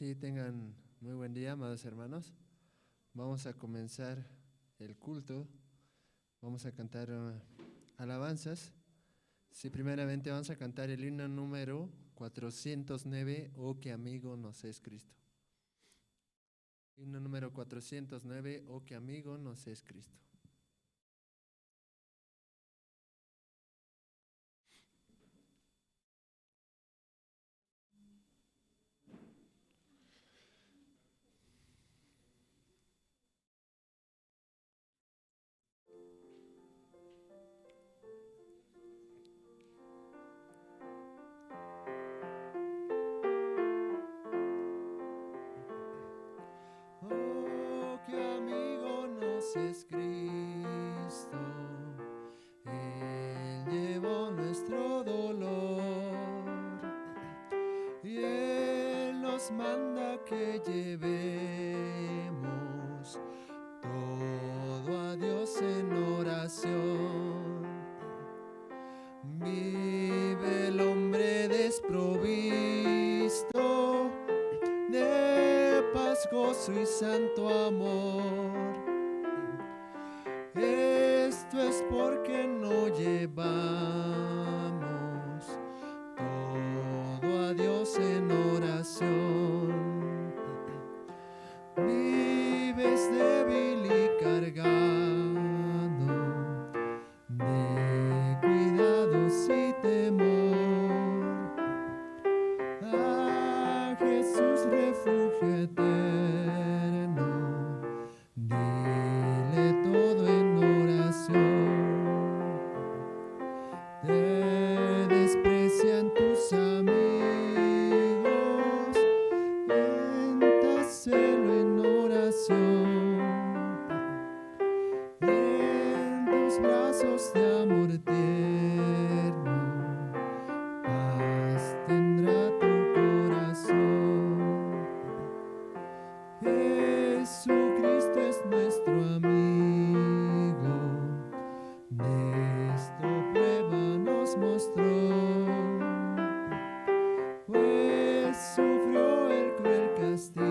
Sí, tengan muy buen día, amados hermanos. Vamos a comenzar el culto. Vamos a cantar alabanzas. Sí, primeramente vamos a cantar el himno número 409, Oh, qué amigo nos es Cristo. Himno número 409, Oh, qué amigo nos es Cristo. Oh, qué amigo nos es Cristo. Él llevó nuestro dolor y Él nos manda que llevemos todo a Dios en oración. Vive el hombre desprovisto de paz, gozo y santo amor. Esto es porque no llevamos todo a Dios en oración. Vives débil y cargado de cuidados y temor. A Jesús refugio eterno, dile todo en oración. Te desprecian tus amigos, cuéntaselo en oración. En tus brazos de amor tierno, paz tendrá tu corazón. Jesucristo es nuestro amigo, de esto prueba nos mostró, pues sufrió el cruel castigo,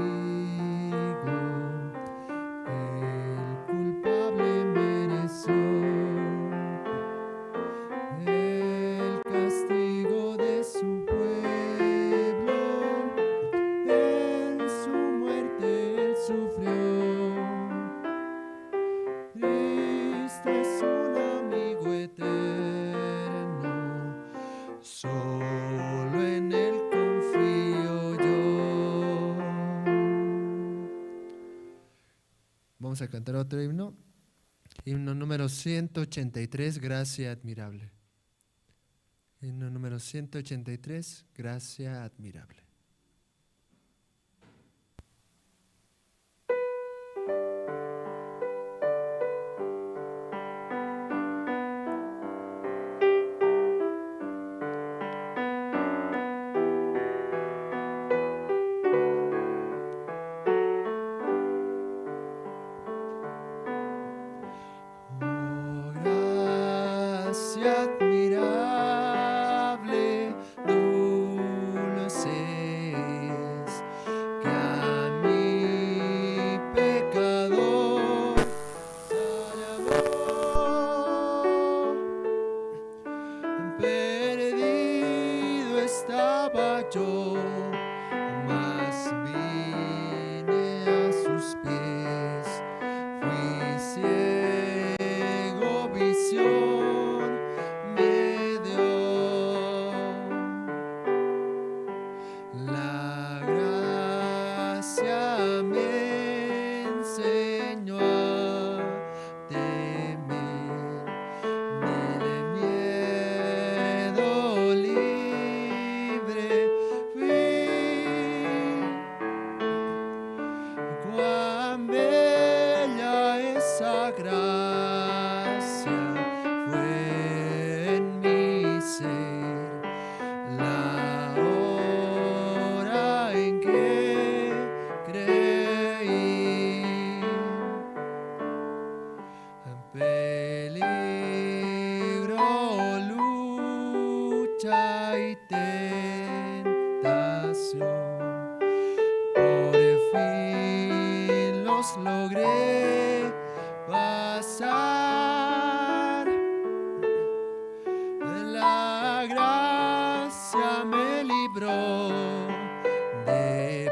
el culpable mereció. El castigo de su pueblo, en su muerte él sufrió. Cristo es un amigo eterno, solo en él confío yo. Vamos a cantar otro himno. Himno número 183, Gracia admirable. Himno número 183, Gracia admirable. Oh, gracia admirable, dulce es, que a mi pecador salvó. Perdido estaba yo, mas vine a sus pies. Fui ciego, visión me dio. La gracia me enseñó a temer, ni de miedo libre fui. Cuán bella esa gracia fue en mi ser, la hora en que creí. Peligro, lucha y tentación, logré pasar. La gracia me libró de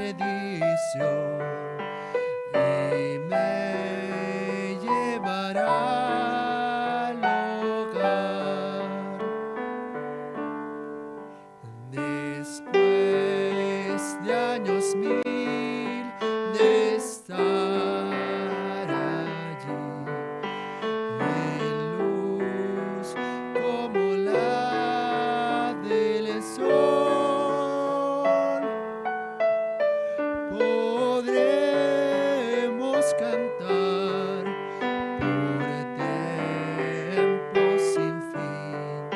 perdición y me llevará al hogar. Después de años mil de estar allí, en luz como la del sol, podremos cantar por tiempos sin fin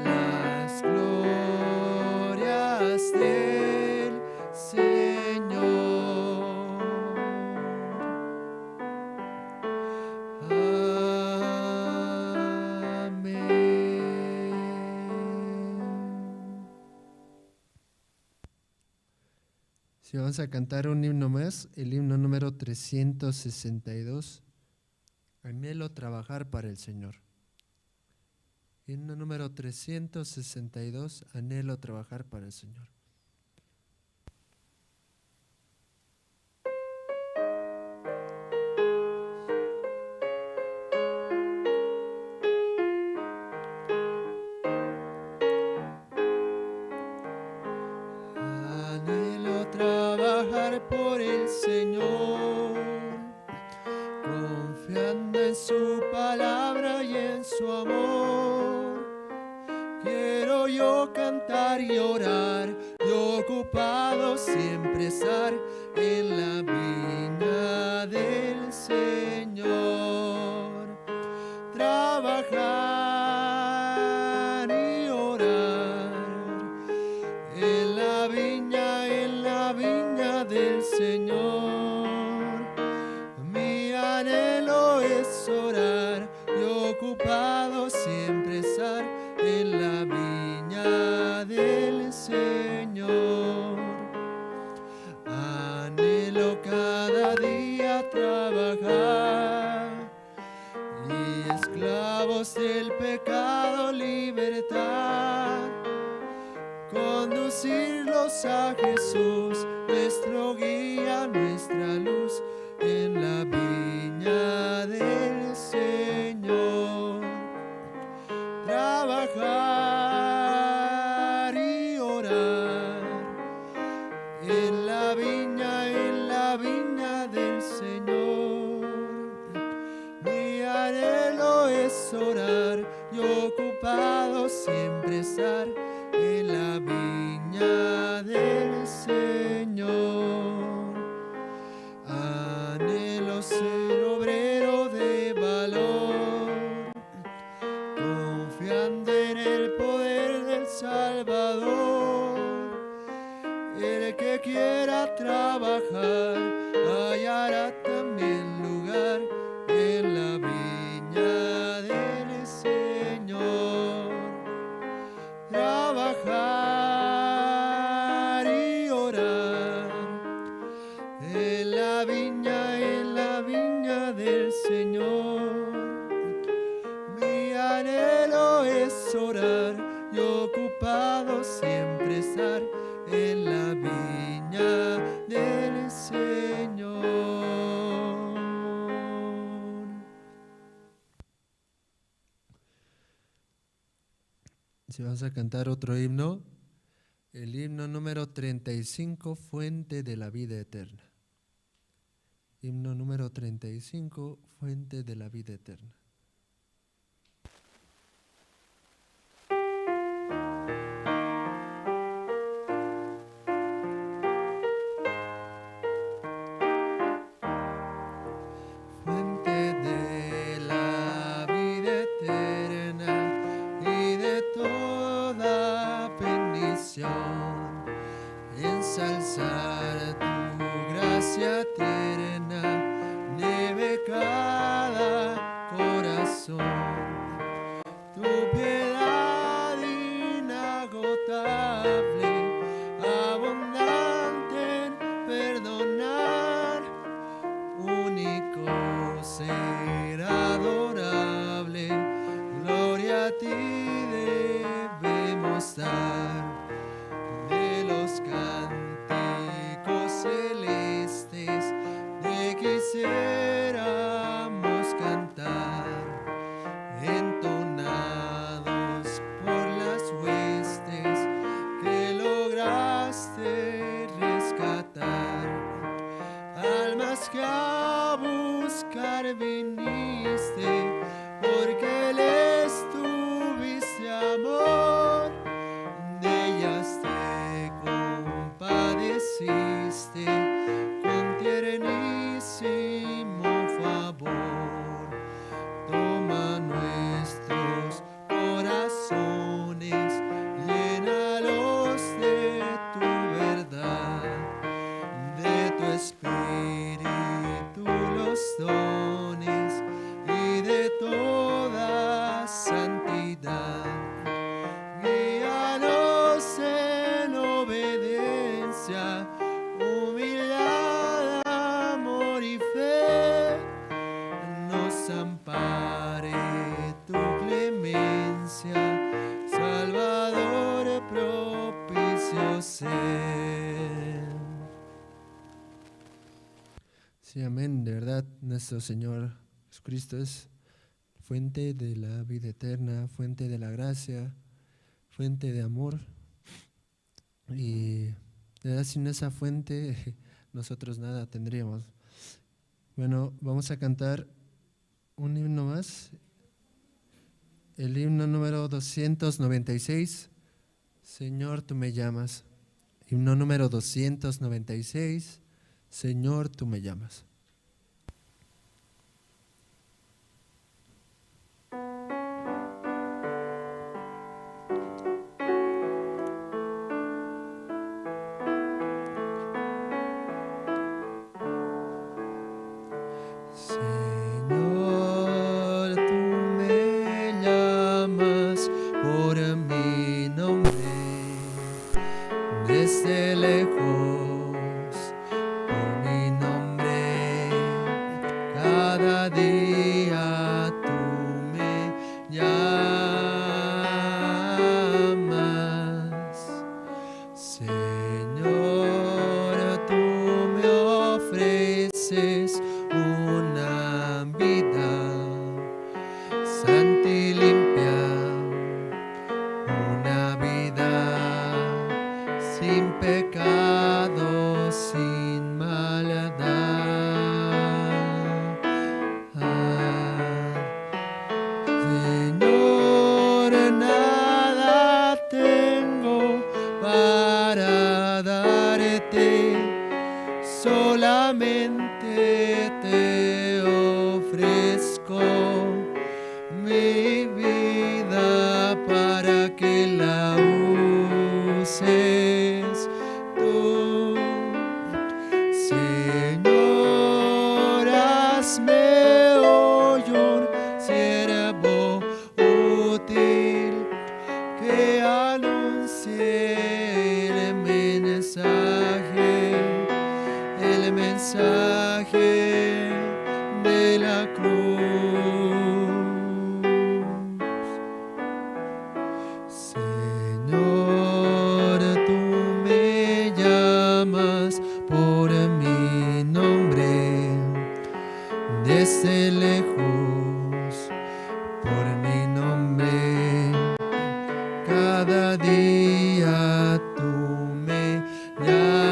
las glorias del Señor. Amén. Si vamos a cantar un himno más, el himno número 362, Anhelo trabajar para el Señor. Himno número 362, Anhelo trabajar para el Señor. Anhelo trabajar por el Señor, confiando en su palabra y en su amor. Quiero yo cantar y orar, y ocupado siempre estar en la viña del Señor. Trabajar y orar en la viña del Señor. Mi anhelo es orar y ocupado siempre estar en la viña del Señor. Anhelo cada día trabajar y esclavos del pecado libertad, conducirlos a Jesús, nuestro guía, nuestra luz, en la viña del Señor. Trabajar y orar en la viña del Señor. Mi anhelo es orar y ocupado siempre estar en la viña del Señor. Anhelo ser obrero de valor, confiando en el poder del Salvador. El que quiera trabajar hallará también lugar en la viña del Señor. Trabajar y orar en la viña del Señor. Mi anhelo es orar y ocupado siempre estar en la viña del Señor. Si vas a cantar otro himno, el himno número 35, Fuente de la vida eterna. Himno número 35, Fuente de la vida eterna. Fuente de la vida eterna y de toda bendición, ensalzar tu gracia tierna, nieve cada corazón. Tu piedad inagotable, abundante en perdonar. más que a buscar viniste, porque les tuviste amor, de ellas te compadeciste con tiernísimo favor. Toma nuestros corazones, llénalos de tu verdad, de tu espíritu los dones y de toda santidad. Guíanos en obediencia, humildad, amor y fe. Nos ampare tu clemencia, Salvador propicio ser. Sí, amén. De verdad, nuestro Señor Jesucristo es fuente de la vida eterna, fuente de la gracia, fuente de amor. Y de verdad, sin esa fuente nosotros nada tendríamos. Bueno, vamos a cantar un himno más, el himno número 296, Señor, tú me llamas. Himno número 296, Señor, tú me llamas. Señor, tú me llamas por mi nombre, desde lejos, por mi nombre, cada día tú me llamas. Señor, tú me ofreces una vida santa y limpia, una vida sin pecado, sin maldad. Señor, nada tengo para darte, solamente te ofrezco mi vida para que la uses tú. Señor, hazme hoy un siervo útil que anuncie el mensaje de la cruz. Señor, tú me llamas por mi nombre, desde lejos, por mi nombre, cada día tú me llamas.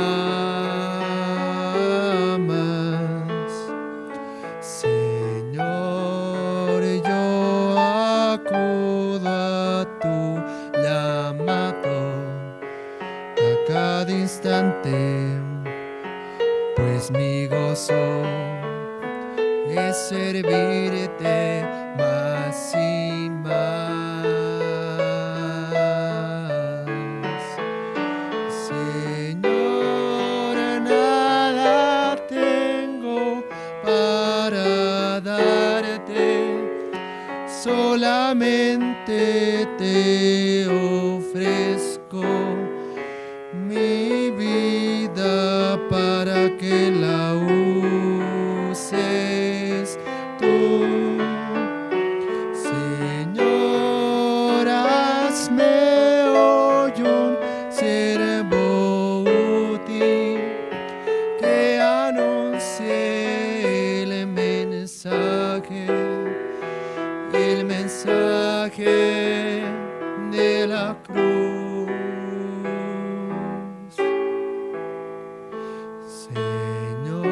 Señor, yo acudo a tu llamado a cada instante, pues mi gozo es servirte más y más. Señor, nada tengo para darte, solamente te ofrezco mi vida para que la uses tú. Señor, hazme hoy un siervo útil que anuncie el mensaje de la cruz. Señor,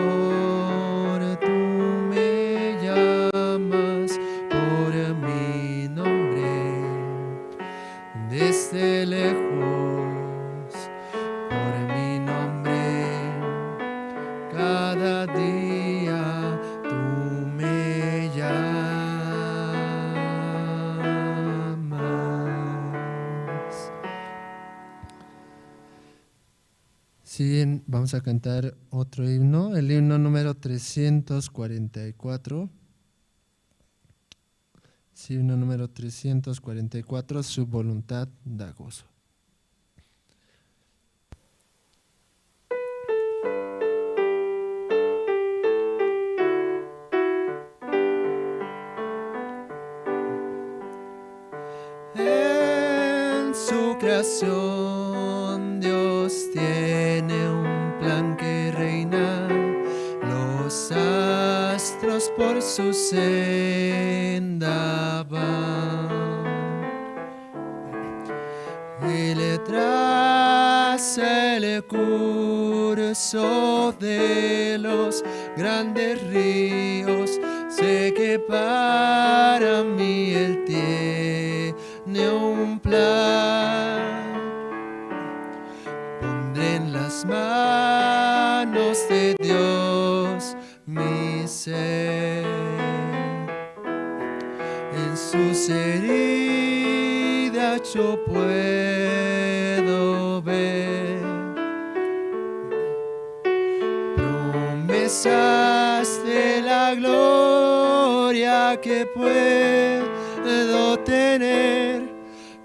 cada día tú me llamas. Sí, vamos a cantar otro himno, el himno número 344. Sí, himno número 344, su voluntad da gozo. En su creación Dios tiene un plan que reina, los astros por su senda van, y le traza el curso de los grandes ríos. Sé que para mí Él tiene un plan. Pondré en las manos de Dios mi ser, en sus heridas yo puedo ver promesas de la gloria que puedo tener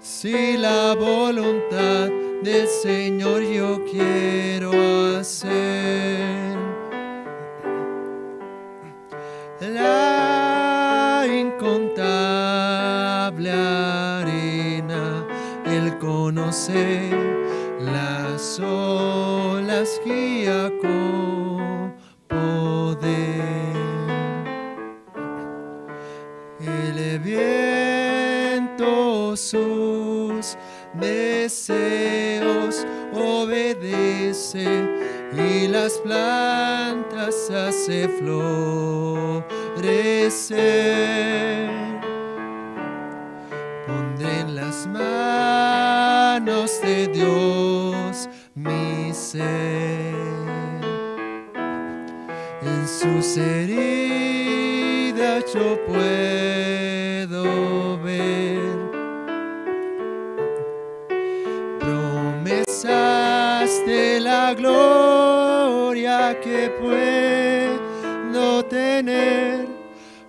si la voluntad del Señor yo quiero hacer. La incontable arena, Él conoce, las olas guía con poder. El viento sus deseos obedece y las plantas hace florecer. Pondré en las manos de Dios mi ser, en sus heridas yo puedo ver promesas de la gloria que puedo tener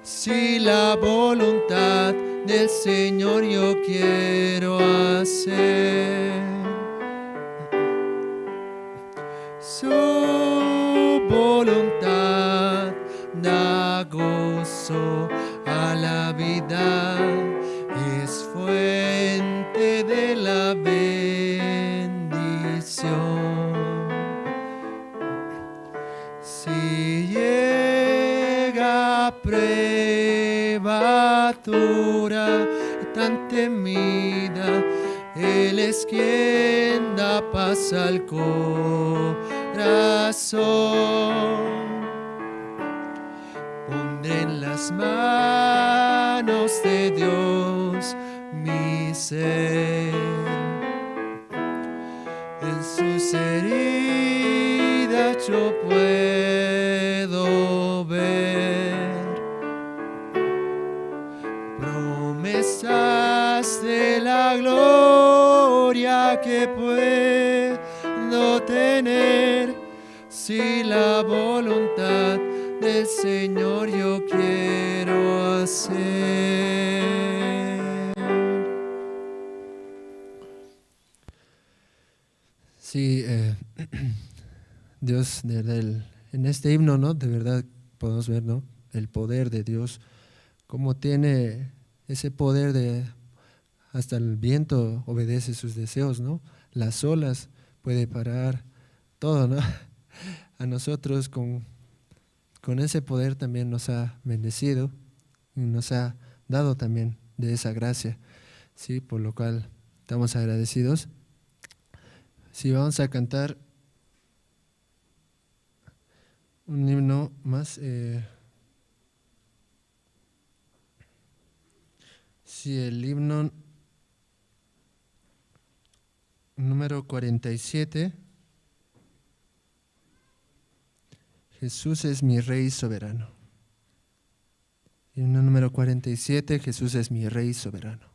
si la voluntad del Señor yo quiero hacer. Su voluntad da gozo a la vida, es fuente de la bendición. Si llega prueba dura, tan temida, Él es quien da paz al corazón. Pondré en las manos de Dios mi ser, en sus heridas yo puedo ver promesas de la gloria que puedo tener si la voluntad del Señor yo quiero hacer. Sí, Dios, de verdad, en este himno, ¿no? De verdad podemos ver, ¿no? El poder de Dios, cómo tiene ese poder de hasta el viento obedece sus deseos, ¿no? Las olas puede parar todo, ¿no? A nosotros con ese poder también nos ha bendecido y nos ha dado también de esa gracia, ¿sí? Por lo cual estamos agradecidos. Sí, vamos a cantar un himno más. Sí, el himno número 47. Jesús es mi Rey soberano. Himno número 47, Jesús es mi Rey soberano.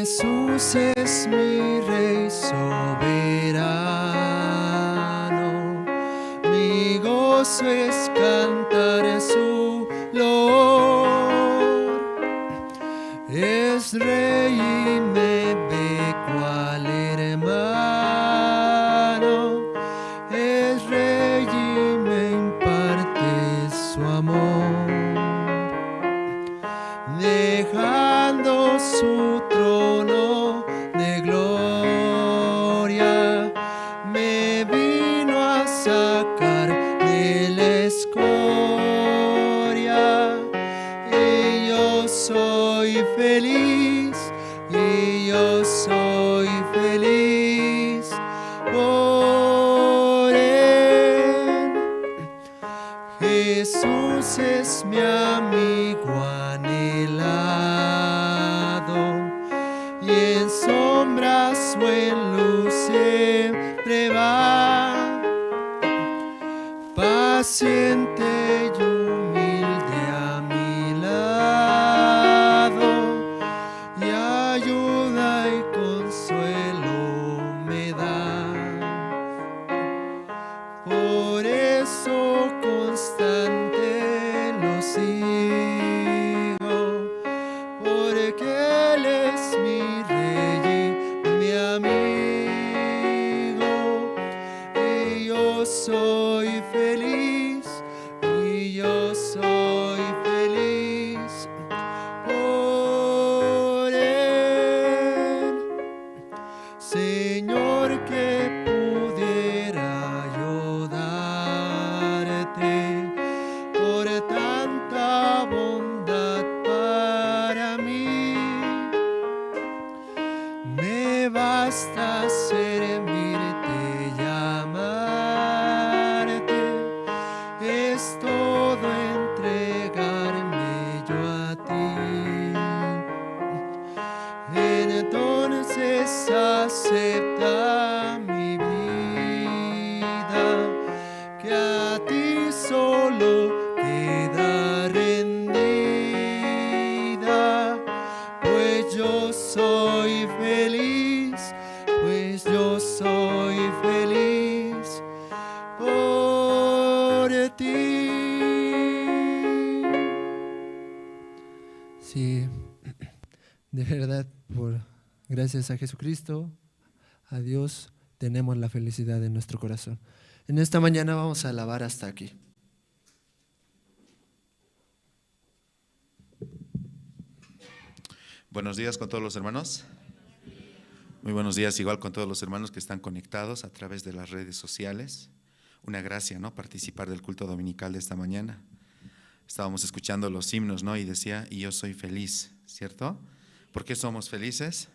Jesús es mi Rey soberano, mi gozo es cantar su loor. Es Rey y me ve cual hermano, es Rey y me imparte su amor, dejando su trono de gloria, me vino a sacar de la escoria, y yo soy feliz, y yo soy feliz por él. Jesús es mi amigo anhelado, y en sombras o en luz siempre va, paciente y humilde a mi lado, y ayuda y consuelo me da. Por eso constante lo sigo, porque Él es mi Rey y mi amigo, y yo soy feliz, y yo soy feliz por Él. Señor, que pudiera yo darte por tanta bondad para mí. Me basta servirte y amarte, es todo entregarme yo a ti. Entonces acepta mi vida, que a ti solo queda rendida, pues yo soy feliz, pues yo soy feliz por ti. Sí, de verdad, gracias a Jesucristo, a Dios, tenemos la felicidad en nuestro corazón. En esta mañana vamos a alabar hasta aquí. Buenos días con todos los hermanos. Muy buenos días igual con todos los hermanos que están conectados a través de las redes sociales. Una gracia, ¿no?, participar del culto dominical de esta mañana. Estábamos escuchando los himnos, ¿no?, y decía, y yo soy feliz, ¿cierto? ¿Por qué somos felices?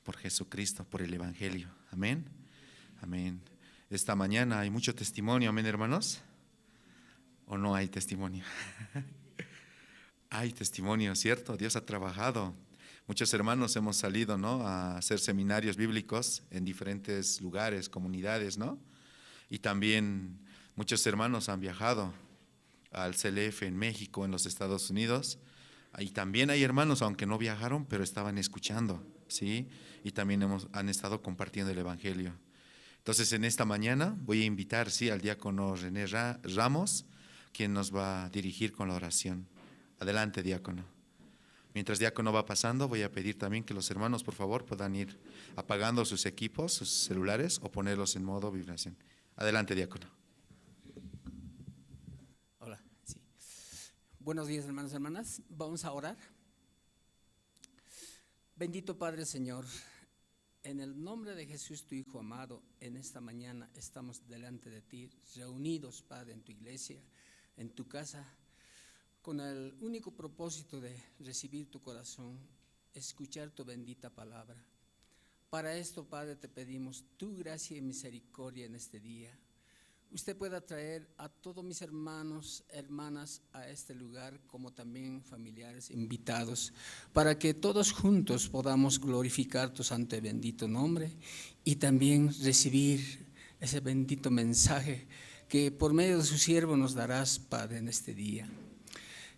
Por Jesucristo, por el Evangelio. Amén. Amén. Esta mañana hay mucho testimonio, amén, hermanos. ¿O no hay testimonio? Hay testimonio, ¿cierto? Dios ha trabajado. Muchos hermanos hemos salido, ¿no?, a hacer seminarios bíblicos en diferentes lugares, comunidades, ¿no? Y también muchos hermanos han viajado al CLF en México, en los Estados Unidos. Y también hay hermanos, aunque no viajaron, pero estaban escuchando, ¿sí? Y también han estado compartiendo el Evangelio. Entonces, en esta mañana voy a invitar, sí, al diácono René Ramos, quien nos va a dirigir con la oración. Adelante, diácono. Mientras diácono va pasando, voy a pedir también que los hermanos, por favor, puedan ir apagando sus equipos, sus celulares, o ponerlos en modo vibración. Adelante, diácono. Hola, sí. Buenos días, hermanos y hermanas. Vamos a orar. Bendito Padre, Señor, en el nombre de Jesús, tu Hijo amado, en esta mañana estamos delante de ti, reunidos, Padre, en tu iglesia, en tu casa, con el único propósito de recibir tu corazón, escuchar tu bendita palabra. Para esto, Padre, te pedimos tu gracia y misericordia en este día. Usted pueda traer a todos mis hermanos, hermanas a este lugar, como también familiares invitados, para que todos juntos podamos glorificar tu santo y bendito nombre y también recibir ese bendito mensaje que por medio de su siervo nos darás, Padre, en este día.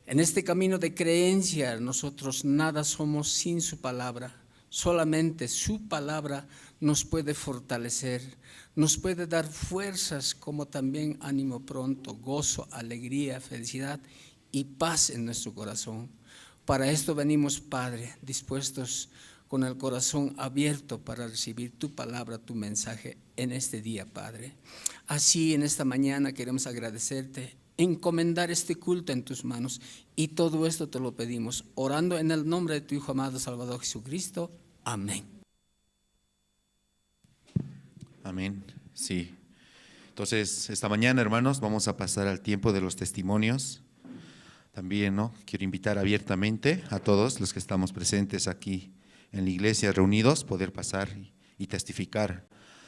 En este camino de creencia, nosotros nada somos sin su palabra. Solamente su palabra nos puede fortalecer, nos puede dar fuerzas, como también ánimo pronto, gozo, alegría, felicidad y paz en nuestro corazón. Para esto venimos, Padre, dispuestos con el corazón abierto para recibir tu palabra, tu mensaje en este día, Padre. Así en esta mañana queremos agradecerte, encomendar este culto en tus manos, y todo esto te lo pedimos, orando en el nombre de tu Hijo amado Salvador Jesucristo. Amén. Amén, sí. Entonces, esta mañana, hermanos, vamos a pasar al tiempo de los testimonios. También, ¿no? Quiero invitar abiertamente a todos los que estamos presentes aquí en la iglesia, reunidos, poder pasar y testificar.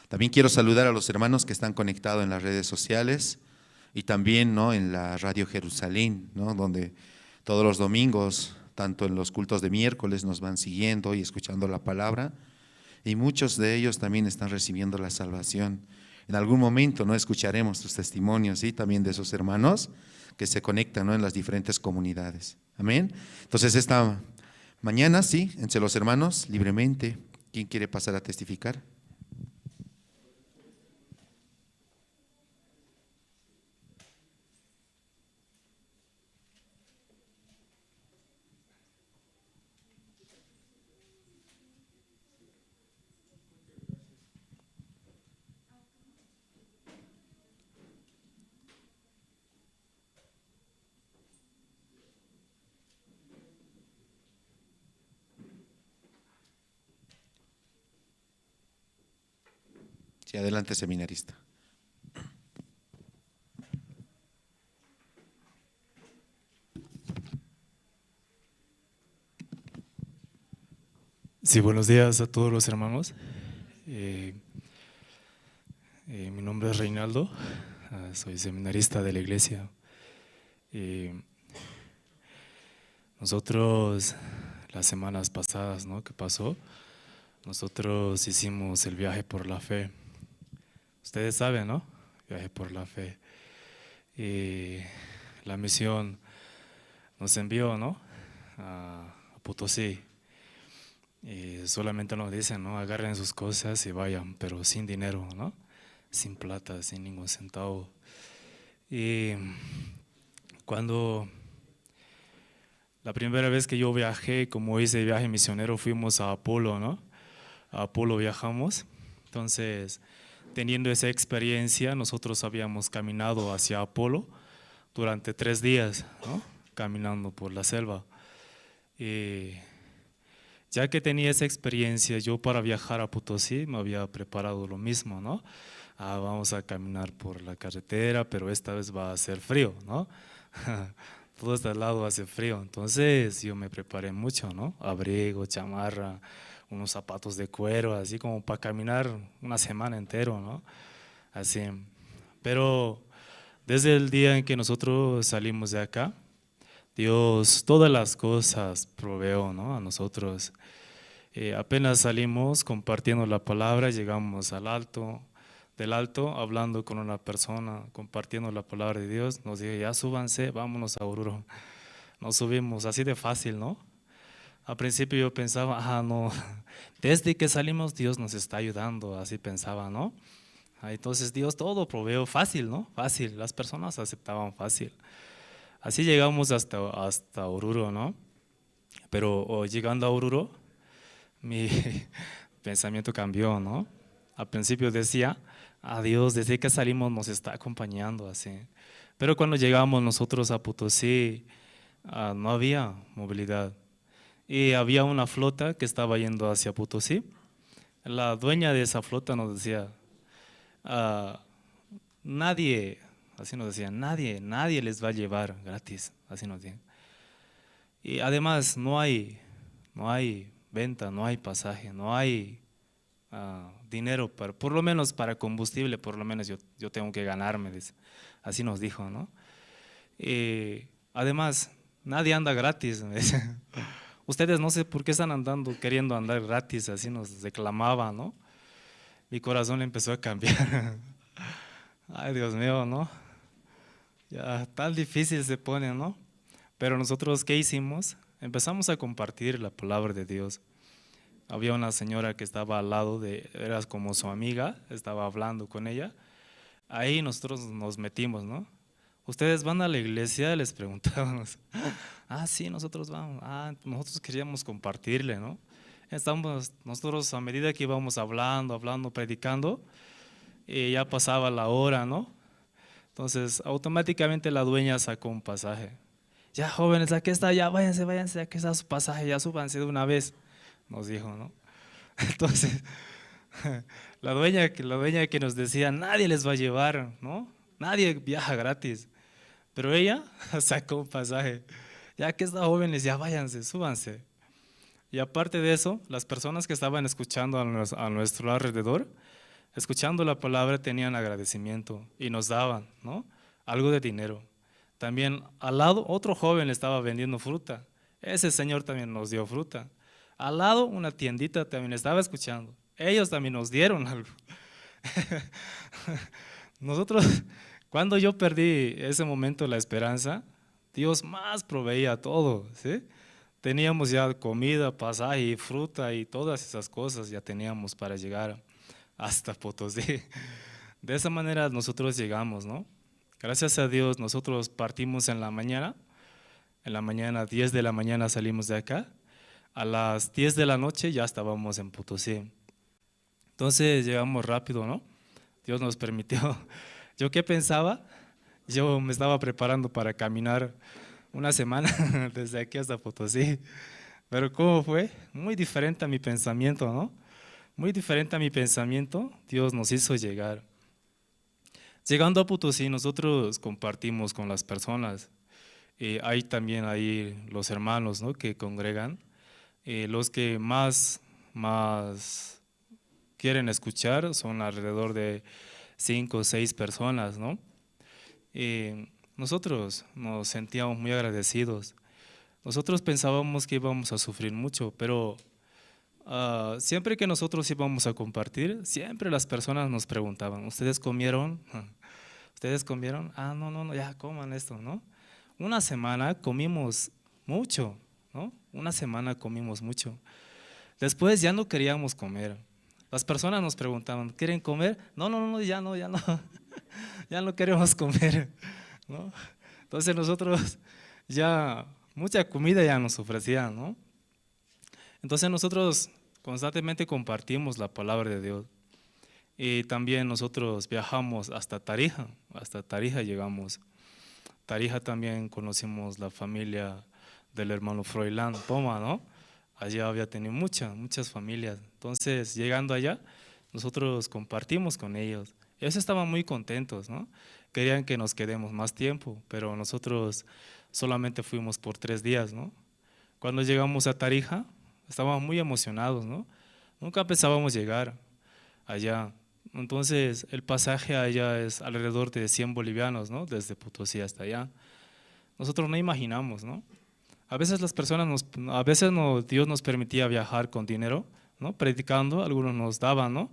También quiero saludar a los hermanos que están conectados en las redes sociales y también, ¿no?, en la Radio Jerusalén, ¿no?, donde todos los domingos, tanto en los cultos de miércoles, nos van siguiendo y escuchando la palabra, y muchos de ellos también están recibiendo la salvación. En algún momento, ¿no?, escucharemos sus testimonios, ¿sí?, también de esos hermanos que se conectan, ¿no?, en las diferentes comunidades. Amén. Entonces, esta mañana, sí, entre los hermanos, libremente, ¿quién quiere pasar a testificar? Sí, adelante, seminarista. Sí, buenos días a todos los hermanos. Mi nombre es Reinaldo, soy seminarista de la iglesia. Nosotros, las semanas pasadas, ¿no?, que pasó, nosotros hicimos el viaje por la fe. Ustedes saben, ¿no? Viaje por la fe. Y la misión nos envió, ¿no?, a Potosí. Y solamente nos dicen, ¿no?, agarren sus cosas y vayan, pero sin dinero, ¿no?, sin plata, sin ningún centavo. Y cuando la primera vez que yo viajé, como hice viaje misionero, fuimos a Apolo, ¿no? A Apolo viajamos. Entonces, teniendo esa experiencia, nosotros habíamos caminado hacia Apolo durante 3 días, ¿no?, caminando por la selva. Y ya que tenía esa experiencia, yo para viajar a Potosí me había preparado lo mismo, ¿no? Vamos a caminar por la carretera, pero esta vez va a hacer frío, ¿no? Todo este lado hace frío, entonces yo me preparé mucho, ¿no? Abrigo, chamarra, unos zapatos de cuero, así como para caminar una semana entera, ¿no? Así. Pero desde el día en que nosotros salimos de acá, Dios todas las cosas proveó, ¿no?, a nosotros. Apenas salimos compartiendo la palabra, llegamos del alto, hablando con una persona, compartiendo la palabra de Dios, nos dijo, ya súbanse, vámonos a Oruro. Nos subimos así de fácil, ¿no? Al principio yo pensaba, no, desde que salimos Dios nos está ayudando, así pensaba, ¿no? Entonces Dios todo proveó fácil, ¿no? Fácil, las personas aceptaban fácil. Así llegamos hasta Oruro, ¿no? Pero llegando a Oruro, mi pensamiento cambió, ¿no? Al principio decía, Dios desde que salimos nos está acompañando, así. Pero cuando llegamos nosotros a Potosí, no había movilidad. Y había una flota que estaba yendo hacia Potosí. La dueña de esa flota nos decía, nadie, así nos decía, nadie les va a llevar gratis, así nos decían. Y además no hay venta, no hay pasaje, no hay dinero, por lo menos para combustible, por lo menos yo tengo que ganarme, así nos dijo, ¿no? Además, nadie anda gratis. Ustedes no sé por qué están andando, queriendo andar gratis, así nos reclamaba, ¿no? Mi corazón empezó a cambiar. Ay, Dios mío, ¿no? Ya tan difícil se pone, ¿no? Pero nosotros, ¿qué hicimos? Empezamos a compartir la palabra de Dios. Había una señora que estaba al lado era como su amiga, estaba hablando con ella. Ahí nosotros nos metimos, ¿no? ¿Ustedes van a la iglesia? Les preguntábamos. Sí, nosotros vamos. Nosotros queríamos compartirle, ¿no? Nosotros a medida que íbamos hablando, predicando, ya pasaba la hora, ¿no? Entonces, automáticamente la dueña sacó un pasaje. Ya, jóvenes, aquí está, ya váyanse, aquí está su pasaje, ya súbanse de una vez, nos dijo, ¿no? Entonces, la dueña que nos decía, nadie les va a llevar, ¿no? Nadie viaja gratis. Pero ella sacó un pasaje. Ya que está, jóvenes, ya váyanse, súbanse. Y aparte de eso, las personas que estaban escuchando a nuestro alrededor, escuchando la palabra, tenían agradecimiento y nos daban, ¿no? Algo de dinero. También al lado otro joven estaba vendiendo fruta. Ese señor también nos dio fruta. Al lado una tiendita también estaba escuchando. Ellos también nos dieron algo. Nosotros, cuando yo perdí ese momento la esperanza, Dios más proveía todo, ¿sí? Teníamos ya comida, pasaje, fruta y todas esas cosas ya teníamos para llegar hasta Potosí. De esa manera nosotros llegamos, ¿no? Gracias a Dios nosotros partimos en la mañana, 10 de la mañana salimos de acá, a las 10 de la noche ya estábamos en Potosí. Entonces llegamos rápido, ¿no? Dios nos permitió. ¿Yo qué pensaba? Yo me estaba preparando para caminar una semana desde aquí hasta Potosí, pero ¿cómo fue? Muy diferente a mi pensamiento, ¿no? Muy diferente a mi pensamiento, Dios nos hizo llegar. Llegando a Potosí, nosotros compartimos con las personas. Hay también ahí los hermanos, ¿no?, que congregan. Los que más quieren escuchar son alrededor de 5 o 6 personas, ¿no? Nosotros nos sentíamos muy agradecidos. Nosotros pensábamos que íbamos a sufrir mucho, pero siempre que nosotros íbamos a compartir, siempre las personas nos preguntaban, ¿ustedes comieron? ¿Ustedes comieron? No, ya coman esto, ¿no? Una semana comimos mucho, ¿no? Una semana comimos mucho. Después ya no queríamos comer. Las personas nos preguntaban, ¿quieren comer? No, ya no. Ya no queremos comer, ¿no? Entonces nosotros ya, mucha comida ya nos ofrecían, ¿no? Entonces nosotros constantemente compartimos la palabra de Dios. Y también nosotros viajamos hasta Tarija llegamos. Tarija también conocimos la familia del hermano Froilán Poma, ¿no? Allá había tenido muchas familias. Entonces, llegando allá, nosotros compartimos con ellos. Ellos estaban muy contentos, ¿no? Querían que nos quedemos más tiempo, pero nosotros solamente fuimos por 3 días, ¿no? Cuando llegamos a Tarija, estábamos muy emocionados, ¿no? Nunca pensábamos llegar allá. Entonces, el pasaje allá es alrededor de 100 bolivianos, ¿no? Desde Potosí hasta allá. Nosotros no imaginamos, ¿no? A veces Dios nos permitía viajar con dinero, ¿no? Predicando, algunos nos daban, ¿no?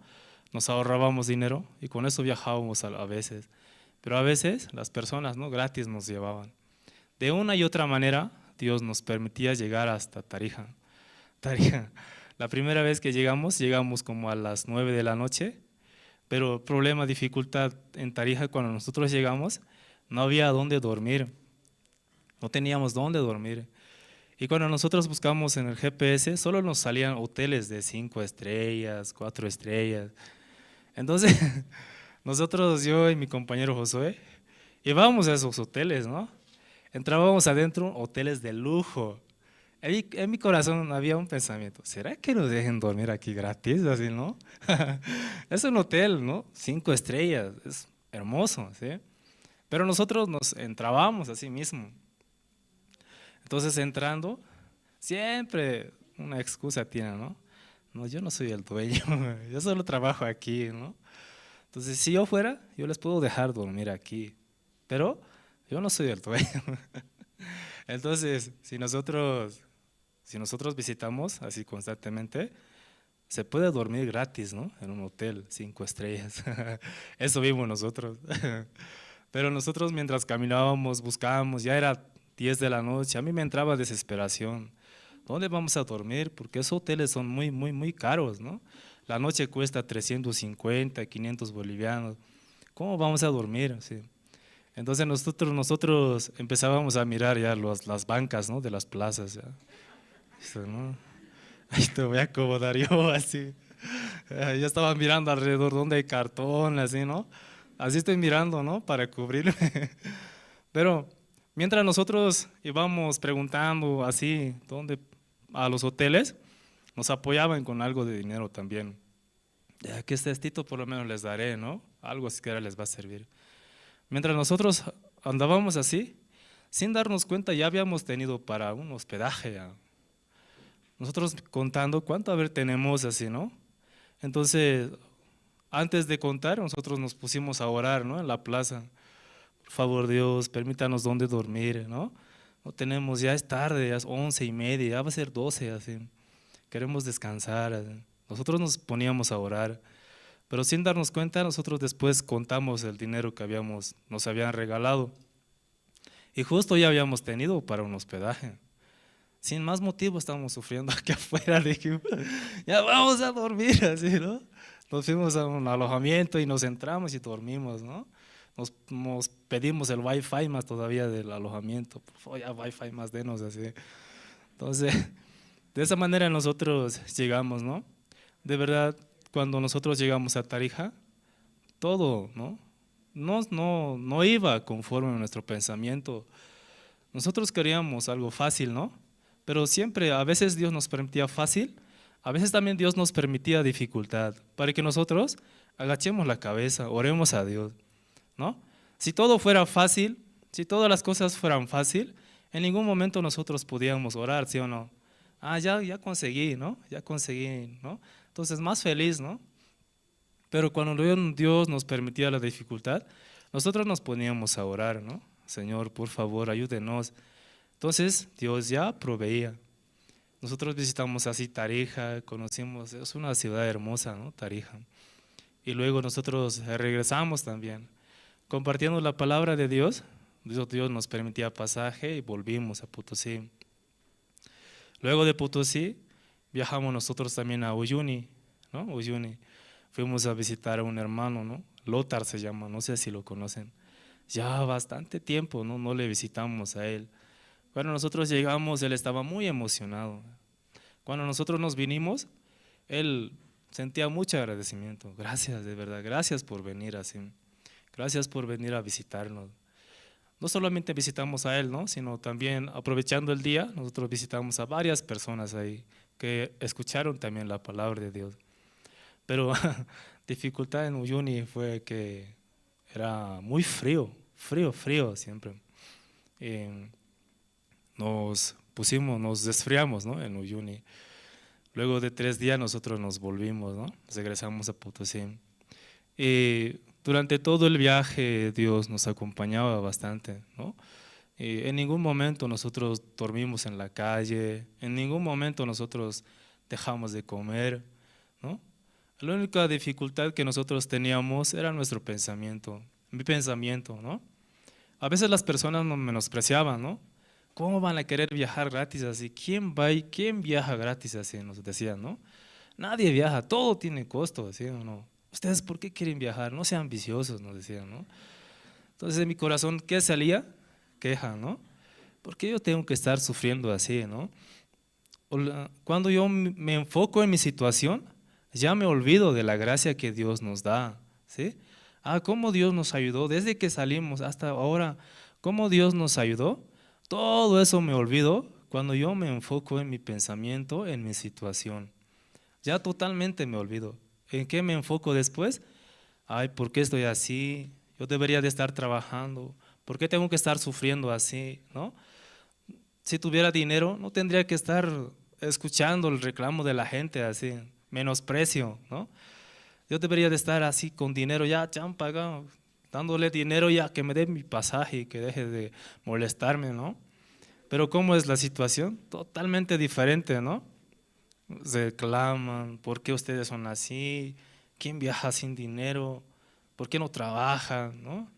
Nos ahorrábamos dinero y con eso viajábamos a veces. Pero a veces las personas, ¿no?, gratis nos llevaban. De una y otra manera, Dios nos permitía llegar hasta Tarija. La primera vez que llegamos como a las 9 de la noche, pero problema, dificultad en Tarija, cuando nosotros llegamos, no había dónde dormir, no teníamos dónde dormir. Y cuando nosotros buscamos en el GPS, solo nos salían hoteles de 5 estrellas, 4 estrellas. Entonces, nosotros, yo y mi compañero Josué, íbamos a esos hoteles, ¿no? Entrábamos adentro, hoteles de lujo. En mi corazón había un pensamiento, ¿será que nos dejen dormir aquí gratis? Así, ¿no? Es un hotel, ¿no? 5 estrellas, es hermoso, ¿sí? Pero nosotros nos entrábamos así mismo. Entonces entrando, siempre una excusa tiene, ¿no? No, yo no soy el dueño, yo solo trabajo aquí, ¿no? Entonces, si yo fuera, yo les puedo dejar dormir aquí, pero yo no soy el dueño. Entonces, si nosotros visitamos así constantemente, se puede dormir gratis, ¿no? En un hotel 5 estrellas. Eso vimos nosotros. Pero nosotros mientras caminábamos, buscábamos, ya era 10 de la noche, a mí me entraba desesperación. ¿Dónde vamos a dormir? Porque esos hoteles son muy, muy, muy caros, ¿no? La noche cuesta 350, 500 bolivianos. ¿Cómo vamos a dormir? Sí. Entonces nosotros empezábamos a mirar ya las bancas, ¿no? De las plazas. Ya. Esto, ¿no? Ahí te voy a acomodar yo así. Ya estaba mirando alrededor donde hay cartón, así, ¿no? Así estoy mirando, ¿no? Para cubrirme. Pero mientras nosotros íbamos preguntando así, ¿dónde? A los hoteles, nos apoyaban con algo de dinero también. Ya que estito por lo menos les daré, ¿no? Algo siquiera les va a servir. Mientras nosotros andábamos así, sin darnos cuenta ya habíamos tenido para un hospedaje. Ya. Nosotros contando cuánto a ver tenemos así, ¿no? Entonces, antes de contar, nosotros nos pusimos a orar, ¿no? En la plaza. Por favor, Dios, permítanos dónde dormir, ¿no? No tenemos, ya es tarde, ya es 11:30, ya va a ser 12, así. Queremos descansar. Así. Nosotros nos poníamos a orar, pero sin darnos cuenta, nosotros después contamos el dinero que nos habían regalado. Y justo ya habíamos tenido para un hospedaje. Sin más motivo estábamos sufriendo aquí afuera, dijimos, ya vamos a dormir, así, ¿no? Nos fuimos a un alojamiento y nos entramos y dormimos, ¿no? Nos pedimos el wifi más todavía del alojamiento, por favor, ya wifi más denos, así. Entonces, de esa manera nosotros llegamos, ¿no? De verdad, cuando nosotros llegamos a Tarija, todo, ¿no? No iba conforme a nuestro pensamiento. Nosotros queríamos algo fácil, ¿no? Pero siempre, a veces Dios nos permitía fácil, a veces también Dios nos permitía dificultad, para que nosotros agachemos la cabeza, oremos a Dios, ¿no? Si todo fuera fácil, si todas las cosas fueran fácil, en ningún momento nosotros podíamos orar, ¿sí o no? Ah, ya conseguí, ¿no? Ya conseguí, ¿no? Entonces, más feliz, ¿no? Pero cuando Dios nos permitía la dificultad, nosotros nos poníamos a orar, ¿no? Señor, por favor, ayúdenos. Entonces, Dios ya proveía. Nosotros visitamos así Tarija, conocimos, es una ciudad hermosa, ¿no? Tarija. Y luego nosotros regresamos también. Compartiendo la palabra de Dios, Dios nos permitía pasaje y volvimos a Potosí. Luego de Potosí, viajamos nosotros también a Uyuni, ¿no? Uyuni. Fuimos a visitar a un hermano, ¿no? Lothar se llama, no sé si lo conocen. Ya bastante tiempo, ¿no? No le visitamos a él. Cuando nosotros llegamos, él estaba muy emocionado. Cuando nosotros nos vinimos, él sentía mucho agradecimiento. Gracias, de verdad, gracias por venir así. Gracias por venir a visitarnos. No solamente visitamos a él, ¿no? Sino también aprovechando el día, nosotros visitamos a varias personas ahí que escucharon también la palabra de Dios. Pero dificultad en Uyuni fue que era muy frío siempre. Nos desfriamos, ¿no? En Uyuni. Luego de 3 días nosotros nos volvimos, ¿no? Regresamos a Potosí. Y durante todo el viaje Dios nos acompañaba bastante, ¿no? En ningún momento nosotros dormimos en la calle, en ningún momento nosotros dejamos de comer, ¿no? La única dificultad que nosotros teníamos era nuestro pensamiento, mi pensamiento, ¿no? A veces las personas nos menospreciaban, ¿no? ¿Cómo van a querer viajar gratis así? ¿Quién viaja gratis así? Nos decían, ¿no? Nadie viaja, todo tiene costo, ¿sí o no? ¿Ustedes por qué quieren viajar? No sean ambiciosos, nos decían, ¿no? Entonces en mi corazón, ¿qué salía? Queja, ¿no? ¿Por qué yo tengo que estar sufriendo así, no? Cuando yo me enfoco en mi situación, ya me olvido de la gracia que Dios nos da, ¿sí? Cómo Dios nos ayudó desde que salimos hasta ahora, cómo Dios nos ayudó. Todo eso me olvido cuando yo me enfoco en mi pensamiento, en mi situación. Ya totalmente me olvido. ¿En qué me enfoco después? ¿Por qué estoy así? Yo debería de estar trabajando. ¿Por qué tengo que estar sufriendo así? ¿No? Si tuviera dinero, no tendría que estar escuchando el reclamo de la gente así, menosprecio, ¿no? Yo debería de estar así con dinero ya, champaga, dándole dinero ya que me dé mi pasaje y que deje de molestarme, ¿no? Pero ¿cómo es la situación? Totalmente diferente, ¿no? Reclaman, ¿por qué ustedes son así? ¿Quién viaja sin dinero? ¿Por qué no trabajan, no?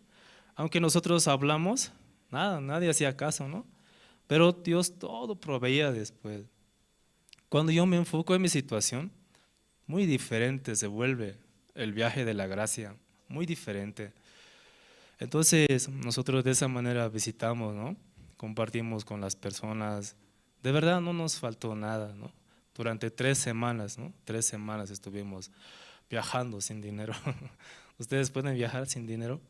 Aunque nosotros hablamos, nada, nadie hacía caso, ¿no? Pero Dios todo proveía después. Cuando yo me enfoco en mi situación, muy diferente se vuelve el viaje de la gracia, muy diferente. Entonces, nosotros de esa manera visitamos, ¿no? Compartimos con las personas. De verdad no nos faltó nada, ¿no? Durante 3 semanas, ¿no? 3 semanas estuvimos viajando sin dinero. ¿Ustedes pueden viajar sin dinero?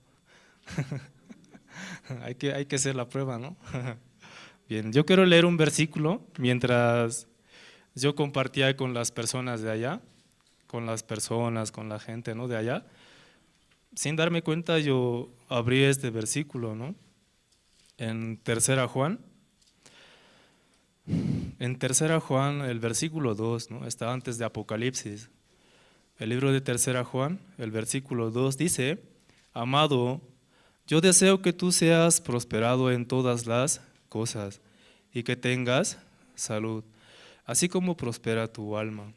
Hay que hacer la prueba, ¿no? Bien, yo quiero leer un versículo mientras yo compartía con las personas de allá, con las personas, con la gente, ¿no? De allá. Sin darme cuenta yo abrí este versículo, ¿no? En Tercera Juan, el versículo 2, ¿no? Está antes de Apocalipsis. El libro de Tercera Juan, el versículo 2 dice: Amado, yo deseo que tú seas prosperado en todas las cosas y que tengas salud, así como prospera tu alma.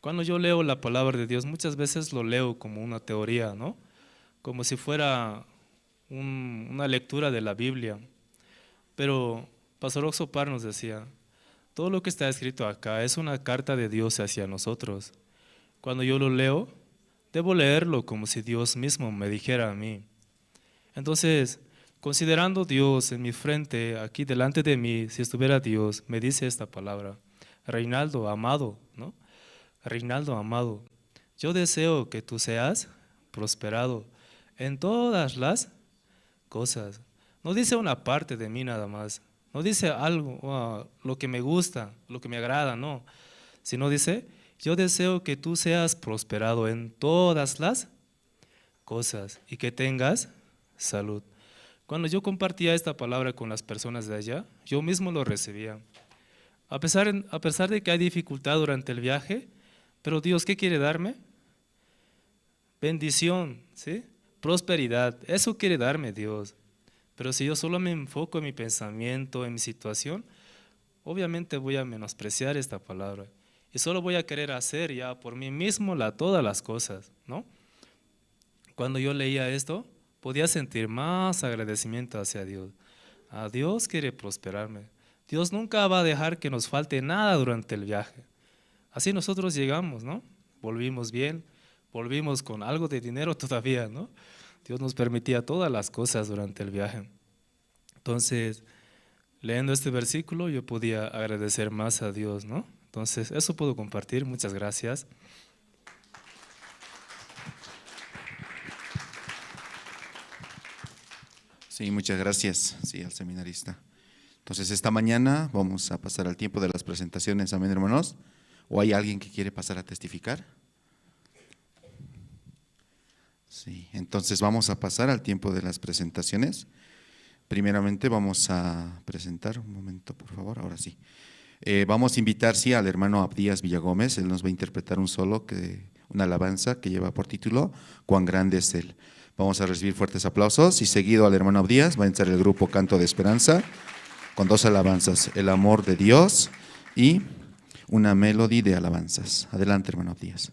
Cuando yo leo la palabra de Dios, muchas veces lo leo como una teoría, ¿no? Como si fuera una lectura de la Biblia. Pero Pastor Oxopar nos decía, todo lo que está escrito acá es una carta de Dios hacia nosotros. Cuando yo lo leo, debo leerlo como si Dios mismo me dijera a mí. Entonces, considerando Dios en mi frente, aquí delante de mí, si estuviera Dios, me dice esta palabra: Reinaldo, amado, ¿no? Reinaldo, amado, yo deseo que tú seas prosperado en todas las cosas. No dice una parte de mí nada más, no dice algo, lo que me gusta, lo que me agrada, no, sino dice: yo deseo que tú seas prosperado en todas las cosas y que tengas salud. Cuando yo compartía esta palabra con las personas de allá, yo mismo lo recibía. A pesar de que hay dificultad durante el viaje, pero Dios, ¿qué quiere darme? Bendición, ¿sí? Prosperidad, eso quiere darme Dios. Pero si yo solo me enfoco en mi pensamiento, en mi situación, obviamente voy a menospreciar esta palabra y solo voy a querer hacer ya por mí mismo todas las cosas, ¿no? Cuando yo leía esto, podía sentir más agradecimiento hacia Dios. Dios quiere prosperarme. Dios nunca va a dejar que nos falte nada durante el viaje. Así nosotros llegamos, ¿no? Volvimos bien, volvimos con algo de dinero todavía, ¿no? Dios nos permitía todas las cosas durante el viaje. Entonces, leyendo este versículo, yo podía agradecer más a Dios, ¿no? Entonces, eso puedo compartir. Muchas gracias. Sí, muchas gracias, sí, al seminarista. Entonces, esta mañana vamos a pasar al tiempo de las presentaciones, amén, hermanos. ¿O hay alguien que quiere pasar a testificar? Sí, entonces vamos a pasar al tiempo de las presentaciones. Primeramente vamos a presentar, un momento por favor, ahora sí. Vamos a invitar, sí, al hermano Abdías Villagómez. Él nos va a interpretar un solo, una alabanza que lleva por título Cuán grande es Él. Vamos a recibir fuertes aplausos y seguido al hermano Abdías va a entrar el grupo Canto de Esperanza con 2 alabanzas: El amor de Dios y una melodía de alabanzas. Adelante, hermano Abdías.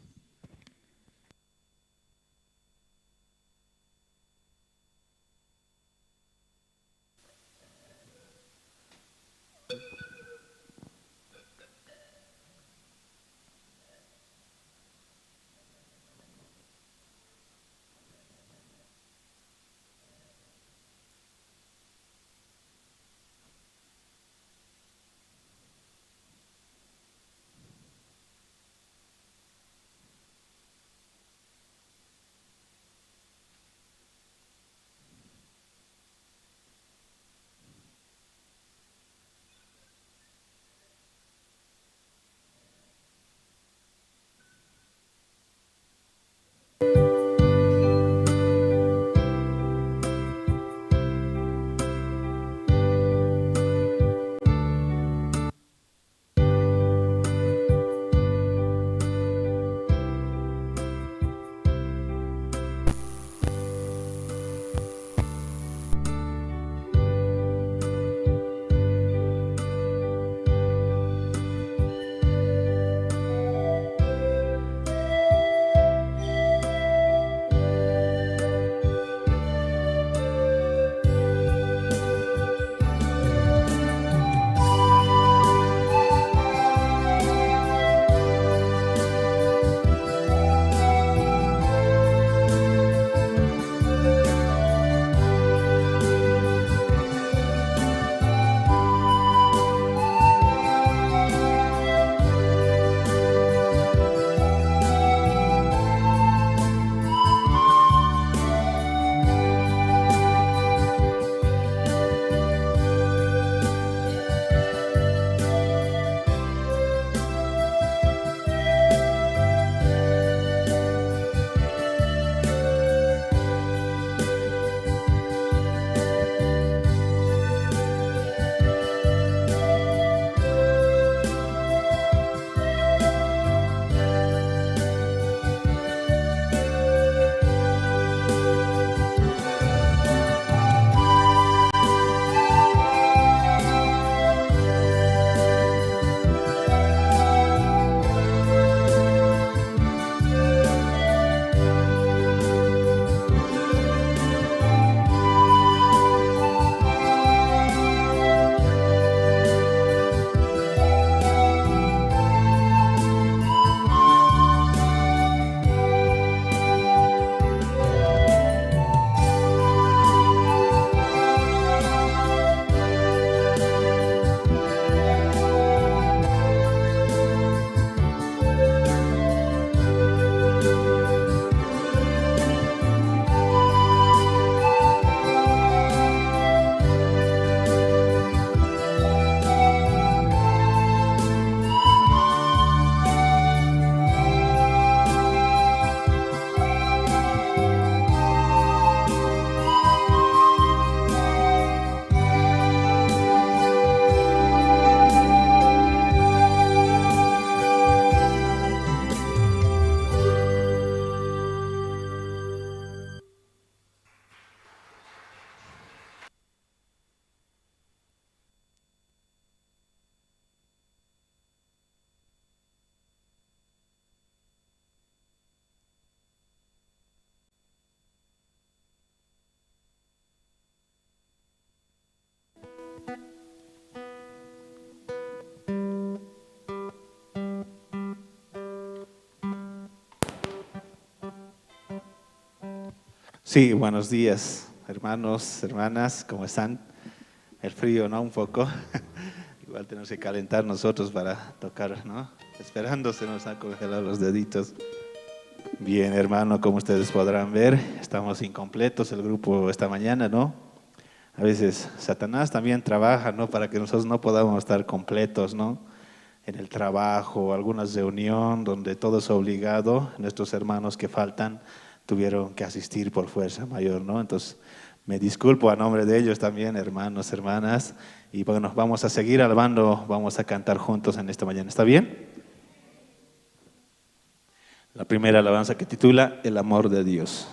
Sí, buenos días, hermanos, hermanas, ¿cómo están? El frío, ¿no? Un poco. Igual tenemos que calentar nosotros para tocar, ¿no? Esperando se nos han congelado los deditos. Bien, hermano, como ustedes podrán ver, estamos incompletos el grupo esta mañana, ¿no? A veces Satanás también trabaja, ¿no? Para que nosotros no podamos estar completos, ¿no? En el trabajo, alguna reunión donde todo es obligado, nuestros hermanos que faltan tuvieron que asistir por fuerza mayor, ¿no? Entonces, me disculpo a nombre de ellos también, hermanos, hermanas, y bueno, vamos a seguir alabando, vamos a cantar juntos en esta mañana, ¿está bien? La primera alabanza que titula El amor de Dios.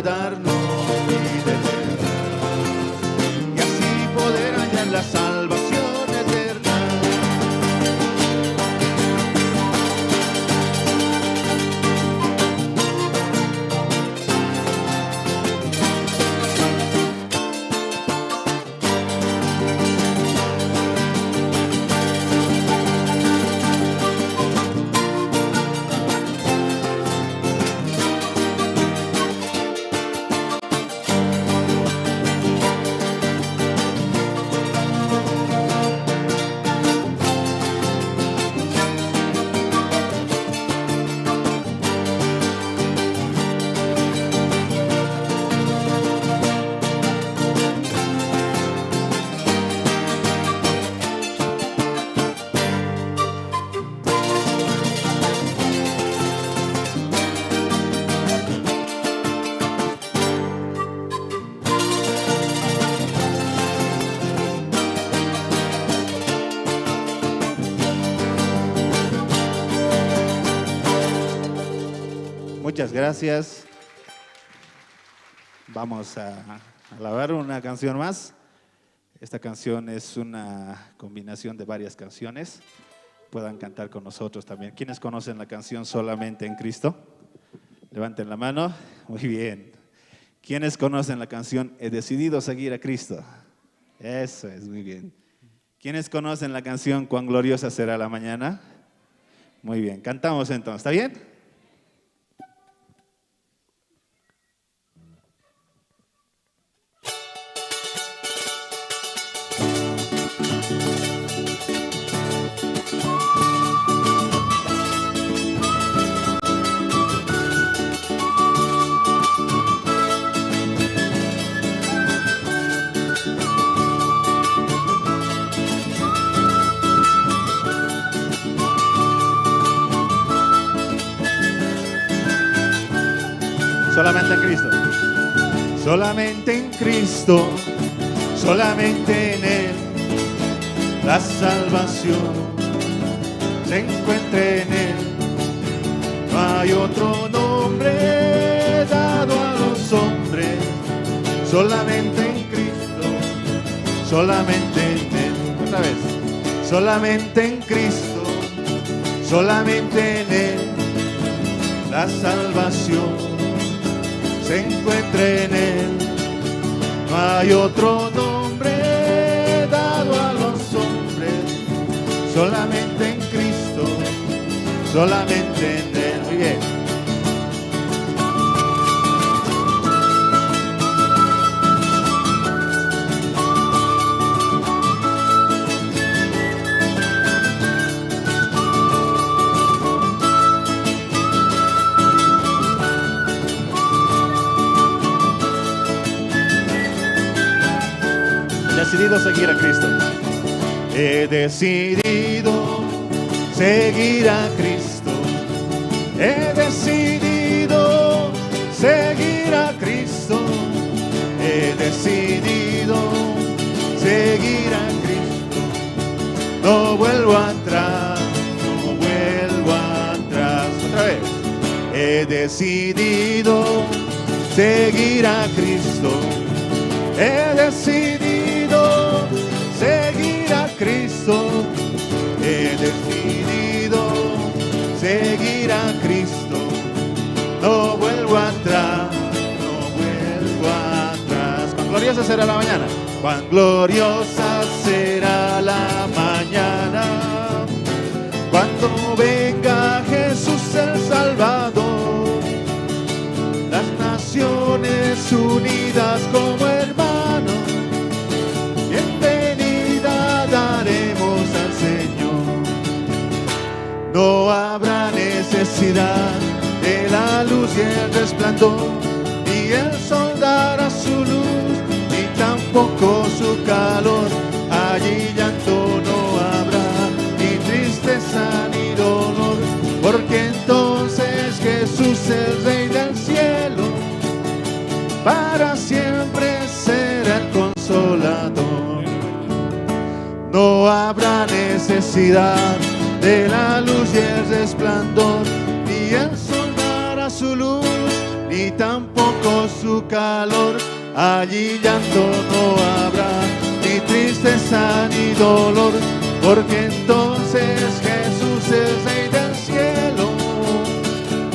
darnos vida eterna. Y así Muchas gracias. Vamos a alabar una canción más. Esta canción es una combinación de varias canciones. Puedan cantar con nosotros también. ¿Quiénes conocen la canción Solamente en Cristo? Levanten la mano. Muy bien. ¿Quiénes conocen la canción He decidido seguir a Cristo? Eso es, muy bien. ¿Quiénes conocen la canción Cuán gloriosa será la mañana? Muy bien, cantamos entonces, ¿está bien? Solamente en Cristo. Solamente en Cristo, solamente en Él, la salvación se encuentra en Él. No hay otro nombre dado a los hombres, solamente en Cristo, solamente en Él. Otra vez. Solamente en Cristo, solamente en Él, la salvación se encuentra en Él. No hay otro nombre dado a los hombres, solamente en Cristo, solamente en Él. Muy bien. He decidido seguir a Cristo. He decidido seguir a Cristo. He decidido seguir a Cristo. He decidido seguir a Cristo. No vuelvo atrás, no vuelvo atrás. Otra vez. He decidido seguir a Cristo. He decidido seguir a Cristo. He decidido seguir a Cristo. No vuelvo atrás, no vuelvo atrás. Cuán gloriosa será la mañana. Cuán gloriosa será la mañana cuando venga Jesús el Salvador. Las naciones unidas como hermanos, bienvenida daremos al Señor. No habrá necesidad de la luz y el resplandor, ni el sol dará su luz, ni tampoco su calor. Allí llanto no habrá, ni tristeza ni dolor, porque entonces Jesús, el Rey del cielo, para siempre será el consolador. No habrá necesidad de la luz y el resplandor, ni el sol dará su luz, ni tampoco su calor. Allí llanto no habrá, ni tristeza ni dolor, porque entonces Jesús, el Rey del cielo,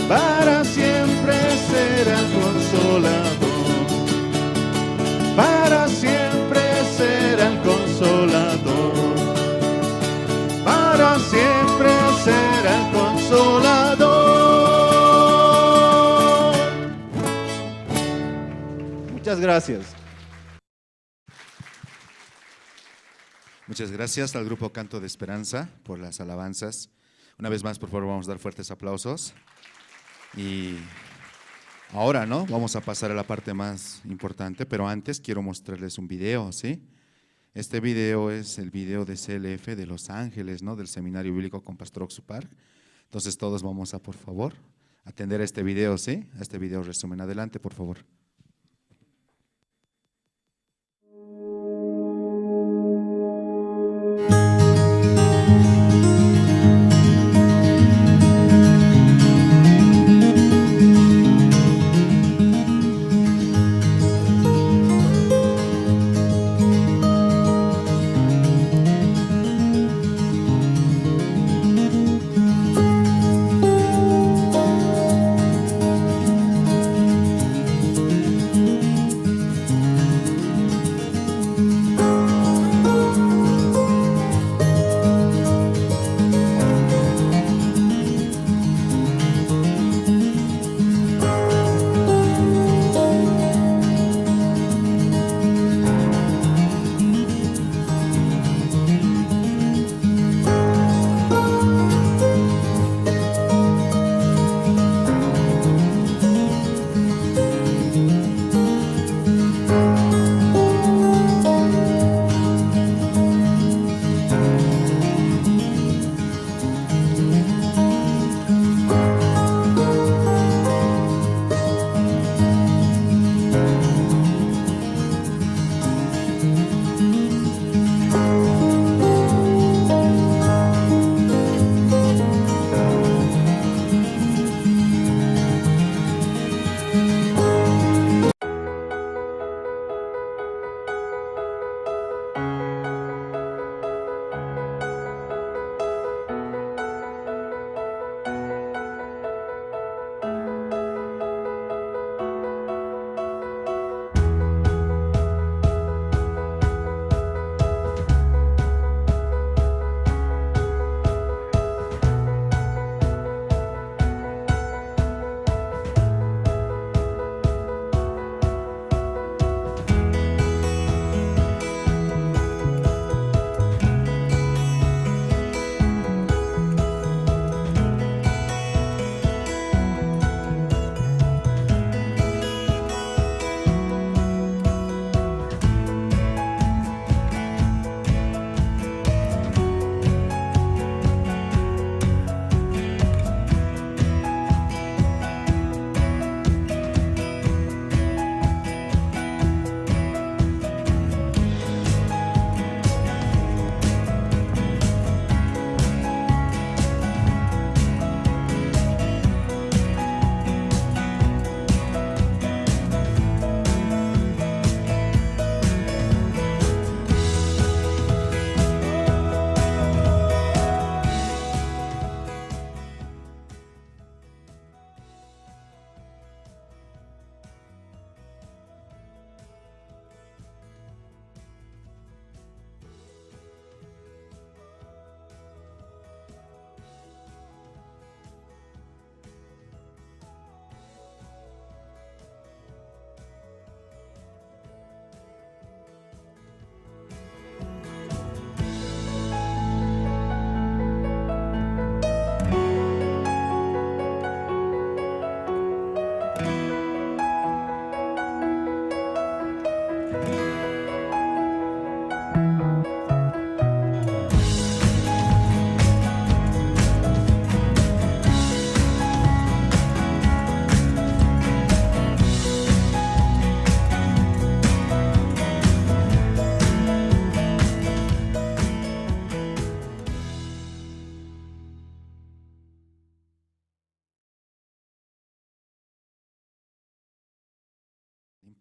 para siempre será el consolador. Para siempre será el consolador. Para siempre será el consolador. Muchas gracias. Muchas gracias al grupo Canto de Esperanza por las alabanzas. Una vez más, por favor, vamos a dar fuertes aplausos. Y ahora, ¿no? Vamos a pasar a la parte más importante, pero antes quiero mostrarles un video, ¿sí? Este video es el video de CLF de Los Ángeles, ¿no? Del Seminario Bíblico con Pastor Oxupar. Entonces todos vamos a, por favor, atender a este video, ¿sí? A este video resumen. Adelante, por favor.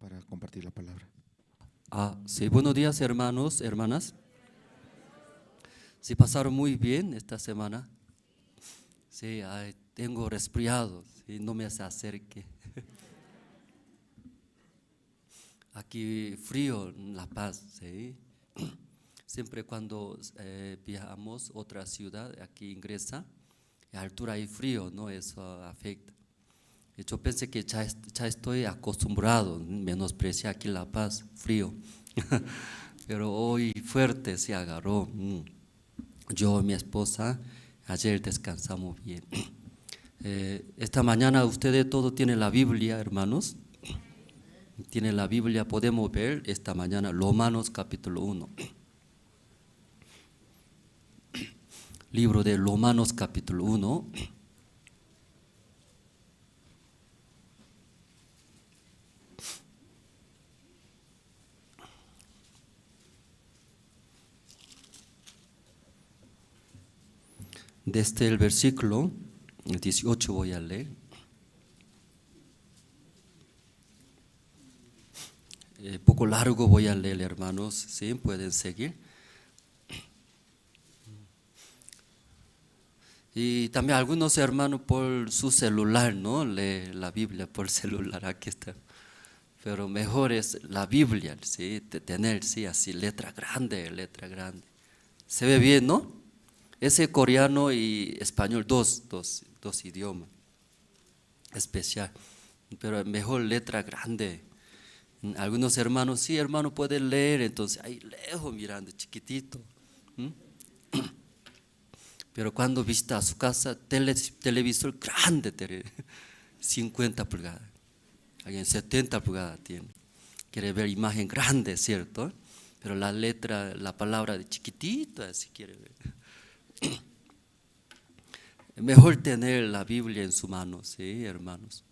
para compartir la palabra. Sí, buenos días hermanos, hermanas. Sí, pasaron muy bien esta semana. Sí, tengo resfriado, sí, no me se acerque. Aquí frío en La Paz, sí. Siempre cuando viajamos a otra ciudad, aquí ingresa, a altura hay frío, ¿no? Eso afecta. Yo pensé que ya estoy acostumbrado, menosprecié aquí La Paz, frío. Pero hoy fuerte se agarró. Yo y mi esposa ayer descansamos bien. Esta mañana ustedes todos tienen la Biblia, hermanos. Tienen la Biblia, podemos ver esta mañana Romanos capítulo 1. Libro de Romanos capítulo 1. Desde el versículo 18 voy a leer. Poco largo voy a leer, hermanos, ¿sí? Pueden seguir. Y también algunos hermanos por su celular, ¿no? Leen la Biblia por celular, aquí está. Pero mejor es la Biblia, ¿sí? De tener, sí, así, letra grande, letra grande. Se ve bien, ¿no? Ese coreano y español, dos idiomas especial, pero mejor letra grande. Algunos hermanos, sí, hermano, pueden leer, entonces ahí lejos mirando, chiquitito. Pero cuando visita a su casa, televisor grande, 50 pulgadas, alguien 70 pulgadas tiene. Quiere ver imagen grande, ¿cierto? Pero la letra, la palabra de chiquitito, así quiere ver. Mejor tener la Biblia en su mano, sí, hermanos.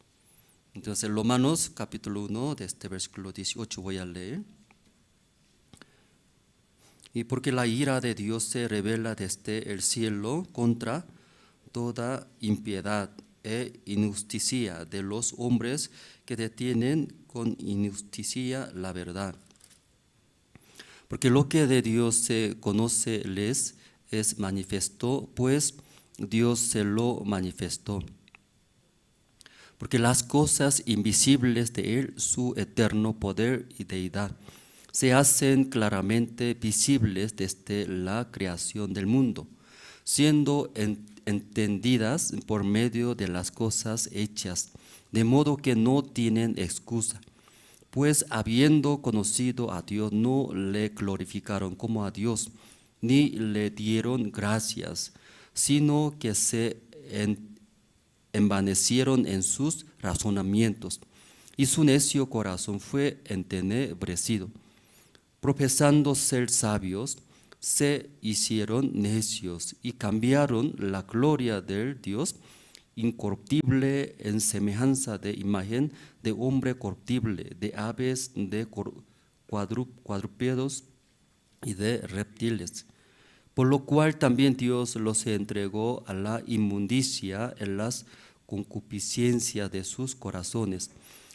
Entonces, Romanos capítulo 1, de este versículo 18 voy a leer. Y porque la ira de Dios se revela desde el cielo contra toda impiedad e injusticia de los hombres que detienen con injusticia la verdad. Porque lo que de Dios se conoce les es manifiesto, pues Dios se lo manifestó. Porque las cosas invisibles de Él, su eterno poder y deidad, se hacen claramente visibles desde la creación del mundo, siendo entendidas por medio de las cosas hechas, de modo que no tienen excusa. Pues habiendo conocido a Dios, no le glorificaron como a Dios, ni le dieron gracias, sino que se envanecieron en sus razonamientos, y su necio corazón fue entenebrecido. Profesando ser sabios, se hicieron necios y cambiaron la gloria del Dios incorruptible en semejanza de imagen de hombre corruptible, de aves, de cuadrúpedos y de reptiles. Por lo cual también Dios los entregó a la inmundicia en las concupiscencias de sus corazones,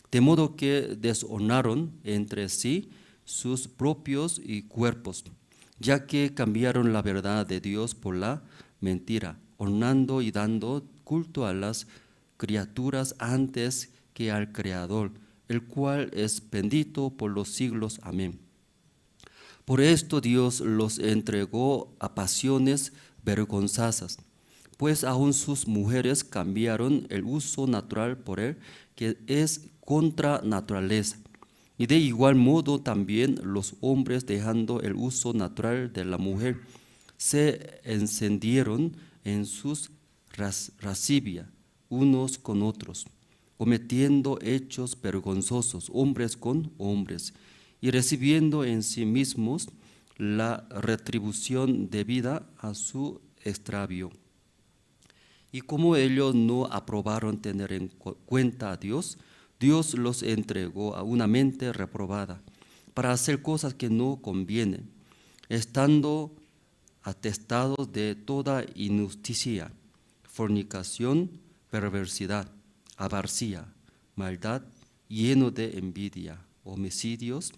de modo que deshonraron entre sí sus propios cuerpos, ya que cambiaron la verdad de Dios por la mentira, honrando y dando culto a las criaturas antes que al Creador, el cual es bendito por los siglos. Amén. Por esto Dios los entregó a pasiones vergonzosas, pues aún sus mujeres cambiaron el uso natural por él, que es contra naturaleza. Y de igual modo también los hombres, dejando el uso natural de la mujer, se encendieron en sus lascivia unos con otros, cometiendo hechos vergonzosos, hombres con hombres, y recibiendo en sí mismos la retribución debida a su extravío. Y como ellos no aprobaron tener en cuenta a Dios, Dios los entregó a una mente reprobada para hacer cosas que no convienen, estando atestados de toda injusticia, fornicación, perversidad, avarcia, maldad, lleno de envidia, homicidios,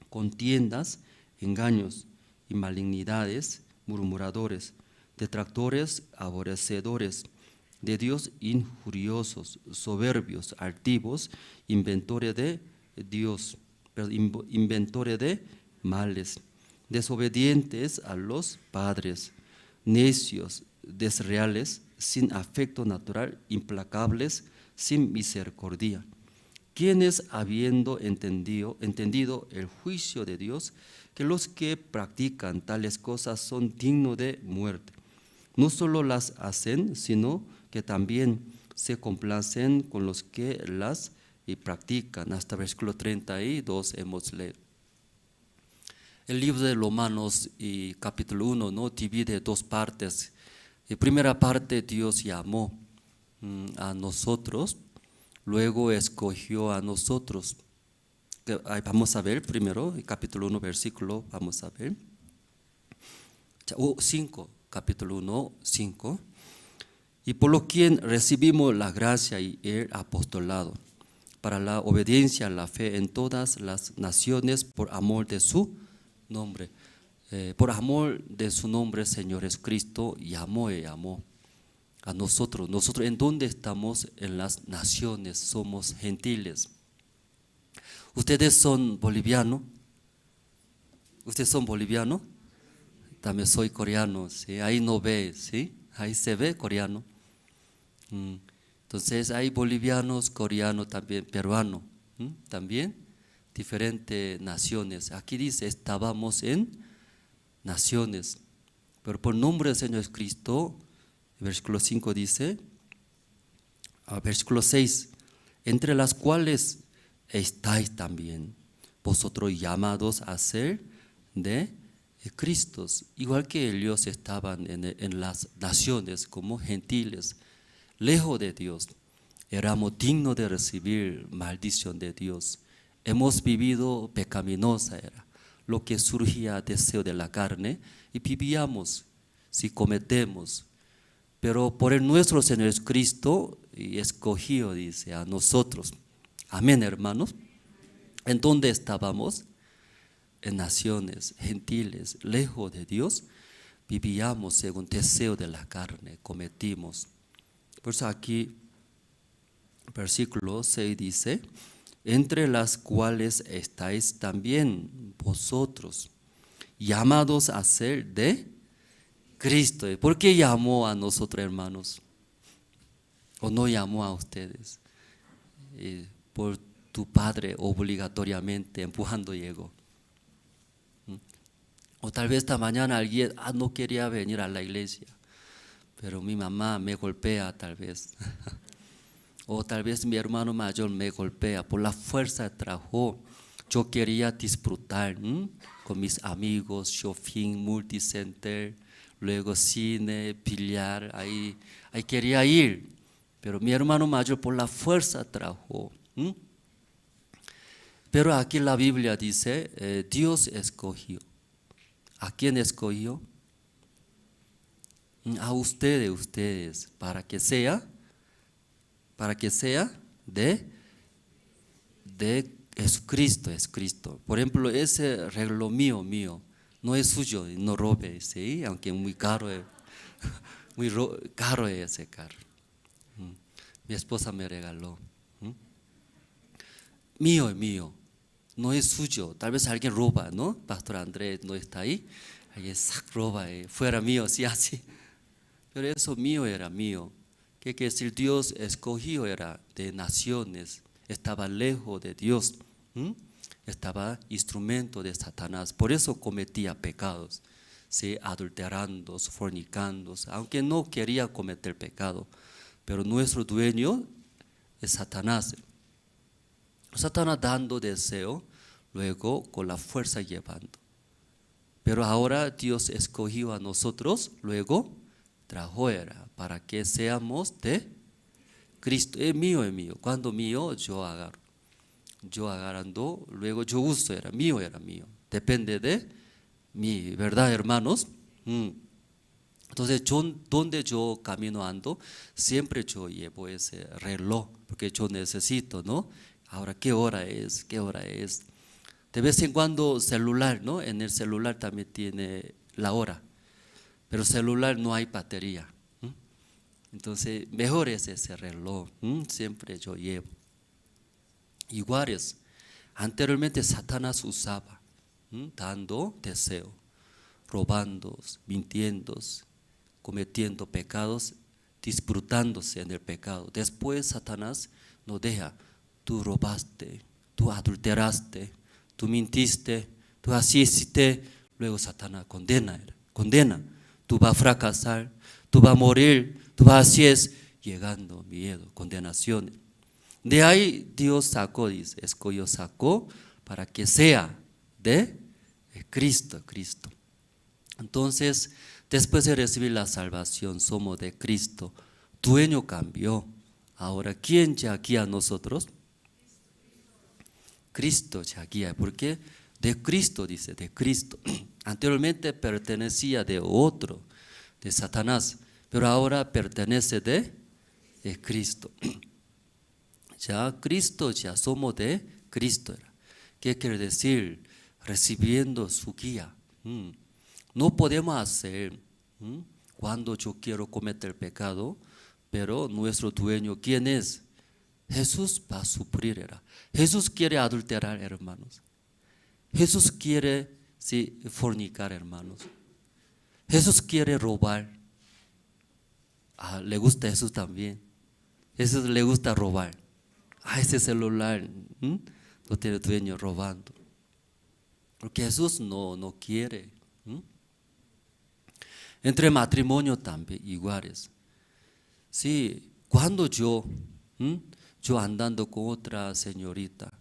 contiendas, engaños y malignidades, murmuradores, detractores, aborrecedores de Dios, injuriosos, soberbios, altivos, inventores de males, desobedientes a los padres, necios, desleales, sin afecto natural, implacables, sin misericordia, quienes habiendo entendido el juicio de Dios, que los que practican tales cosas son dignos de muerte, no solo las hacen, sino que también se complacen con los que las practican. Hasta versículo 32 hemos leído. El libro de Romanos y capítulo 1 ¿no? divide dos partes. La primera parte, Dios llamó a nosotros, luego escogió a nosotros. Vamos a ver primero, el capítulo 1, versículo, vamos a ver. 5, capítulo 1, 5. Y por lo quien recibimos la gracia y el apostolado, para la obediencia a la fe en todas las naciones, por amor de su nombre. Por amor de su nombre, Señor Jesucristo, llamó a nosotros. Nosotros, ¿en dónde estamos? En las naciones, somos gentiles. ¿Ustedes son bolivianos? ¿Ustedes son bolivianos? También soy coreano, ¿sí? Ahí no ve, ¿sí? Ahí se ve coreano. Entonces hay bolivianos, coreanos, también peruanos, también diferentes naciones. Aquí dice, estábamos en naciones, pero por nombre del Señor Cristo, versículo 5 dice, versículo 6, entre las cuales estáis también vosotros llamados a ser de Cristo, igual que ellos estaban en las naciones como gentiles, lejos de Dios. Éramos dignos de recibir maldición de Dios. Hemos vivido pecaminosa, era lo que surgía deseo de la carne, y vivíamos si cometemos. Pero por el nuestro Señor Jesucristo escogió, dice, a nosotros. Amén, hermanos. ¿En dónde estábamos? En naciones gentiles, lejos de Dios, vivíamos según deseo de la carne, cometimos. Por eso aquí, versículo 6 dice, entre las cuales estáis también vosotros, llamados a ser de Cristo. ¿Por qué llamó a nosotros, hermanos? ¿O no llamó a ustedes? Por tu padre obligatoriamente empujando llegó. O tal vez esta mañana alguien no quería venir a la iglesia, pero mi mamá me golpea tal vez. O tal vez mi hermano mayor me golpea, por la fuerza trajo. Yo quería disfrutar con mis amigos, shopping, multicenter, luego cine, billar, ahí quería ir. Pero mi hermano mayor por la fuerza trajo. Pero aquí la Biblia dice, Dios escogió. ¿A quién escogió? A ustedes, para que sea de Jesucristo, es Cristo. Por ejemplo, ese reloj mío, no es suyo, no robe, ¿sí? Aunque muy caro es, muy caro es ese carro. Mi esposa me regaló. Mío, no es suyo. Tal vez alguien roba, ¿no? Pastor Andrés no está ahí, alguien roba, fuera mío, sí, así. Pero eso mío era mío. ¿Qué quiere decir? Dios escogió era de naciones, estaba lejos de Dios, estaba instrumento de Satanás, por eso cometía pecados, ¿sí? Adulterando, fornicando, aunque no quería cometer pecado, pero nuestro dueño es Satanás. Satanás dando deseo, luego con la fuerza llevando. Pero ahora Dios escogió a nosotros, luego trajo era para que seamos de Cristo. Es mío. Cuando mío, yo agarro. Yo agarrando, luego yo uso, era mío. Depende de mí, ¿verdad, hermanos? Entonces, donde yo camino ando, siempre yo llevo ese reloj, porque yo necesito, ¿no? Ahora, ¿qué hora es? ¿Qué hora es? De vez en cuando celular, ¿no? En el celular también tiene la hora, pero celular no hay batería. Entonces, mejor es ese reloj, siempre yo llevo. Iguales, anteriormente Satanás usaba, dando deseo, robando, mintiendo, cometiendo pecados, disfrutándose en el pecado. Después Satanás nos deja, tú robaste, tú adulteraste, tú mintiste, tú así hiciste. Luego Satanás condena, tú vas a fracasar, tú vas a morir, tú vas así es, llegando miedo, condenación. De ahí Dios sacó, dice, escogió, sacó para que sea de Cristo. Entonces, después de recibir la salvación, somos de Cristo. Dueño cambió. Ahora, ¿quién ya guía a nosotros? Cristo ya guía. ¿Por qué? De Cristo, dice, de Cristo. Anteriormente pertenecía de otro, de Satanás, pero ahora pertenece de Cristo. Ya Cristo, ya somos de Cristo. ¿Qué quiere decir? Recibiendo su guía. No podemos hacer cuando yo quiero cometer pecado, pero nuestro dueño, ¿quién es? Jesús va a suplir. Jesús quiere adulterar, hermanos. Jesús quiere fornicar, hermanos. Jesús quiere robar. Le gusta a Jesús también. Jesús le gusta robar. Ese celular no tiene dueño robando. Porque Jesús no quiere. Entre matrimonio también iguales. Sí, cuando yo andando con otra señorita,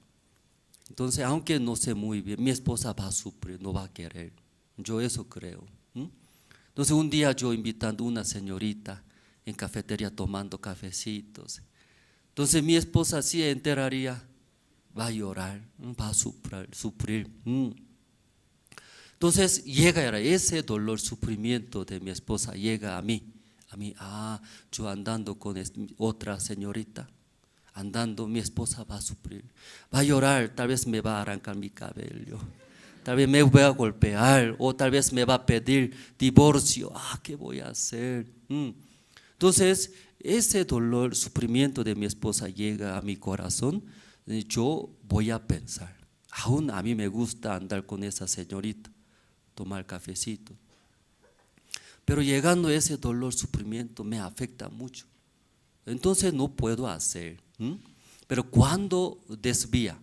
entonces aunque no sé muy bien, mi esposa va a sufrir, no va a querer. Yo eso creo. Entonces un día yo invitando a una señorita en cafetería tomando cafecitos. Entonces mi esposa sí enteraría, va a llorar, va a sufrir. Entonces llega ese dolor, sufrimiento de mi esposa, llega a mí, yo andando con otra señorita, andando, mi esposa va a sufrir, va a llorar, tal vez me va a arrancar mi cabello, tal vez me voy a golpear, o tal vez me va a pedir divorcio. ¿Qué voy a hacer? Entonces, ese dolor, sufrimiento de mi esposa llega a mi corazón. Yo voy a pensar, aún a mí me gusta andar con esa señorita, tomar cafecito, pero llegando ese dolor, sufrimiento me afecta mucho. Entonces no puedo hacer. Pero cuando desvía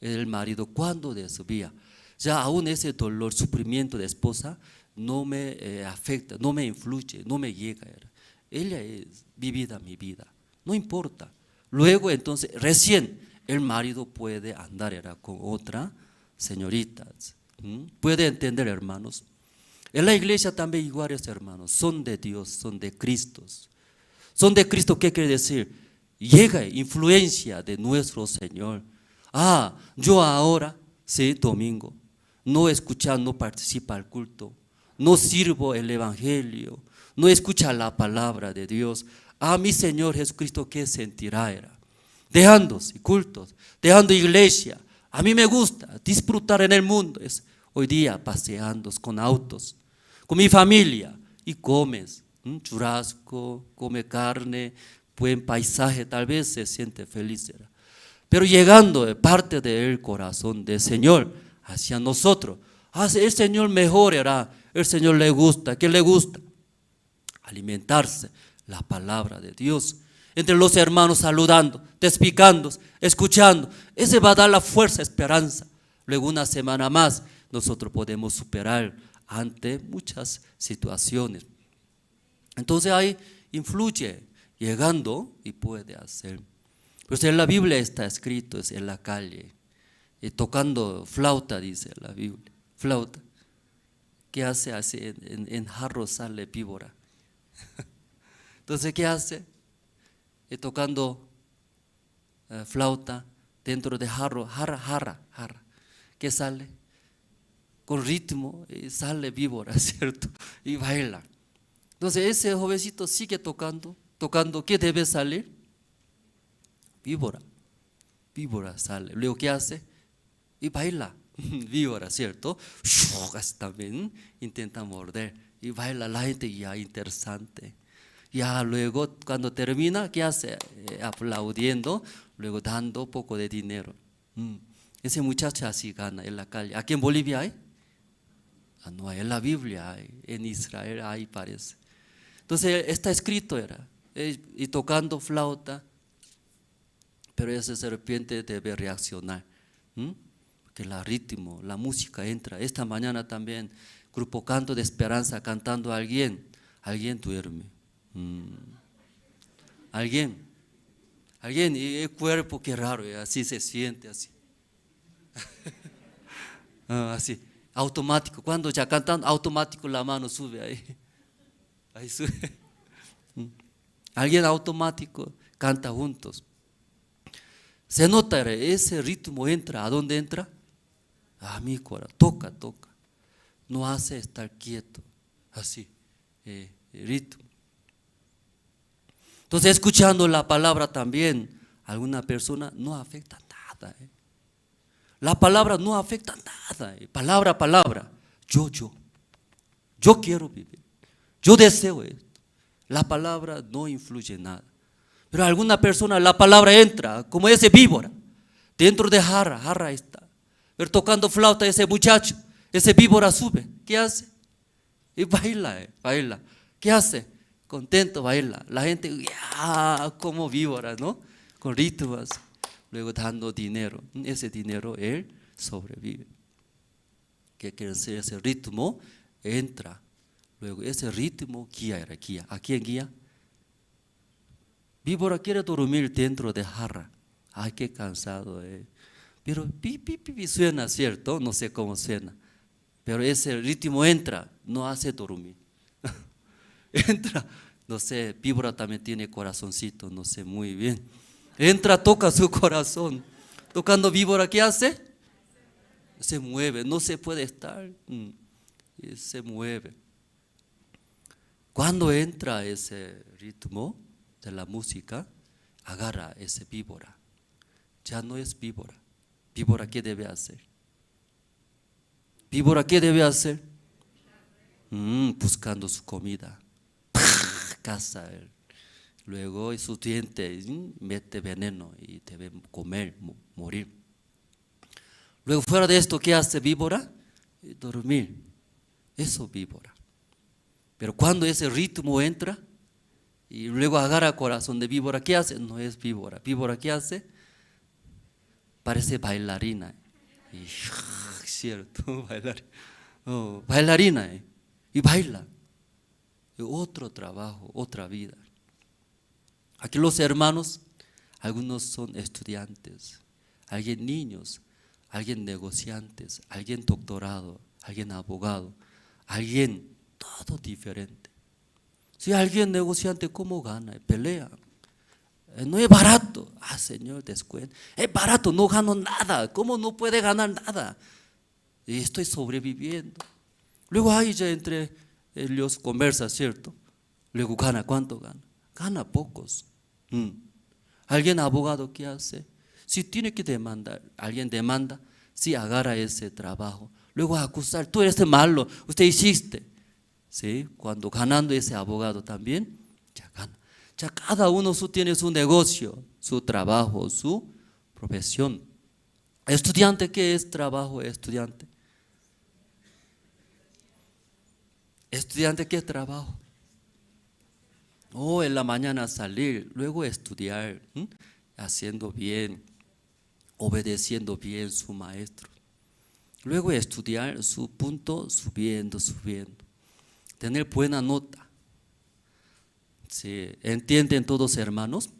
el marido, cuando desvía, ya aún ese dolor, sufrimiento de esposa no me afecta, no me influye, no me llega. Ella es mi vida, no importa. Luego entonces recién el marido puede andar con otra señorita. Puede entender, hermanos. En la iglesia también iguales, hermanos, son de Dios, son de Cristo. Son de Cristo, ¿qué quiere decir? Llega influencia de nuestro Señor. Yo ahora, domingo, no escucho, no participo al culto, no sirvo el evangelio, no escucha la palabra de Dios. Mi Señor Jesucristo, ¿qué sentirá? Dejando cultos, dejando iglesia. A mí me gusta disfrutar en el mundo. Hoy día paseando con autos, con mi familia, y comes churrasco, come carne, buen paisaje, tal vez se siente feliz. Pero llegando de parte del corazón del Señor hacia nosotros, el Señor mejorará, el Señor le gusta. ¿Qué le gusta? Alimentarse la palabra de Dios. Entre los hermanos saludando, explicando, escuchando. Ese va a dar la fuerza, esperanza. Luego una semana más nosotros podemos superar ante muchas situaciones. Entonces ahí influye, llegando y puede hacer. Pues en la Biblia está escrito, es en la calle, tocando flauta, dice la Biblia, flauta. ¿Qué hace? Así en jarro sale víbora. Entonces, ¿qué hace? Tocando flauta dentro de jarro, jarra. ¿Qué sale? Con ritmo sale víbora, ¿cierto? Y baila. Entonces ese jovencito sigue tocando, ¿qué debe salir? Víbora. víbora sale. Luego, ¿qué hace? Y baila, víbora, ¿cierto? Así también intenta morder y baila. La gente ya interesante. Ya luego, cuando termina, ¿qué hace? Aplaudiendo, luego dando poco de dinero. Ese muchacho así gana en la calle. ¿Aquí en Bolivia hay? No hay, en la Biblia hay, en Israel hay, parece. Entonces está escrito era, y tocando flauta, pero esa serpiente debe reaccionar, porque el ritmo, la música entra. Esta mañana también, grupo Canto de Esperanza cantando a alguien duerme. Alguien, y el cuerpo, qué raro, así se siente, así. Así, automático, cuando ya cantando, automático la mano sube ahí sube. Alguien automático, canta juntos. Se nota, ese ritmo entra, ¿a dónde entra? A mi corazón, toca, no hace estar quieto, así, ritmo. Entonces, escuchando la palabra también, alguna persona no afecta nada. La palabra no afecta nada. Palabra. Yo quiero vivir. Yo deseo esto. La palabra no influye nada. Pero alguna persona, la palabra entra como ese víbora. Dentro de jarra está. Pero tocando flauta ese muchacho, ese víbora sube. ¿Qué hace? Y baila. ¿Qué hace? Contento baila. La gente, como víbora, ¿no? Con ritmos. Luego dando dinero. Ese dinero él sobrevive. ¿Qué quiere decir? Ese ritmo entra. Luego ese ritmo guía. ¿A quién guía? Víbora quiere dormir dentro de jarra. Ay, qué cansado. Pero pi, suena, ¿cierto? No sé cómo suena. Pero ese ritmo entra, no hace dormir. Entra, no sé, víbora también tiene corazoncito, no sé muy bien. Entra, toca su corazón. Tocando víbora, ¿qué hace? Se mueve, no se puede estar. Se mueve. Cuando entra ese ritmo de la música, agarra ese víbora. Ya no es víbora. ¿Víbora qué debe hacer? ¿Víbora qué debe hacer? Buscando su comida. Caza él. Luego su diente mete veneno y debe comer, morir. Luego fuera de esto, ¿qué hace víbora? Dormir. Eso víbora. Pero cuando ese ritmo entra y luego agarra corazón de víbora, ¿qué hace? No es víbora. ¿Víbora qué hace? Parece bailarina. Cierto, bailarina. Y baila. Otro trabajo, otra vida. Aquí los hermanos, algunos son estudiantes, alguien niños, alguien negociantes, alguien doctorado, alguien abogado, alguien todo diferente. Si alguien negociante, ¿cómo gana? Pelea. No es barato. Señor, descuento. Es barato, no gano nada. ¿Cómo no puede ganar nada? Y estoy sobreviviendo. Luego ahí ya entre ellos conversa, ¿cierto? Luego gana, ¿cuánto gana? Gana pocos. ¿Alguien abogado qué hace? Si tiene que demandar, alguien demanda, si agarra ese trabajo. Luego acusar, tú eres malo, usted hiciste. ¿Sí? Cuando ganando ese abogado también, ya gana. Ya cada uno tiene su negocio, su trabajo, su profesión. ¿Estudiante qué es trabajo? Estudiante. ¿Estudiante qué es trabajo? En la mañana salir, luego estudiar, haciendo bien, obedeciendo bien su maestro. Luego estudiar su punto, subiendo. Tener buena nota. ¿Sí? ¿Entienden todos, hermanos?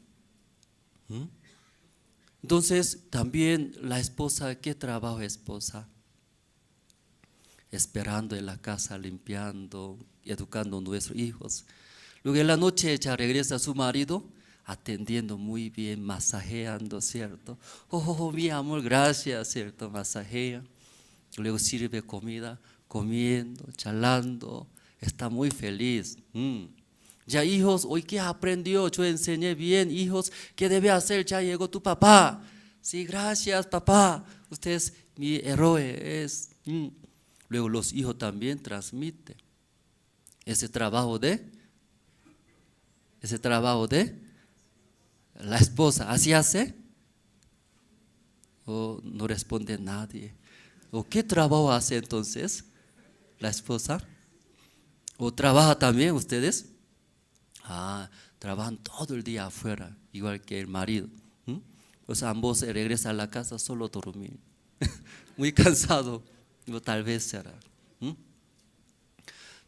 Entonces, también la esposa, ¿qué trabajo esposa? Esperando en la casa, limpiando, educando a nuestros hijos. Luego en la noche ella regresa a su marido, atendiendo muy bien, masajeando, ¿cierto? Mi amor, gracias, ¿cierto? Masajea. Luego sirve comida, comiendo, charlando, está muy feliz. Ya hijos, hoy qué aprendió, yo enseñé bien, hijos, ¿qué debe hacer? Ya llegó tu papá. Sí, gracias papá, usted es mi héroe. Luego los hijos también transmiten ese trabajo de la esposa. ¿Así hace? ¿O no responde nadie? ¿O qué trabajo hace entonces la esposa? ¿O trabaja también ustedes? Trabajan todo el día afuera, igual que el marido. Pues ambos regresan a la casa solo dormir. Muy cansado, tal vez será.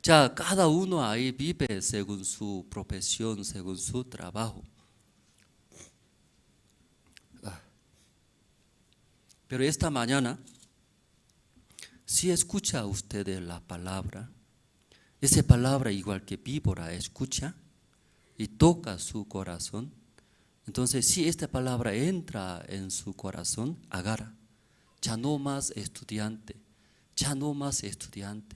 Ya, cada uno ahí vive según su profesión, según su trabajo. Pero esta mañana, si escucha usted la palabra, esa palabra igual que víbora escucha y toca su corazón, entonces si esta palabra entra en su corazón, agarra. Ya no más estudiante, ya no más estudiante,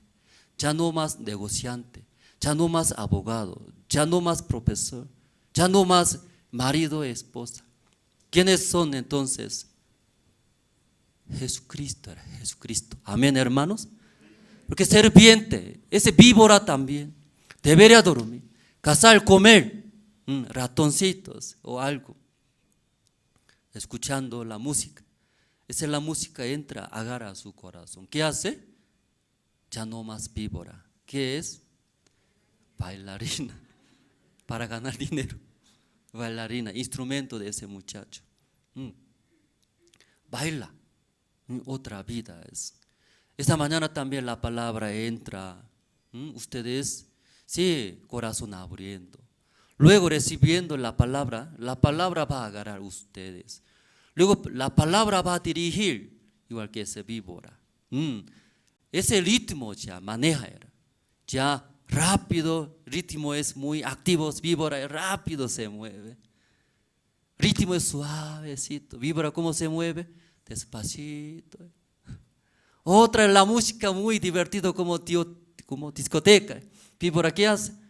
ya no más negociante, ya no más abogado, ya no más profesor, ya no más marido, esposa. ¿Quiénes son entonces? Jesucristo, Jesucristo. Amén, hermanos. Porque serpiente, ese víbora también, debería dormir, cazar, comer ratoncitos o algo, escuchando la música. Esa es la música, entra, agarra a su corazón. ¿Qué hace? Ya no más víbora. ¿Qué es? Bailarina, para ganar dinero. Bailarina, instrumento de ese muchacho. Baila, otra vida es. Esta mañana también la palabra entra. Ustedes, sí, corazón abriendo. Luego recibiendo la palabra va a agarrar ustedes. Luego la palabra va a dirigir, igual que ese víbora. Ese ritmo ya maneja, ya rápido, ritmo es muy activo, víbora rápido se mueve. Ritmo es suavecito, víbora ¿cómo se mueve? Despacito. Otra es la música muy divertido como discoteca. Víbora ¿qué hace?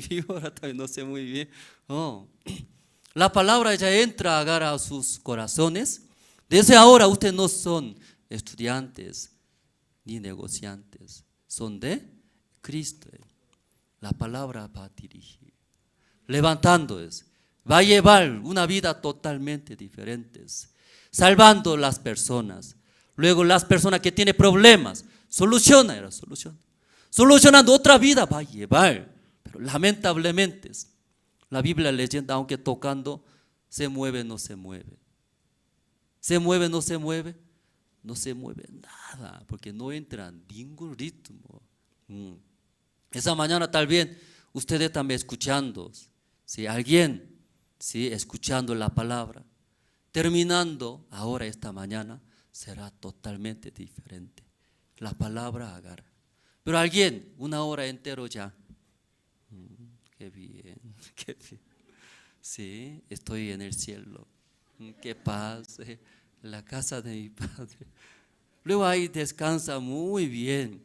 Víbora también no sé muy bien. La palabra ya entra, agarra a sus corazones. Desde ahora ustedes no son estudiantes ni negociantes, son de Cristo. La palabra va a dirigir, levantando va a llevar una vida totalmente diferente, salvando las personas. Luego las personas que tienen problemas, solucionando otra vida va a llevar. Pero lamentablemente la Biblia leyenda, aunque tocando, se mueve, no se mueve. Se mueve, no se mueve. No se mueve nada, porque no entra en ningún ritmo. Esa mañana tal vez ustedes también escuchando, si alguien, escuchando la palabra, terminando ahora esta mañana, será totalmente diferente. La palabra agarra. Pero alguien, una hora entera ya. Qué bien, qué bien. Sí, estoy en el cielo. Qué paz, la casa de mi padre. Luego ahí descansa muy bien.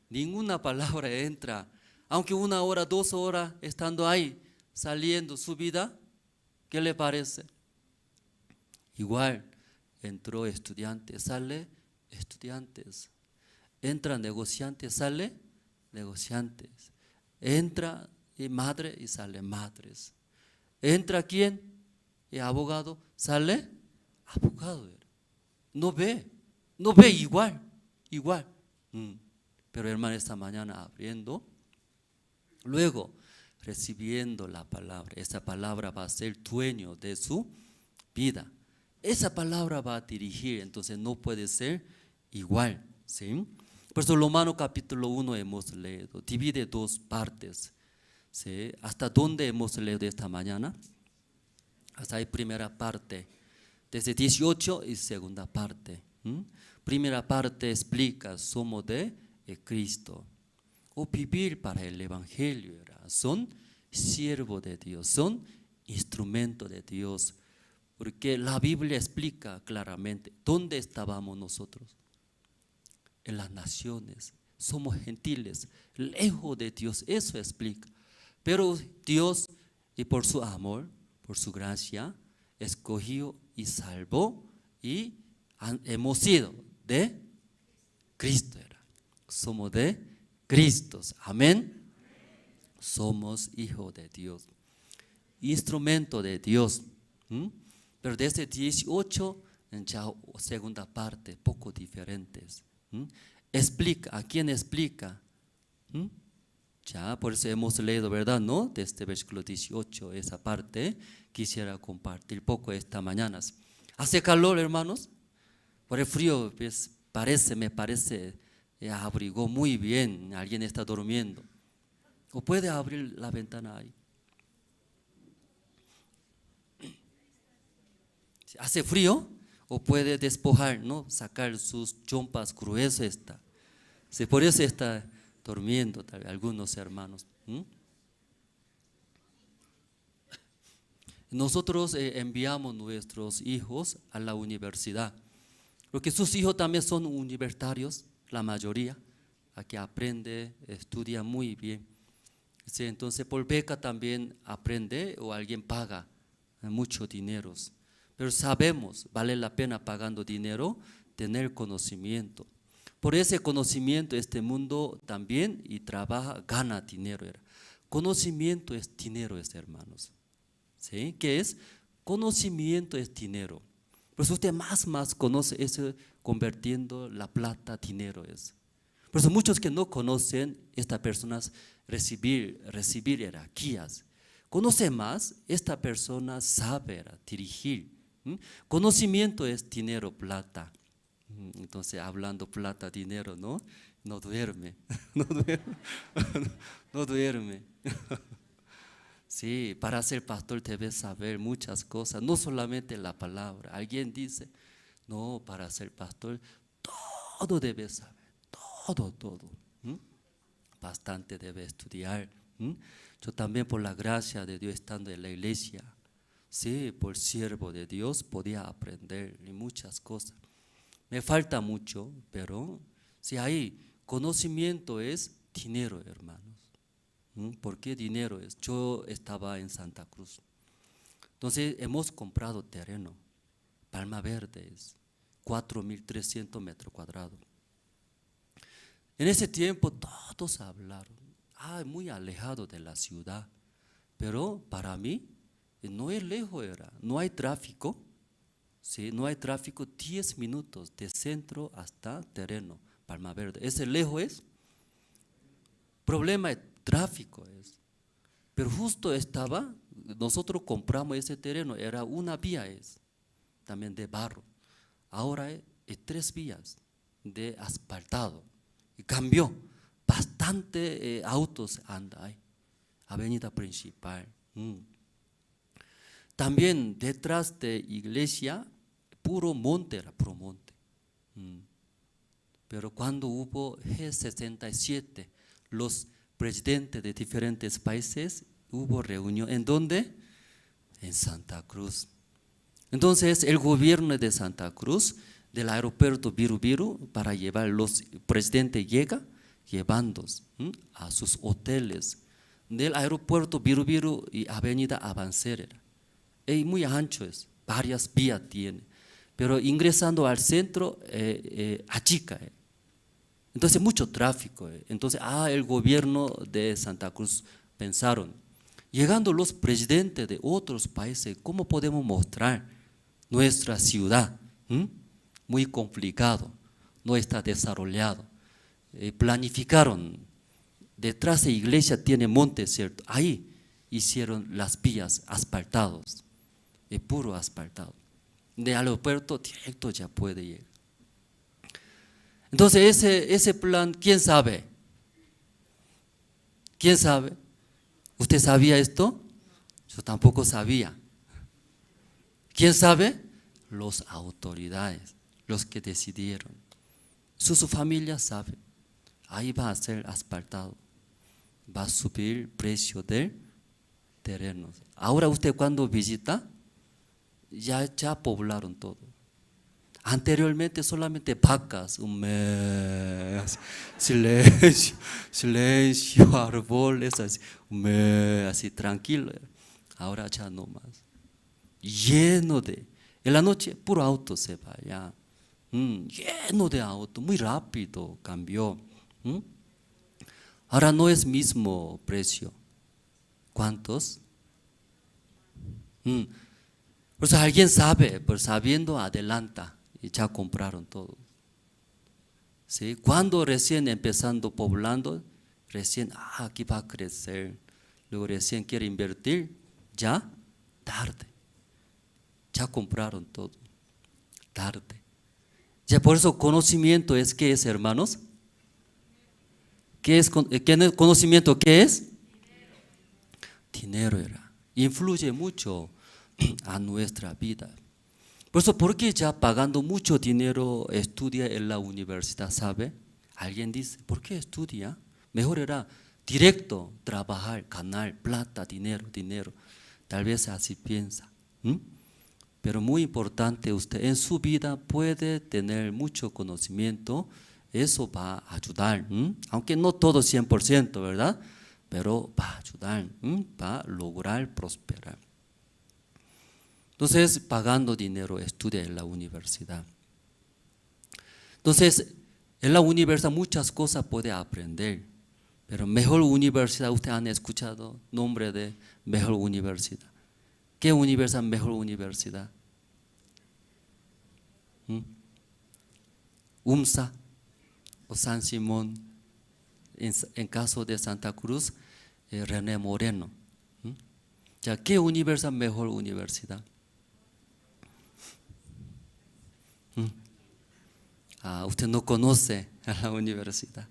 Ninguna palabra entra. Aunque una hora, 2 horas estando ahí, saliendo su vida, ¿qué le parece? Igual, entró estudiante, sale estudiantes. Entra negociante, sale negociantes. Entra madre y sale madres. Entra quién? Abogado, sale abogado. No ve igual. Pero hermano, esta mañana abriendo, luego recibiendo la palabra. Esa palabra va a ser dueño de su vida. Esa palabra va a dirigir, entonces no puede ser igual, ¿sí? Por eso Romanos capítulo 1 hemos leído, divide 2 partes, ¿sí? ¿Hasta dónde hemos leído esta mañana? Hasta ahí primera parte, desde 18 y segunda parte. Primera parte explica, somos de Cristo, o vivir para el Evangelio, son siervo de Dios, son instrumento de Dios. Porque la Biblia explica claramente dónde estábamos nosotros. En las naciones, somos gentiles, lejos de Dios, eso explica. Pero Dios, y por su amor, por su gracia, escogió y salvó y hemos sido de Cristo. Somos de Cristo. Amén. Somos hijos de Dios, instrumento de Dios. Pero desde 18, ya segunda parte, poco diferentes. Explica, ¿a quién explica? Ya, por eso hemos leído, ¿verdad? ¿No? Desde versículo 18, esa parte, quisiera compartir poco esta mañana. ¿Hace calor, hermanos? Por el frío, pues, me parece, abrigó muy bien, alguien está durmiendo. ¿O puede abrir la ventana ahí? ¿Hace frío? ¿O puede despojar, no? Sacar sus chompas gruesas? Sí, por eso está durmiendo tal vez, algunos hermanos. Nosotros enviamos nuestros hijos a la universidad, porque sus hijos también son universitarios, la mayoría, aquí aprende, estudia muy bien. Sí, entonces por beca también aprende o alguien paga mucho dinero. Pero sabemos, vale la pena pagando dinero, tener conocimiento. Por ese conocimiento este mundo también y trabaja, gana dinero. Conocimiento es dinero, hermanos. ¿Sí? ¿Qué es? Conocimiento es dinero. Por eso usted más conoce eso, convirtiendo la plata dinero es. Por eso muchos que no conocen, estas personas recibir jerarquías. Conoce más, esta persona sabe dirigir. Conocimiento es dinero, plata. Entonces, hablando plata, dinero, ¿no? No duerme, no duerme. Sí, para ser pastor debes saber muchas cosas, no solamente la palabra. Alguien dice, no, para ser pastor todo debes saber, todo. Bastante debe estudiar. Yo también por la gracia de Dios estando en la iglesia, sí, por siervo de Dios podía aprender muchas cosas. Me falta mucho, pero si hay conocimiento es dinero, hermanos. ¿Por qué dinero es? Yo estaba en Santa Cruz. Entonces hemos comprado terreno, Palma Verde, es 4.300 metros cuadrados. En ese tiempo todos hablaron, muy alejado de la ciudad, pero para mí no es lejos, no hay tráfico, ¿sí? No hay tráfico, 10 minutos de centro hasta terreno, Palma Verde. ¿Ese lejos es? Problema es tráfico es. Pero justo estaba, nosotros compramos ese terreno, era una vía también de barro. Ahora es 3 vías de asfaltado. Y cambió, bastante autos anda ahí, avenida principal. También detrás de iglesia, puro monte. Pero cuando hubo G67, los presidentes de diferentes países, hubo reunión. ¿En dónde? En Santa Cruz. Entonces el gobierno de Santa Cruz, del aeropuerto Birubiru, para llevar los presidentes llevando a sus hoteles del aeropuerto Birubiru y avenida Avancera. Es muy ancho, varias vías tiene, pero ingresando al centro achica. Entonces mucho tráfico. Entonces el gobierno de Santa Cruz pensaron, llegando los presidentes de otros países, ¿cómo podemos mostrar nuestra ciudad? Muy complicado, no está desarrollado. Planificaron, detrás de la iglesia tiene monte, ¿cierto? Ahí hicieron las vías asfaltados, puro asfaltado. De aeropuerto directo ya puede llegar. Entonces ese plan, ¿quién sabe? ¿Quién sabe? ¿Usted sabía esto? Yo tampoco sabía. ¿Quién sabe? Las autoridades, los que decidieron. Su familia sabe. Ahí va a ser asfaltado. Va a subir el precio del terreno. Ahora usted cuando visita, ya poblaron todo. Anteriormente solamente vacas, un mes, silencio, árboles, así, un mes, así tranquilo. Ahora ya no más. Lleno de, En la noche, puro auto se va ya. Lleno de auto, muy rápido cambió. Ahora no es mismo precio. ¿Cuántos? Por eso alguien sabe, pero sabiendo adelanta y ya compraron todo. ¿Sí? Cuando recién empezando poblando, recién aquí va a crecer, luego recién quiere invertir, ya tarde. Ya compraron todo, tarde. Ya por eso conocimiento es, ¿qué es, hermanos? ¿Qué es conocimiento? ¿Qué es? Dinero era. Influye mucho a nuestra vida. Por eso, ¿por qué ya pagando mucho dinero estudia en la universidad? ¿Sabe? Alguien dice, ¿por qué estudia? Mejor era directo trabajar, ganar plata, dinero. Tal vez así piensa. Pero muy importante, usted en su vida puede tener mucho conocimiento, eso va a ayudar, aunque no todo 100%, ¿verdad? Pero va a ayudar, va a lograr prosperar. Entonces, pagando dinero, estudia en la universidad. Entonces, en la universidad muchas cosas puede aprender, pero mejor universidad, ¿ustedes han escuchado nombre de mejor universidad? ¿Qué universidad, mejor universidad? UMSA o San Simón, en caso de Santa Cruz, René Moreno. Ya, ¿qué universidad, mejor universidad? Usted no conoce a la universidad.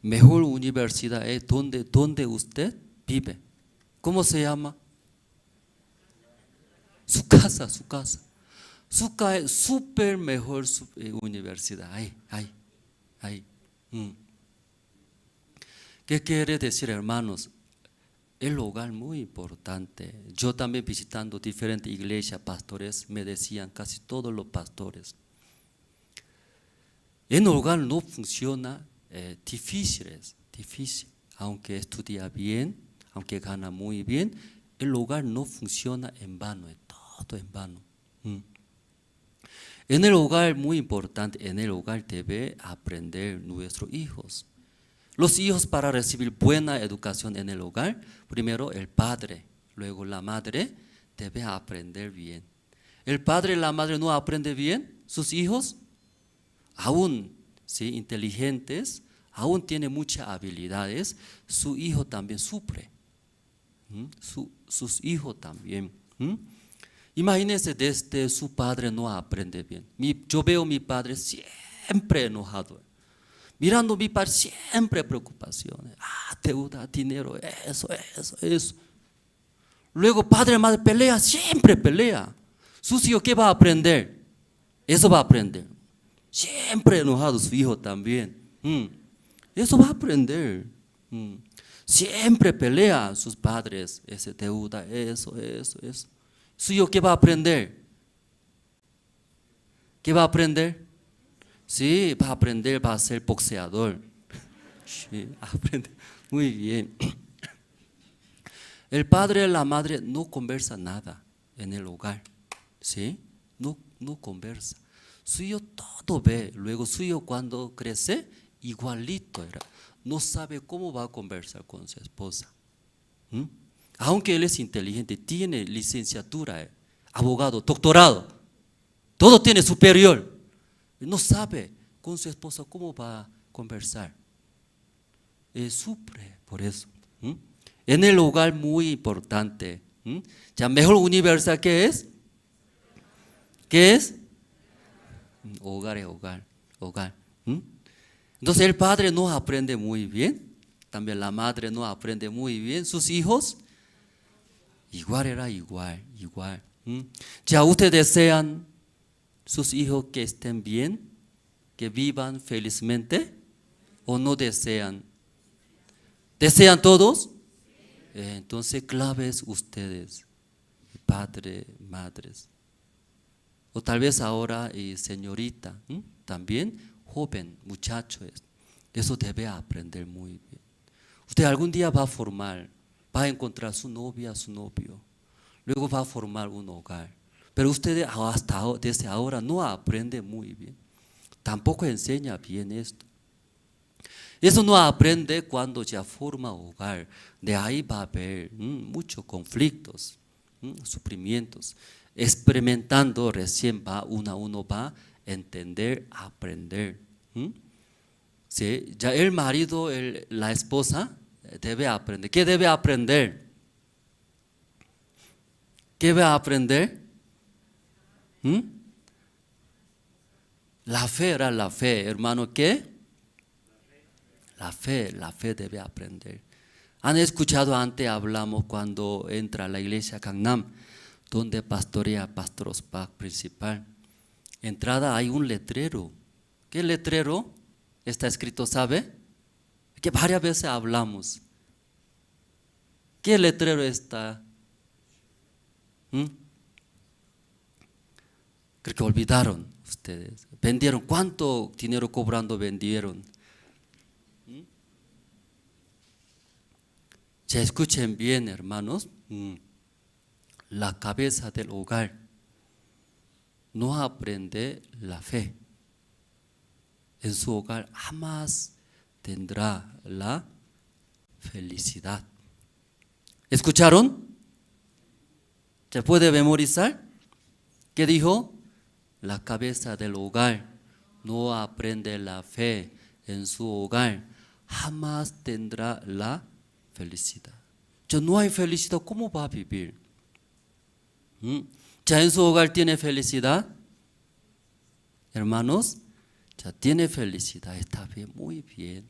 Mejor universidad es donde usted vive. ¿Cómo se llama? Su casa. Su casa es súper mejor universidad. Ahí. ¿Qué quiere decir, hermanos? El hogar muy importante. Yo también visitando diferentes iglesias, pastores, me decían casi todos los pastores. En el hogar no funciona, difícil. Aunque estudia bien, aunque gana muy bien, el hogar no funciona en vano, es todo en vano. En el hogar, muy importante, en el hogar debe aprender nuestros hijos. Los hijos, para recibir buena educación en el hogar, primero el padre, luego la madre, debe aprender bien. El padre y la madre no aprenden bien, sus hijos, aún ¿sí? inteligentes, aún tienen muchas habilidades, su hijo también sufre. Sus hijos también. Imagínense, desde su padre no aprende bien. Yo veo a mi padre siempre enojado. Mirando a mi padre siempre preocupaciones. Deuda, dinero, eso. Luego padre y madre pelea, siempre pelea. Sus hijos, ¿qué va a aprender? Eso va a aprender. Siempre enojado su hijo también. Eso va a aprender. Siempre pelea sus padres, esa deuda, eso. Su hijo, ¿qué va a aprender? ¿Qué va a aprender? Sí, va a aprender, va a ser boxeador. Sí, aprende. Muy bien. El padre y la madre no conversan nada en el hogar. ¿Sí? No conversa. Su hijo todo ve. Luego su hijo cuando crece, igualito era. No sabe cómo va a conversar con su esposa. Aunque él es inteligente, tiene licenciatura, abogado, doctorado, todo tiene superior. No sabe con su esposa cómo va a conversar. Sufre por eso. En el hogar muy importante. Ya mejor universidad, ¿qué es? ¿Qué es? Hogar es hogar. Entonces el padre no aprende muy bien, también la madre no aprende muy bien, sus hijos igual. Ya ustedes desean sus hijos que estén bien, que vivan felizmente, o no desean. ¿Desean todos? Entonces clave es ustedes, padre, madres. O tal vez ahora señorita, también joven, muchacho, eso debe aprender muy bien. Usted algún día va a formar, va a encontrar su novia, su novio, luego va a formar un hogar. Pero usted desde ahora no aprende muy bien. Tampoco enseña bien esto. Eso no aprende cuando ya forma hogar. De ahí va a haber muchos conflictos, sufrimientos. Experimentando recién uno va a entender, a aprender. ¿Sí? Ya el marido, la esposa debe aprender. ¿Qué debe aprender? ¿Qué va a aprender? La fe era la fe, hermano, ¿qué? La fe debe aprender. Han escuchado antes, hablamos cuando entra a la iglesia Gangnam, donde pastorea Pastor Ospak principal. Entrada hay un letrero. ¿Qué letrero está escrito, sabe? Que varias veces hablamos. ¿Qué letrero está? Creo que olvidaron ustedes. Vendieron. ¿Cuánto dinero cobrando vendieron? Ya escuchen bien, hermanos. La cabeza del hogar no aprende la fe. En su hogar jamás tendrá la felicidad. ¿Escucharon? ¿Se puede memorizar? ¿Qué dijo? La cabeza del hogar no aprende la fe en su hogar, jamás tendrá la felicidad. Ya no hay felicidad, ¿cómo va a vivir? ¿Ya en su hogar tiene felicidad? Hermanos, ya tiene felicidad, está bien, muy bien.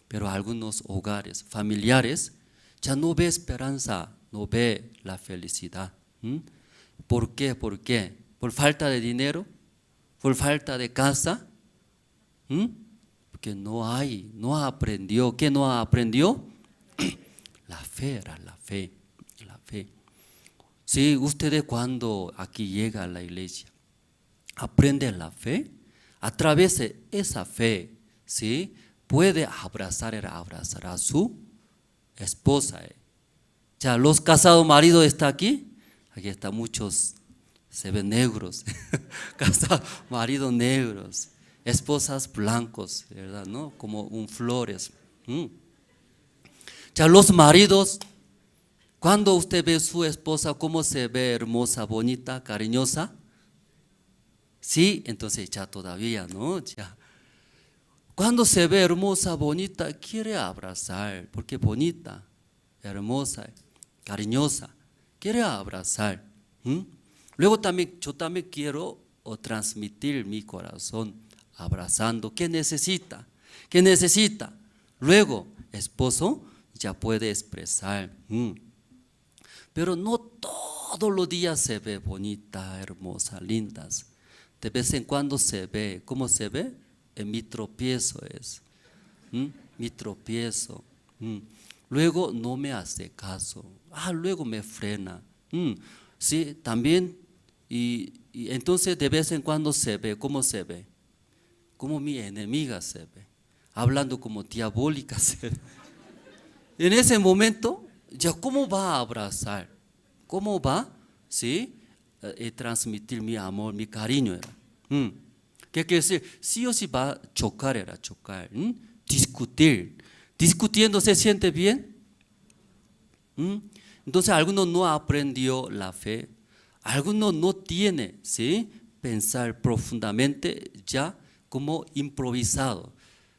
Pero algunos hogares familiares ya no ve esperanza, no ve la felicidad. ¿Por qué? ¿Por qué? ¿Por falta de dinero? ¿Por falta de casa? Porque no aprendió. ¿Qué no aprendió? La fe era la fe, la fe. Sí, ustedes cuando aquí llega a la iglesia, aprenden la fe, a través de esa fe, ¿sí? Puede abrazar a su esposa. Ya, los casados maridos están aquí están muchos, se ven negros, casados maridos negros, esposas blancos, ¿verdad? ¿No? Como flores. Ya, los maridos, cuando usted ve a su esposa, ¿cómo se ve? Hermosa, bonita, cariñosa. Sí, entonces ya todavía, ¿no? Ya. Cuando se ve hermosa, bonita, quiere abrazar, porque bonita, hermosa, cariñosa, quiere abrazar. Luego también, yo también quiero transmitir mi corazón abrazando. ¿Qué necesita? ¿Qué necesita? Luego, esposo ya puede expresar. Pero no todos los días se ve bonita, hermosa, lindas. De vez en cuando se ve. ¿Cómo se ve? Mi tropiezo es. Mi tropiezo. Luego no me hace caso. Luego me frena. Sí, también. Y entonces de vez en cuando se ve. ¿Cómo se ve? Como mi enemiga se ve. Hablando como diabólica se ve. En ese momento, ya ¿cómo va a abrazar? ¿Cómo va? ¿Sí? Transmitir mi amor, mi cariño era. ¿Qué quiere decir? Sí o sí va a chocar, era chocar. Discutir. Discutiendo se siente bien. Entonces algunos no aprendió la fe. Algunos no tiene, ¿sí? Pensar profundamente, ya como improvisado.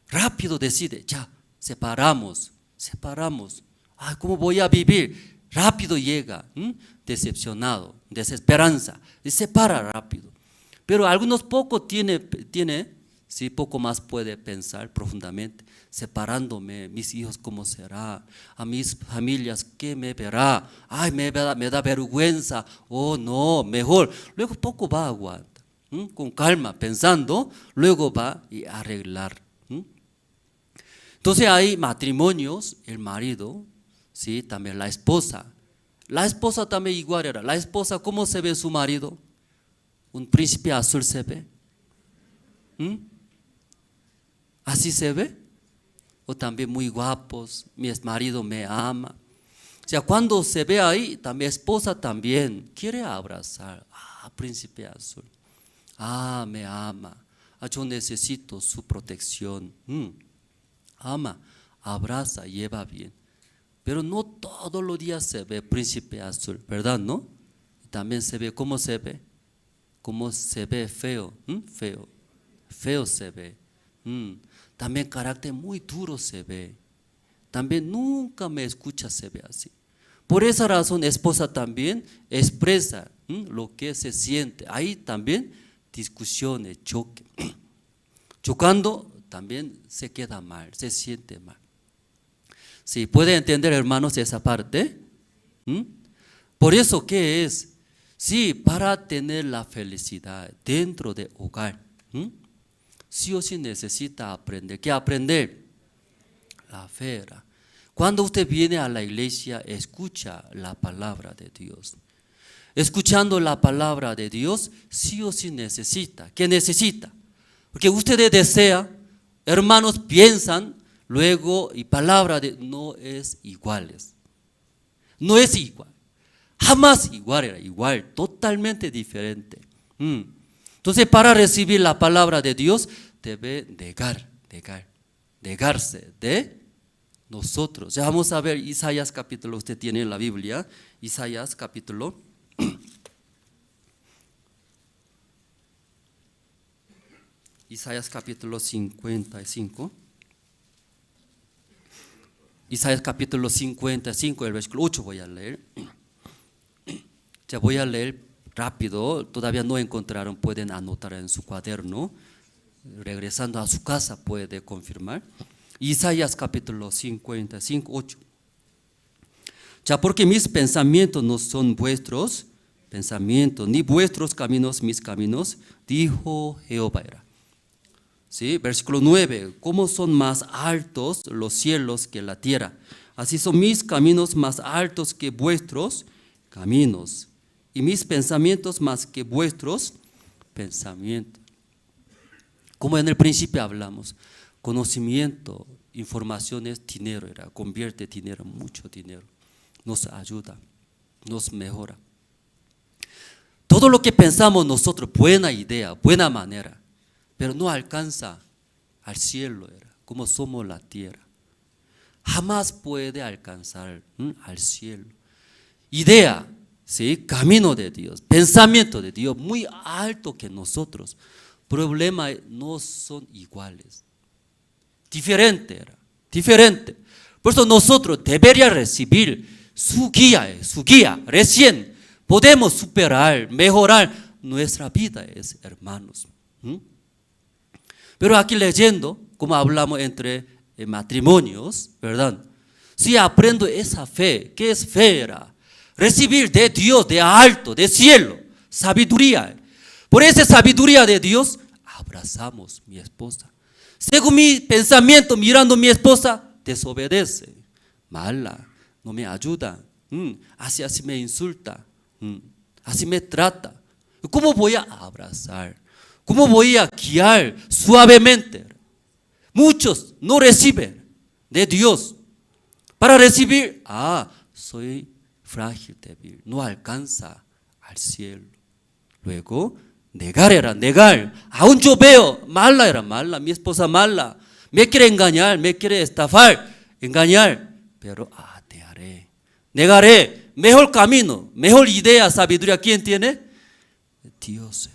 Rápido decide, ya, separamos. ¿Cómo voy a vivir? Rápido llega, decepcionado, desesperanza, y se separa rápido. Pero algunos poco tiene, sí, poco más puede pensar profundamente. Separándome, mis hijos, ¿cómo será? A mis familias, ¿qué me verá? Me da vergüenza. No, mejor. Luego poco va a aguantar, con calma, pensando, luego va a arreglar. Entonces hay matrimonios, el marido, sí, también la esposa. La esposa también igual era. La esposa, ¿cómo se ve su marido? Un príncipe azul se ve. ¿Así se ve? O también muy guapos, mi marido me ama. O sea, cuando se ve ahí, mi esposa también quiere abrazar. Príncipe azul. Me ama. Yo necesito su protección. Ama, abraza, lleva bien. Pero no todos los días se ve príncipe azul, ¿verdad? ¿No? También se ve, ¿cómo se ve? ¿Cómo se ve? Feo. Feo se ve. También carácter muy duro se ve. También nunca me escucha, se ve así. Por esa razón, esposa también expresa lo que se siente. Ahí también discusiones, choque. Chocando también se queda mal, se siente mal. ¿Sí? ¿Puede entender, hermanos, esa parte? Por eso, ¿qué es? Sí, para tener la felicidad dentro del hogar, sí o sí necesita aprender. ¿Qué aprender? La fe. Cuando usted viene a la iglesia, escucha la palabra de Dios. Escuchando la palabra de Dios, sí o sí necesita. ¿Qué necesita? Porque ustedes desean, hermanos piensan, luego y palabra de no es iguales. No es igual. Jamás igual era igual, totalmente diferente. Entonces, para recibir la palabra de Dios, debe negarse de nosotros. Ya vamos a ver Isaías capítulo, usted tiene en la Biblia, Isaías capítulo 55. Isaías capítulo 55, el versículo 8 voy a leer. Ya voy a leer rápido, todavía no encontraron, pueden anotar en su cuaderno. Regresando a su casa puede confirmar. Isaías capítulo 55, 8. Ya porque mis pensamientos no son vuestros pensamientos, ni vuestros caminos mis caminos, dijo Jehová. ¿Sí? Versículo 9, ¿cómo son más altos los cielos que la tierra? Así son mis caminos más altos que vuestros caminos, y mis pensamientos más que vuestros pensamientos. Como en el principio hablamos, conocimiento, información es dinero, convierte dinero, mucho dinero, nos ayuda, nos mejora. Todo lo que pensamos nosotros, buena idea, buena manera, pero no alcanza al cielo, como somos la tierra. Jamás puede alcanzar al cielo. Idea, ¿sí? Camino de Dios, pensamiento de Dios, muy alto que nosotros. Problema no son iguales. Diferente. Por eso nosotros deberíamos recibir su guía. Recién podemos superar, mejorar nuestra vida, hermanos. Pero aquí leyendo, como hablamos entre matrimonios, ¿verdad? Si aprendo esa fe, ¿qué es fe? Recibir de Dios, de alto, de cielo, sabiduría. Por esa sabiduría de Dios, abrazamos a mi esposa. Según mi pensamiento, mirando a mi esposa, desobedece, mala, no me ayuda, así me insulta, así me trata. ¿Cómo voy a abrazar? ¿Cómo voy a guiar suavemente? Muchos no reciben de Dios. Para recibir, soy frágil, débil, no alcanza al cielo. Luego, negar. Aún yo veo, mala, mi esposa mala. Me quiere engañar, me quiere estafar, engañar. Pero, te haré. Negaré, mejor camino, mejor idea, sabiduría. ¿Quién tiene? Dios.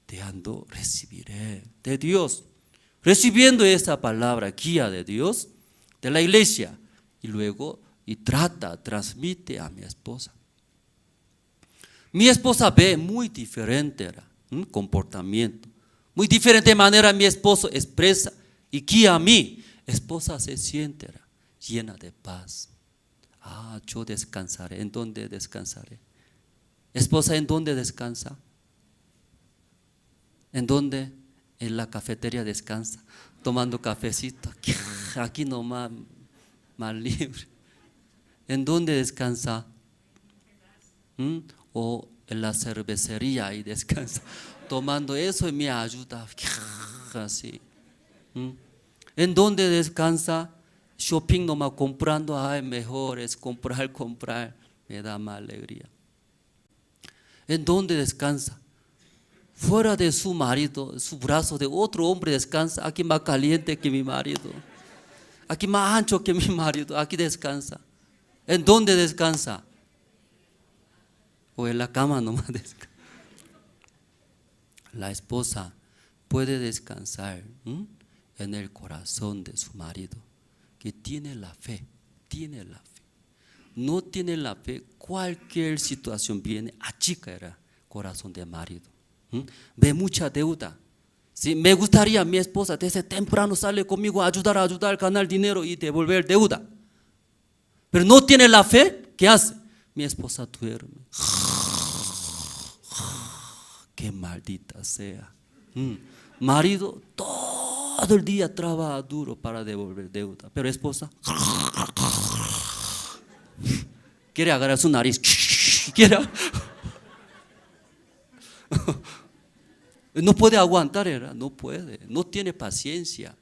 Dejando, recibiré de Dios. Recibiendo esa palabra, guía de Dios, de la iglesia. Y luego, transmite a mi esposa. Mi esposa ve muy diferente comportamiento. Muy diferente manera mi esposo expresa y guía a mí. Esposa se siente llena de paz. Yo descansaré. ¿En dónde descansaré? Esposa, ¿en dónde descansa? ¿En dónde? En la cafetería descansa, tomando cafecito. Aquí nomás, más libre. ¿En dónde descansa? O en la cervecería ahí descansa, tomando eso y me ayuda. Así. ¿En dónde descansa? shopping nomás comprando, ay, mejor es comprar, me da más alegría. ¿En dónde descansa? Fuera de su marido, su brazo de otro hombre descansa. Aquí más caliente que mi marido, aquí más ancho que mi marido, aquí descansa. ¿En dónde descansa? O en la cama nomás descansa. La esposa puede descansar en el corazón de su marido, que tiene la fe, No tiene la fe, cualquier situación viene, achica el corazón del marido. Ve mucha deuda. ¿Sí? Me gustaría mi esposa desde temprano sale conmigo a ayudar, ganar dinero y devolver deuda. Pero no tiene la fe, ¿qué hace? Mi esposa duerme. Qué maldita sea. Marido todo el día trabaja duro para devolver deuda, pero esposa quiere agarrar su nariz, no puede aguantar, no puede, no tiene paciencia.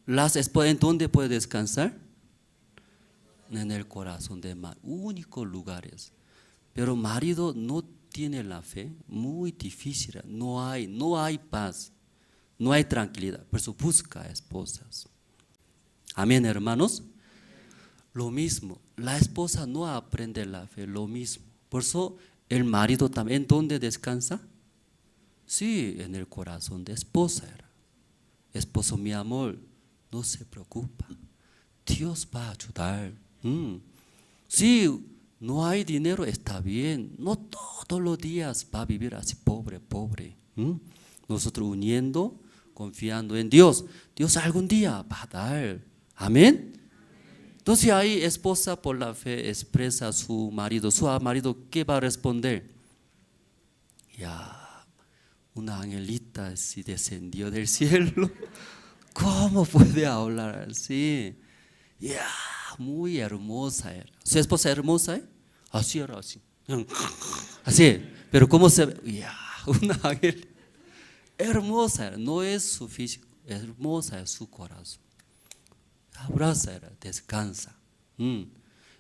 Las esposas, ¿en dónde puede descansar? En el corazón de marido, únicos lugares. Pero marido no tiene la fe, muy difícil, no hay paz, no hay tranquilidad, por eso busca esposas. Amén, hermanos. Lo mismo, la esposa no aprende la fe, lo mismo. Por eso el marido también, ¿dónde descansa? Sí, en el corazón de esposa. Esposo, mi amor, no se preocupa, Dios va a ayudar. Sí, no hay dinero, está bien, no todos los días va a vivir así pobre. Nosotros uniendo, confiando en Dios, Dios algún día va a dar. Amén. Entonces ahí esposa por la fe expresa a su marido, ¿qué va a responder? Ya, una angelita así descendió del cielo. ¿Cómo puede hablar así? Ya, muy hermosa era. ¿Su esposa hermosa? Así era, así. Así, pero ¿cómo se ve? Ya, una ángel. Hermosa era, no es su físico, hermosa es su corazón. Abraza, descansa.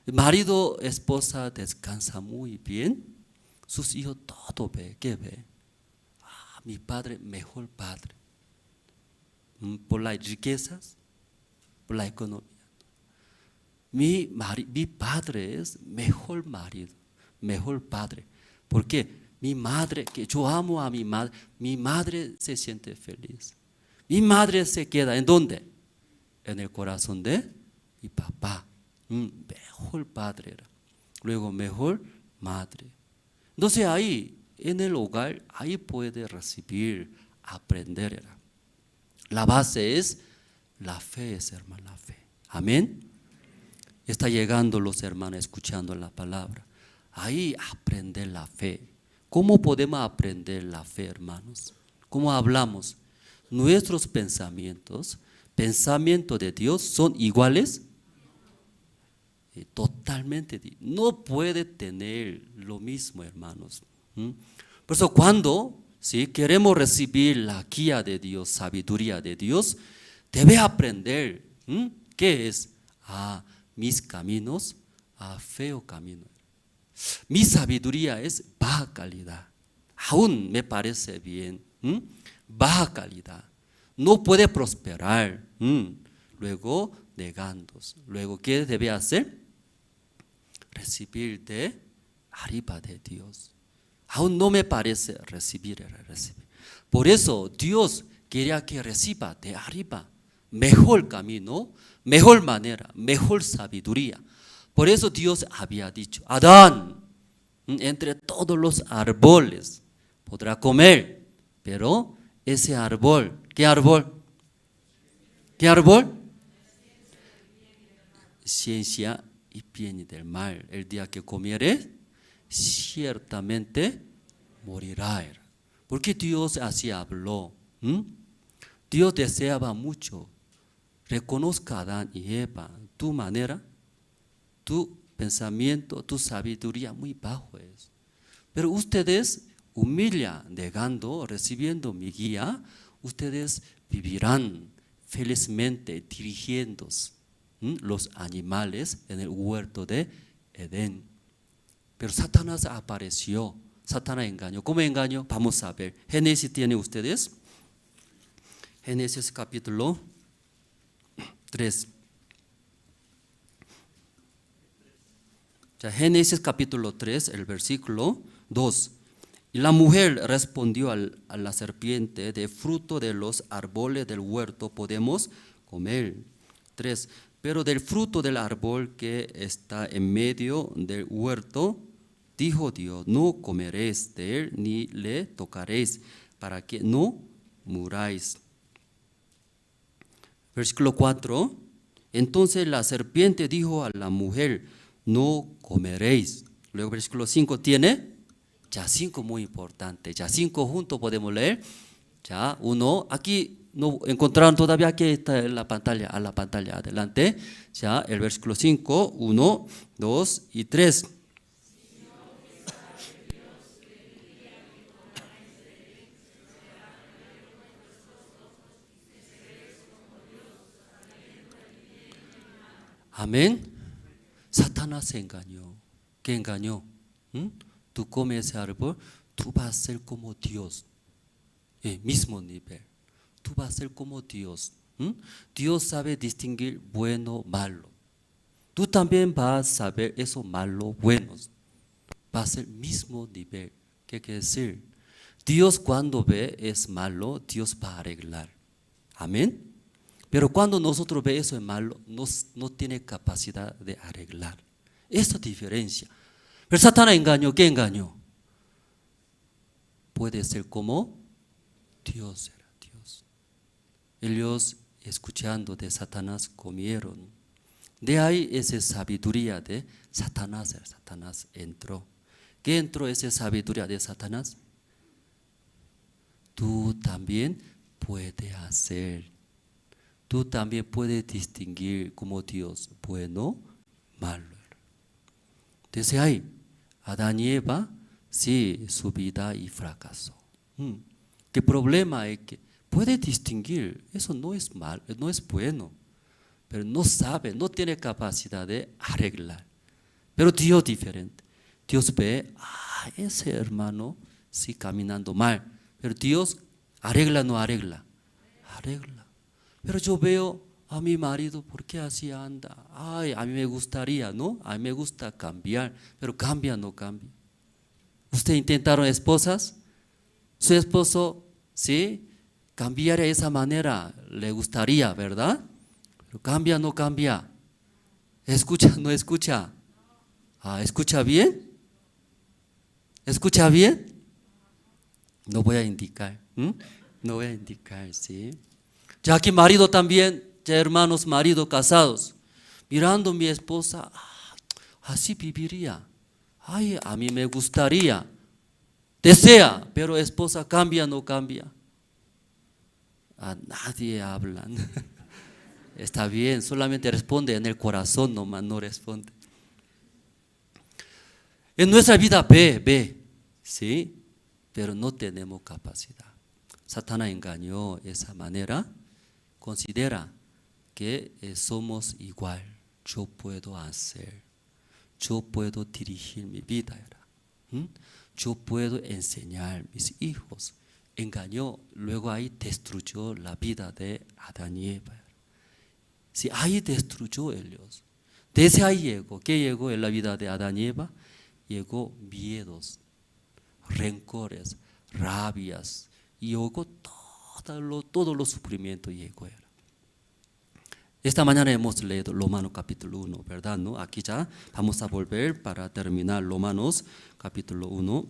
Marido, esposa, descansa muy bien. Sus hijos todo ve, ¿qué ve? Mi padre, mejor padre. Por las riquezas, por la economía. Mi padre es mejor marido, mejor padre. ¿Por qué? Mi madre, que yo amo a mi madre se siente feliz. Mi madre se queda, ¿en dónde? En el corazón de mi papá. Mejor padre era. Luego mejor madre. Entonces ahí, en el hogar, ahí puede recibir, aprender. La base es la fe, hermano, la fe. Amén. Está llegando los hermanos escuchando la palabra. Ahí aprender la fe. ¿Cómo podemos aprender la fe, hermanos? ¿Cómo hablamos? Nuestros pensamientos de Dios son iguales. Totalmente. No puede tener lo mismo, hermanos. Por eso cuando queremos recibir la guía de Dios, sabiduría de Dios, debe aprender. ¿Qué es? Mis caminos, feo camino. Mi sabiduría es baja calidad. Aún me parece bien. Baja calidad. No puede prosperar. Luego negándose. Luego, ¿qué debe hacer? Recibir de arriba de Dios. Aún no me parece recibir. Por eso Dios quería que reciba de arriba mejor camino, mejor manera, mejor sabiduría. Por eso Dios había dicho: Adán, entre todos los árboles podrá comer, pero ese árbol, ¿qué árbol? ¿Qué árbol? Ciencia y bien y del mal. El día que comiere, ciertamente morirá. Porque Dios así habló. Dios deseaba mucho. Reconozca a Adán y Eva, tu manera, tu pensamiento, tu sabiduría muy bajo es. Pero ustedes humillan, negando, recibiendo mi guía, ustedes vivirán felizmente dirigiendo los animales en el huerto de Edén. Pero Satanás apareció, Satanás engañó. ¿Cómo engañó? Vamos a ver. Génesis tienen ustedes. Génesis capítulo 3. Génesis capítulo 3, el versículo 2. Y la mujer respondió a la serpiente: de fruto de los árboles del huerto podemos comer. 3. Pero del fruto del árbol que está en medio del huerto, dijo Dios: no comeréis de él ni le tocaréis, para que no muráis. Versículo 4. Entonces la serpiente dijo a la mujer: no comeréis. Luego versículo 5 tiene ya 5 muy importante. Ya 5 juntos podemos leer. Ya 1, aquí no encontraron todavía, aquí está en la pantalla, a la pantalla adelante. Ya el versículo 5, 1, 2 y 3. Amén. Satanás se engañó. ¿Qué engañó? Tú comes ese árbol, tú vas a ser como Dios. Mismo nivel. Tú vas a ser como Dios. Dios sabe distinguir bueno, malo. Tú también vas a saber eso malo, bueno. Va a ser mismo nivel. ¿Qué quiere decir? Dios cuando ve es malo, Dios va a arreglar. Amén. Pero cuando nosotros vemos eso es malo, no tiene capacidad de arreglar. Esa diferencia. Pero Satanás engañó. ¿Qué engañó? Puede ser como Dios era Dios. Ellos, escuchando de Satanás, comieron. De ahí esa sabiduría de Satanás. Satanás entró. ¿Qué entró esa sabiduría de Satanás? Tú también puedes hacer. Tú también puedes distinguir como Dios, bueno, malo. Desde ahí, Adán y Eva, sí, su vida y fracasó. ¿Qué problema es que puede distinguir? Eso no es mal, no es bueno, pero no sabe, no tiene capacidad de arreglar. Pero Dios diferente. Dios ve, ese hermano sí caminando mal, pero Dios arregla, no arregla, arregla. Pero yo veo a mi marido, ¿por qué así anda? Ay, a mí me gustaría, ¿no? A mí me gusta cambiar, pero cambia, no cambia. ¿Usted intentaron esposas? Su esposo, ¿sí? Cambiar de esa manera, le gustaría, ¿verdad? Pero cambia, no cambia. ¿Escucha, no escucha? ¿Escucha bien? ¿Escucha bien? No voy a indicar, no voy a indicar, ¿sí? Ya aquí marido también, ya hermanos, marido casados, mirando a mi esposa, así viviría. Ay, a mí me gustaría, desea, pero esposa cambia, no cambia. A nadie hablan. Está bien, solamente responde en el corazón nomás, no responde. En nuestra vida ve, ¿sí? Pero no tenemos capacidad. Satanás engañó de esa manera. Considera que somos igual. Yo puedo hacer, yo puedo dirigir mi vida. Yo puedo enseñar a mis hijos. Engañó, luego ahí destruyó la vida de Adán y Eva. Si ahí destruyó ellos. Desde ahí llegó, ¿qué llegó en la vida de Adán y Eva? Llegó miedos, rencores, rabias, y llegó todos los sufrimientos llegó. Esta mañana hemos leído Romanos capítulo 1, ¿verdad? ¿No? Aquí ya vamos a volver para terminar Romanos capítulo 1.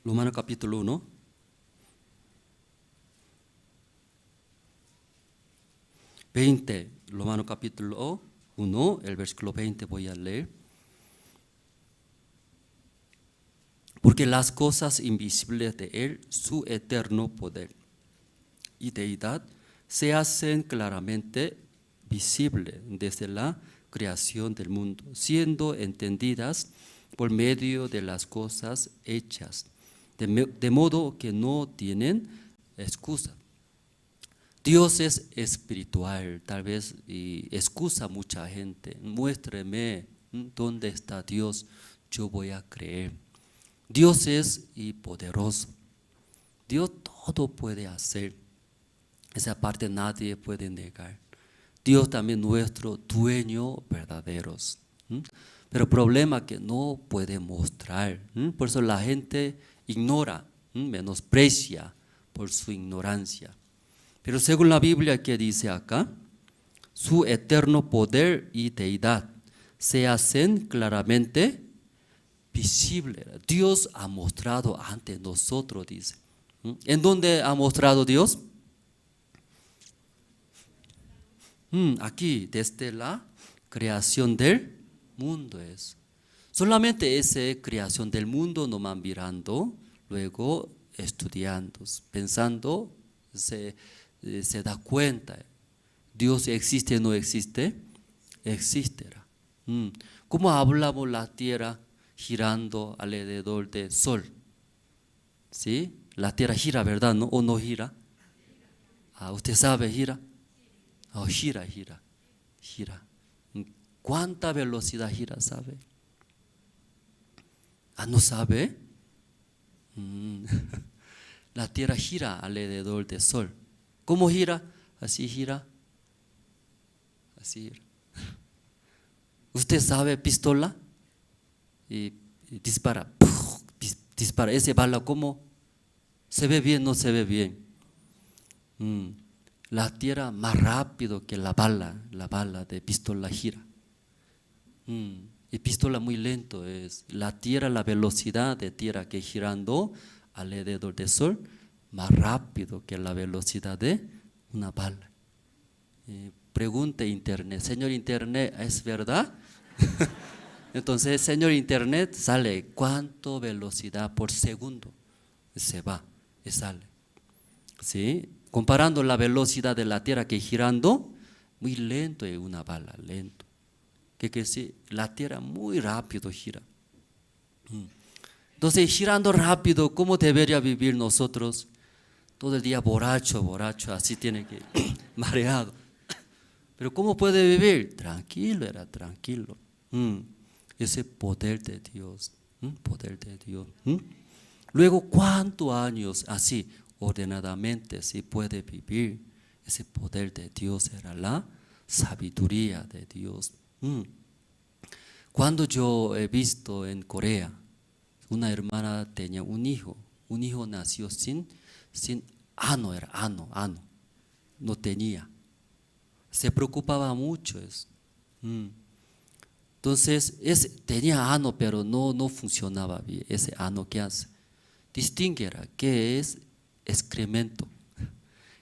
Romanos capítulo 1. Romanos capítulo 1, el versículo 20 voy a leer. Porque las cosas invisibles de Él, su eterno poder y deidad, se hacen claramente visibles desde la creación del mundo, siendo entendidas por medio de las cosas hechas, de modo que no tienen excusa. Dios es espiritual, tal vez y excusa a mucha gente. Muéstreme dónde está Dios, yo voy a creer. Dios es poderoso. Dios todo puede hacer. Esa parte nadie puede negar. Dios también nuestro dueño verdadero. Pero el problema es que no puede mostrar. Por eso la gente ignora, menosprecia por su ignorancia. Pero según la Biblia que dice acá, su eterno poder y deidad se hacen claramente visibles. Dios ha mostrado ante nosotros, dice. ¿En dónde ha mostrado Dios? Aquí, desde la creación del mundo es. Solamente esa creación del mundo nos van mirando, luego estudiando, pensando, se da cuenta. ¿Dios existe o no existe? Existirá. ¿Cómo hablamos la tierra girando alrededor del sol? ¿Sí? La tierra gira, ¿verdad? ¿No? ¿O no gira? ¿Usted sabe gira? Gira. ¿Cuánta velocidad gira, sabe? ¿No sabe? La tierra gira alrededor del sol. ¿Cómo gira? Así gira. Así gira. ¿Usted sabe pistola? Y dispara. Dispara. Ese bala, ¿cómo? ¿Se ve bien? No se ve bien. La tierra más rápido que la bala de pistola gira. Y pistola muy lento es. La tierra, la velocidad de tierra que girando alrededor del sol, más rápido que la velocidad de una bala. Pregunte internet, señor internet, ¿es verdad? Entonces, señor internet, sale cuánto velocidad por segundo se va y sale. ¿Sí? Comparando la velocidad de la tierra que girando, muy lento es una bala, lento. Que sí, la tierra muy rápido gira. Entonces, girando rápido, ¿cómo debería vivir nosotros? Todo el día borracho, así tiene que, mareado. Pero ¿cómo puede vivir? Tranquilo. Ese poder de Dios, poder de Dios. Luego, ¿cuántos años así, ordenadamente, se puede vivir? Ese poder de Dios era la sabiduría de Dios. Cuando yo he visto en Corea, una hermana tenía un hijo nació sin ano, era ano, no tenía. Se preocupaba mucho eso. Entonces, tenía ano, pero no funcionaba bien. Ese ano, ¿qué hace? Distinguirá qué es excremento,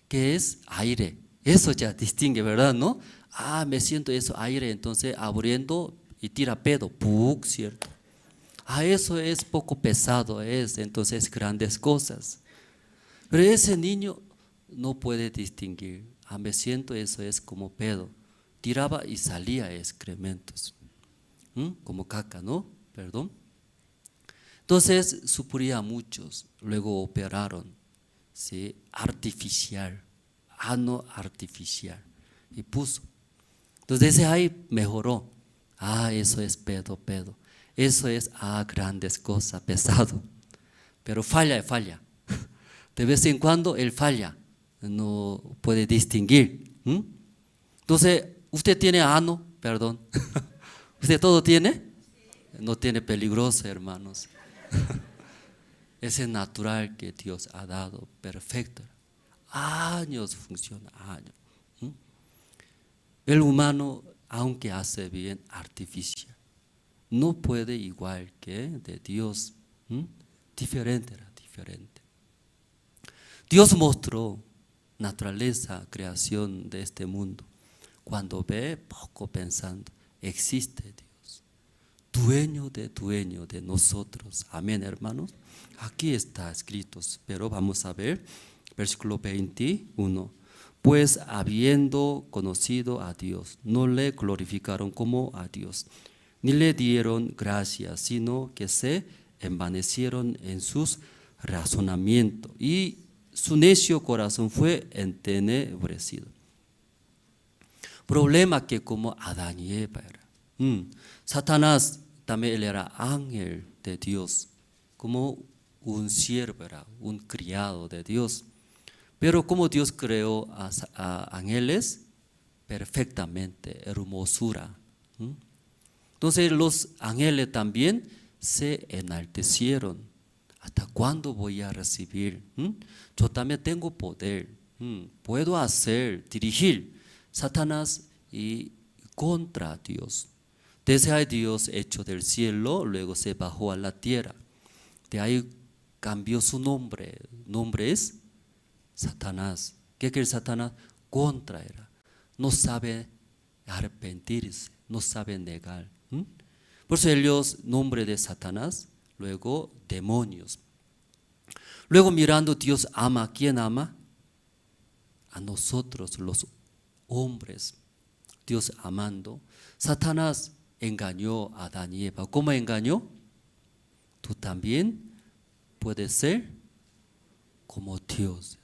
qué es aire. Eso ya distingue, ¿verdad? ¿No? Me siento eso, aire, entonces abriendo y tira pedo, ¡puc! ¿Cierto? Eso es poco pesado, entonces grandes cosas. Pero ese niño no puede distinguir. Me siento eso es como pedo. Tiraba y salía excrementos. Como caca, ¿no? Perdón. Entonces sufría muchos. Luego operaron. ¿Sí? Artificial. Ano artificial. Y puso. Entonces ese ahí mejoró. Eso es pedo. Eso es grandes cosas, pesado. Pero falla. De vez en cuando él falla. No puede distinguir. Entonces, ¿usted tiene ano? Perdón. ¿Usted todo tiene? No tiene peligroso, hermanos. Ese es natural que Dios ha dado, perfecto. Años funciona, años. El humano, aunque hace bien, artificial. No puede igual que de Dios. Diferente. Dios mostró naturaleza, creación de este mundo. Cuando ve, poco pensando, existe Dios, dueño de nosotros. Amén, hermanos. Aquí está escrito, pero vamos a ver, versículo 21. pues habiendo conocido a Dios, no le glorificaron como a Dios, ni le dieron gracias, sino que se envanecieron en sus razonamientos, y su necio corazón fue entenebrecido. Problema que como Adán y Eva era. Satanás también él era ángel de Dios, como un siervo era, un criado de Dios. Pero como Dios creó a ángeles perfectamente, hermosura. Entonces los ángeles también se enaltecieron. ¿Hasta cuándo voy a recibir? Yo también tengo poder, puedo hacer, dirigir. Satanás y contra Dios. Desde ahí Dios hecho del cielo, luego se bajó a la tierra. De ahí cambió su nombre. Nombre es Satanás. ¿Qué quiere Satanás? Contra era. No sabe arrepentirse, no sabe negar. Por eso ellos, nombre de Satanás, luego demonios. Luego mirando, Dios ama. ¿A quién ama? A nosotros los hombres. Dios amando. Satanás engañó a Adán y Eva. ¿Cómo engañó? Tú también puedes ser como Dios.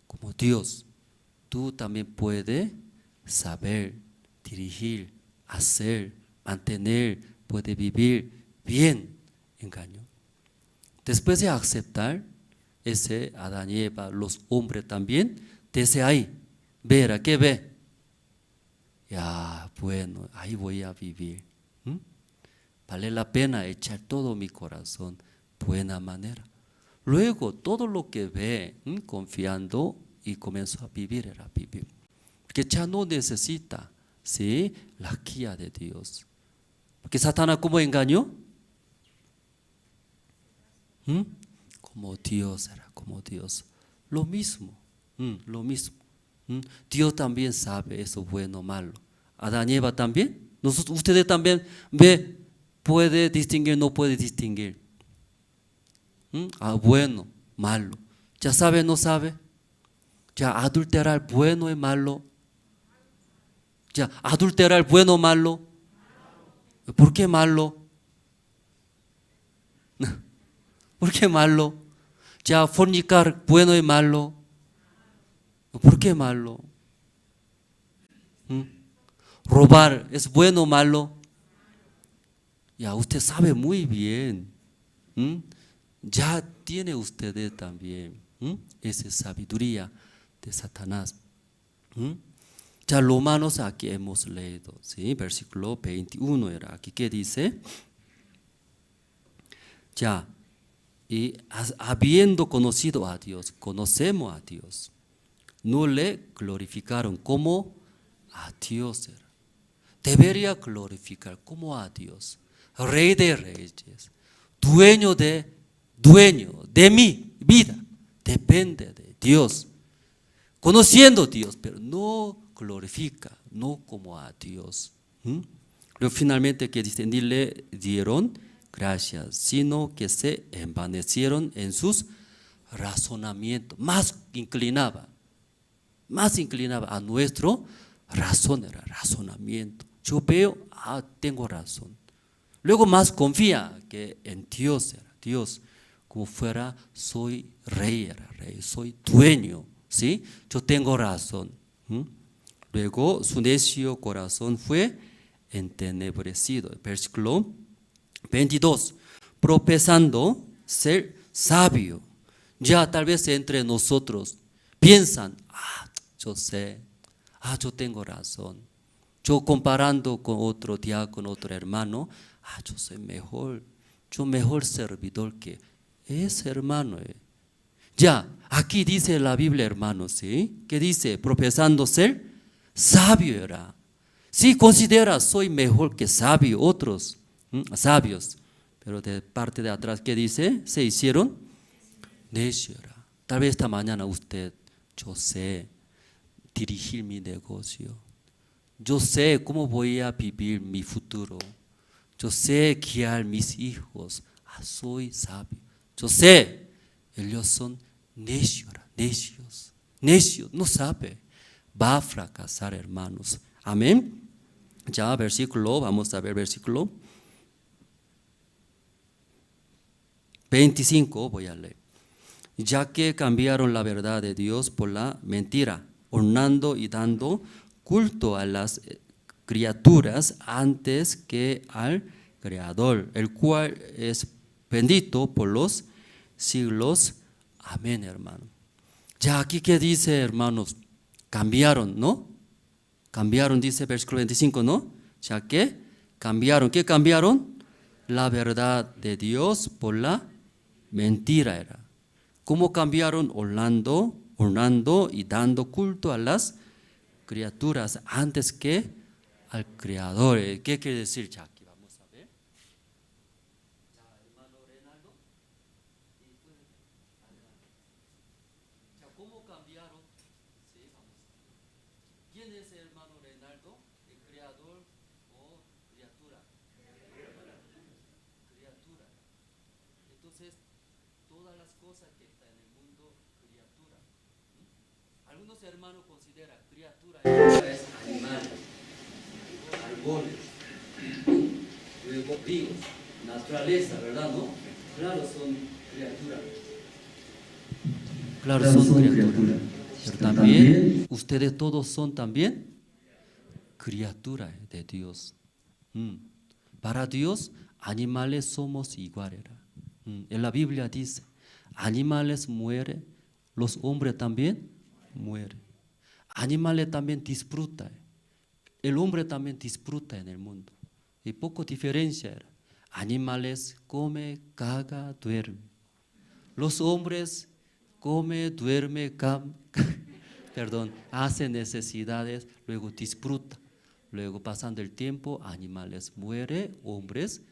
Como Dios. Tú también puedes saber, dirigir, hacer, mantener, puedes vivir bien. Engaño. Después de aceptar ese Adán y Eva, los hombres también, desde ahí, verá, ¿qué ve? Ya, bueno, ahí voy a vivir. Vale la pena echar todo mi corazón, buena manera. Luego, todo lo que ve, confiando y comenzó a vivir, era vivir. Porque ya no necesita, ¿sí?, la guía de Dios. Porque Satanás, ¿cómo engañó? Como Dios era, como Dios. Lo mismo, lo mismo. Dios también sabe eso bueno o malo. Adán y Eva también. Ustedes también ve, puede distinguir, no puede distinguir. Bueno, malo. ¿Ya sabe, no sabe? ¿Ya adulterar bueno y malo? ¿Ya adulterar bueno o malo? ¿Por qué malo? ¿Por qué malo? ¿Ya fornicar bueno y malo? ¿Por qué malo? ¿Robar es bueno o malo? Ya usted sabe muy bien. Ya tiene usted también esa sabiduría de Satanás. Ya Romanos aquí hemos leído, ¿sí? Versículo 21 era aquí que dice, ya, y habiendo conocido a Dios, conocemos a Dios, no le glorificaron como a Dios. Debería glorificar como a Dios, Rey de Reyes, dueño de mi vida, depende de Dios, conociendo a Dios, pero no glorifica, no como a Dios. Luego finalmente que dice, ni le dieron gracias, sino que se envanecieron en sus razonamientos. Más inclinaba a nuestro razonamiento. Yo veo, tengo razón. Luego más confía que en Dios era Dios, como fuera soy rey, soy dueño, ¿sí? Yo tengo razón. Luego su necio corazón fue entenebrecido. Versículo 22. Profesando ser sabio. Ya tal vez entre nosotros piensan, yo sé, yo tengo razón. Yo comparando con otro diácono, otro hermano, yo soy mejor. Yo mejor servidor que ese hermano. Ya, aquí dice la Biblia, hermanos, ¿sí? Que dice, profesando ser sabio era. Sí, considera, soy mejor que sabio, otros sabios. Pero de parte de atrás, ¿qué dice? Se hicieron necio era. Tal vez esta mañana usted, yo sé dirigir mi negocio. Yo sé cómo voy a vivir mi futuro. Yo sé guiar mis hijos. Soy sabio. Yo sé, ellos son necios, no sabe. va a fracasar, hermanos. Amén. Ya versículo, vamos a ver versículo 25, voy a leer. Ya que cambiaron la verdad de Dios por la mentira, honrando y dando culto a las criaturas antes que al Creador, el cual es bendito por los siglos. Amén, hermano. Ya aquí que dice, hermanos, cambiaron, ¿no? Cambiaron, dice versículo 25, ¿no? Ya que cambiaron, ¿qué cambiaron? La verdad de Dios por la mentira era. ¿Cómo cambiaron? Honrando y dando culto a las criaturas antes que al Creador. ¿Qué quiere decir ya? Aquí vamos a ver. Ya, hermano Reinaldo. Ya, ¿cómo cambiaron? Sí, vamos a ver. ¿Quién es el hermano Reinaldo? ¿El Creador o criatura? Criatura. Entonces, todas las cosas que están en el mundo, criatura. Algunos hermanos consideran criatura es animales, árboles, luego ríos, naturaleza, ¿verdad? ¿No? Claro, son criaturas. Claro, son criaturas. Pero también, ustedes todos son también criaturas de Dios. Para Dios, animales somos iguales. En la Biblia dice, animales mueren, los hombres también mueren. Animales también disfrutan. El hombre también disfruta en el mundo. Y poco diferencia. Animales come, caga, duerme. Los hombres come, duerme, hacen necesidades, luego disfruta. Luego pasando el tiempo, animales mueren, hombres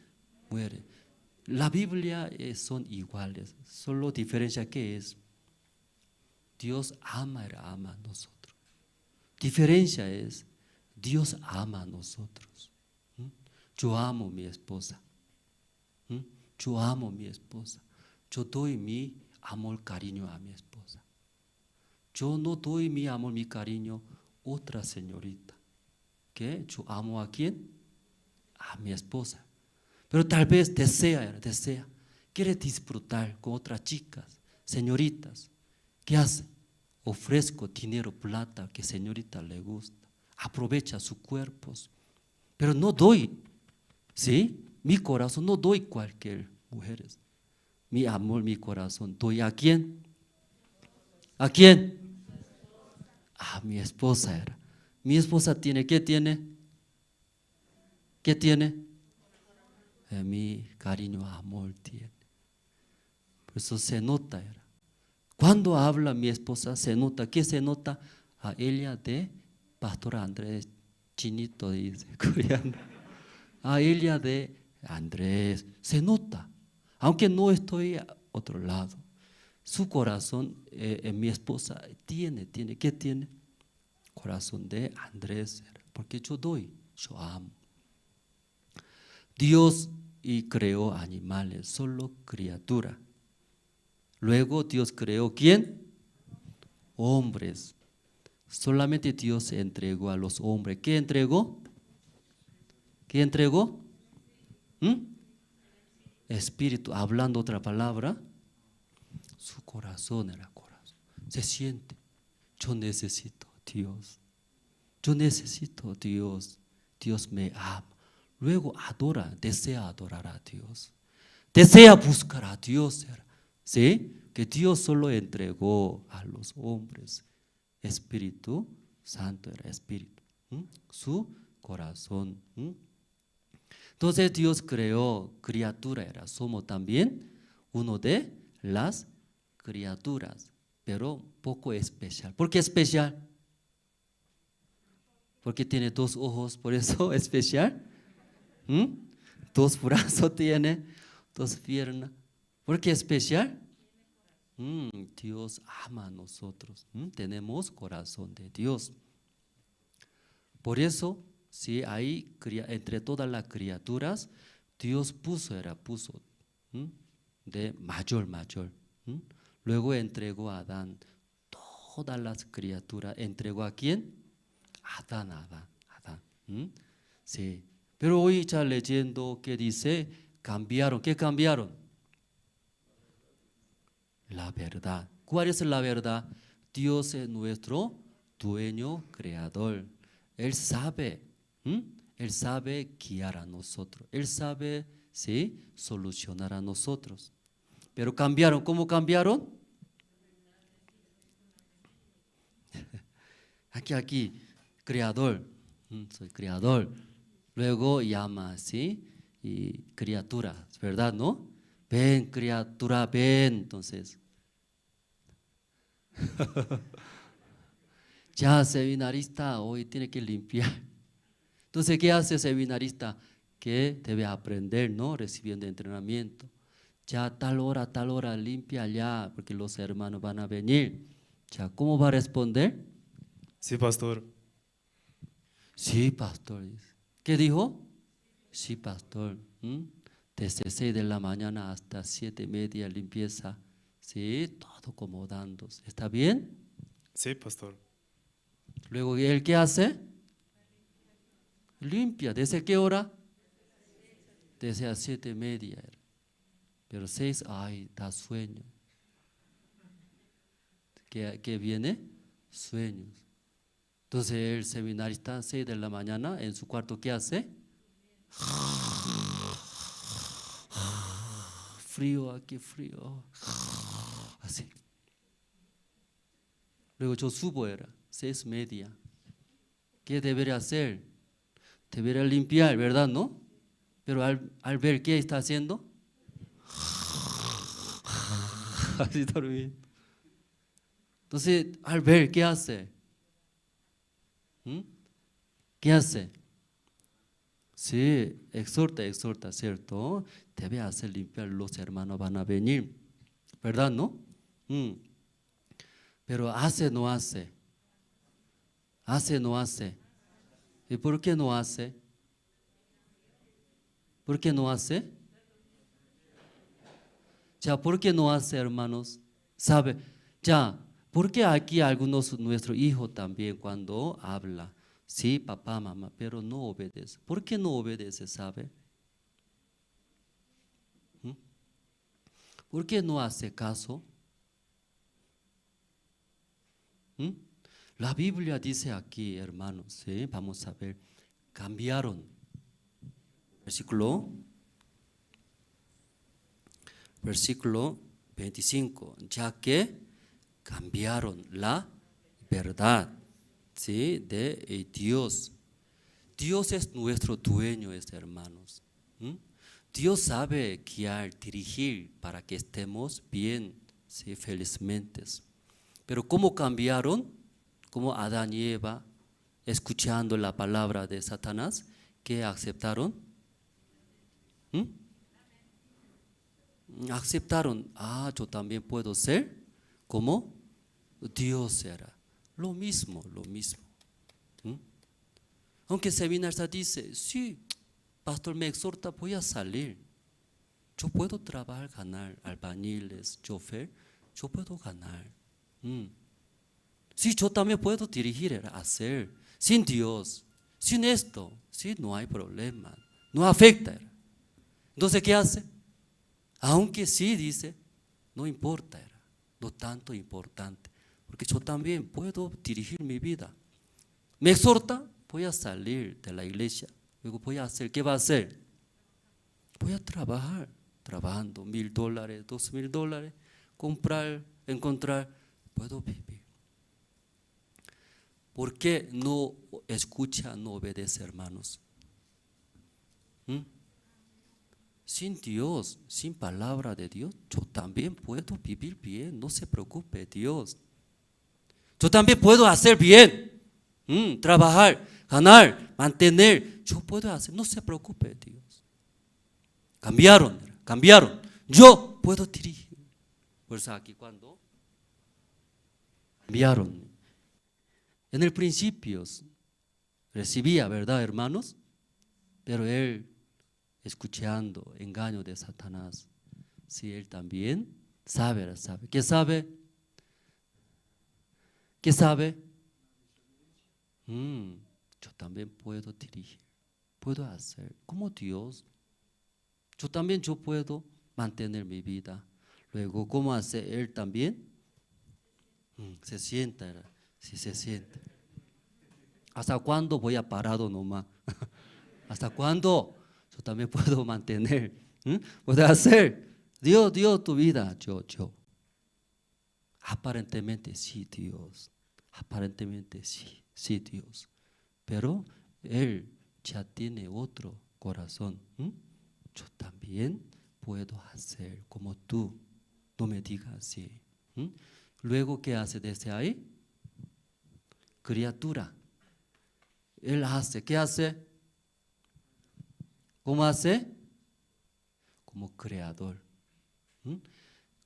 mueren. La Biblia son iguales, solo diferencia que es. Dios ama a nosotros. Diferencia es, Dios ama a nosotros. Yo amo a mi esposa. Yo amo a mi esposa. Yo doy mi amor, cariño a mi esposa. Yo no doy mi amor, mi cariño a otra señorita. ¿Qué? Yo amo a quién? A mi esposa. Pero tal vez desea, quiere disfrutar con otras chicas, señoritas. ¿Qué hace? Ofrezco dinero, plata que señorita le gusta. Aprovecha sus cuerpos. Pero no doy, ¿sí? Mi corazón no doy cualquier mujeres. Mi amor, mi corazón, ¿doy a quién? ¿A quién? A mi esposa era. Mi esposa tiene, ¿qué tiene? ¿Qué tiene? Mi cariño, amor tiene. Por eso se nota era. Cuando habla mi esposa se nota. ¿Qué se nota? A ella de Pastor Andrés Chinito, dice coreano. A ella de Andrés. Se nota. Aunque no estoy a otro lado. Su corazón, mi esposa tiene. ¿Qué tiene? Corazón de Andrés. Porque yo doy, yo amo. Dios y creó animales, solo criatura. Luego Dios creó ¿quién? Hombres. Solamente Dios se entregó a los hombres. ¿Qué entregó? ¿Qué entregó? Espíritu, hablando otra palabra. Su corazón era corazón. Se siente. Yo necesito a Dios. Yo necesito a Dios. Dios me ama. Luego adora, desea adorar a Dios. Desea buscar a Dios. ¿Sí? Que Dios solo entregó a los hombres. Espíritu Santo era espíritu. Su corazón. Entonces Dios creó criatura era. Somos también uno de las criaturas. Pero poco especial. ¿Por qué especial? Porque tiene dos ojos, por eso especial. Dos brazos tiene, dos piernas. ¿Por qué especial? Dios ama a nosotros. Tenemos corazón de Dios. Por eso, si hay entre todas las criaturas, Dios puso de mayor. Luego entregó a Adán todas las criaturas. ¿Entregó a quién? Adán. Sí. Pero hoy está leyendo que dice, cambiaron. ¿Qué cambiaron? La verdad. ¿Cuál es la verdad? Dios es nuestro dueño, creador. Él sabe. Él sabe guiar a nosotros. Él sabe, ¿sí?, solucionar a nosotros. Pero cambiaron. ¿Cómo cambiaron? Aquí, creador. Soy creador. Luego llama, ¿sí? Y criatura, ¿verdad, no? Ven, criatura, ven. Entonces, ya seminarista, hoy tiene que limpiar. Entonces, ¿qué hace seminarista? Que debe aprender, ¿no? Recibiendo entrenamiento. Ya tal hora, limpia ya, porque los hermanos van a venir. Ya, ¿cómo va a responder? Sí, pastor. Sí, pastor. ¿Qué dijo? Sí, pastor. Desde 6 de la mañana hasta 7:30 limpieza. Sí, todo acomodándose. ¿Está bien? Sí, pastor. Luego, ¿él qué hace? Limpia. ¿Desde qué hora? Desde las 7:30. Pero 6, ay, da sueño. ¿Qué viene? Sueños. Entonces el seminarista a 6 de la mañana en su cuarto, ¿qué hace? Frío, aquí frío. Así. Luego yo subo, era 6:30. ¿Qué debería hacer? Debería limpiar, ¿verdad, no? Pero al ver qué está haciendo, así dormir. Entonces, al ver, ¿qué hace? ¿Qué hace? Sí, exhorta, ¿cierto? Debe hacer limpiar, los hermanos van a venir, ¿verdad, no? Pero hace, no hace. Hace, no hace. ¿Y por qué no hace? ¿Por qué no hace? Ya, ¿por qué no hace, hermanos? ¿Sabe? Ya, porque aquí algunos, nuestros hijos también cuando habla, sí, papá, mamá, pero no obedece. ¿Por qué no obedece, sabe? ¿Por qué no hace caso? La Biblia dice aquí, hermanos, ¿sí? Vamos a ver, cambiaron. Versículo 25, ya que cambiaron la verdad, ¿sí?, de Dios. Dios es nuestro dueño, hermanos. Dios sabe guiar, dirigir para que estemos bien, ¿sí?, felizmente. Pero ¿cómo cambiaron? Como Adán y Eva, escuchando la palabra de Satanás, ¿qué aceptaron? Aceptaron, yo también puedo ser como Dios era. Lo mismo. Aunque seminarista dice, sí, pastor me exhorta, voy a salir. Yo puedo trabajar, ganar, albañiles, chofer, yo puedo ganar. Sí, yo también puedo dirigir, hacer, sin Dios, sin esto, sí, no hay problema, no afecta. Entonces, ¿qué hace? Aunque sí dice, no importa, no tanto importante, porque yo también puedo dirigir mi vida. Me exhorta, voy a salir de la iglesia, luego voy a hacer, ¿qué va a hacer? Voy a trabajar, trabajando $1,000, $2,000, comprar, encontrar, puedo vivir. ¿Por qué no escucha, no obedece, hermanos? Sin Dios, sin palabra de Dios, yo también puedo vivir bien, no se preocupe, Dios. Yo también puedo hacer bien, trabajar, ganar, mantener, yo puedo hacer, no se preocupe, Dios. Cambiaron, yo puedo dirigir. Por eso aquí cuando cambiaron. En el principio recibía, ¿verdad, hermanos? Pero él, escuchando engaño de Satanás, si él también sabe. ¿Qué sabe? ¿Qué sabe? Yo también puedo dirigir, puedo hacer como Dios. Yo puedo mantener mi vida. Luego, ¿cómo hace Él también? Se sienta, si se sienta. ¿Hasta cuándo voy a parado nomás? ¿Hasta cuándo? Yo también puedo mantener. Puedo hacer. Dios dio tu vida, yo. Aparentemente sí, Dios. Aparentemente sí, Dios. Pero Él ya tiene otro corazón. Yo también puedo hacer como tú. No me digas así. Luego, ¿qué hace desde ahí? Criatura. Él hace, ¿qué hace? ¿Cómo hace? Como creador.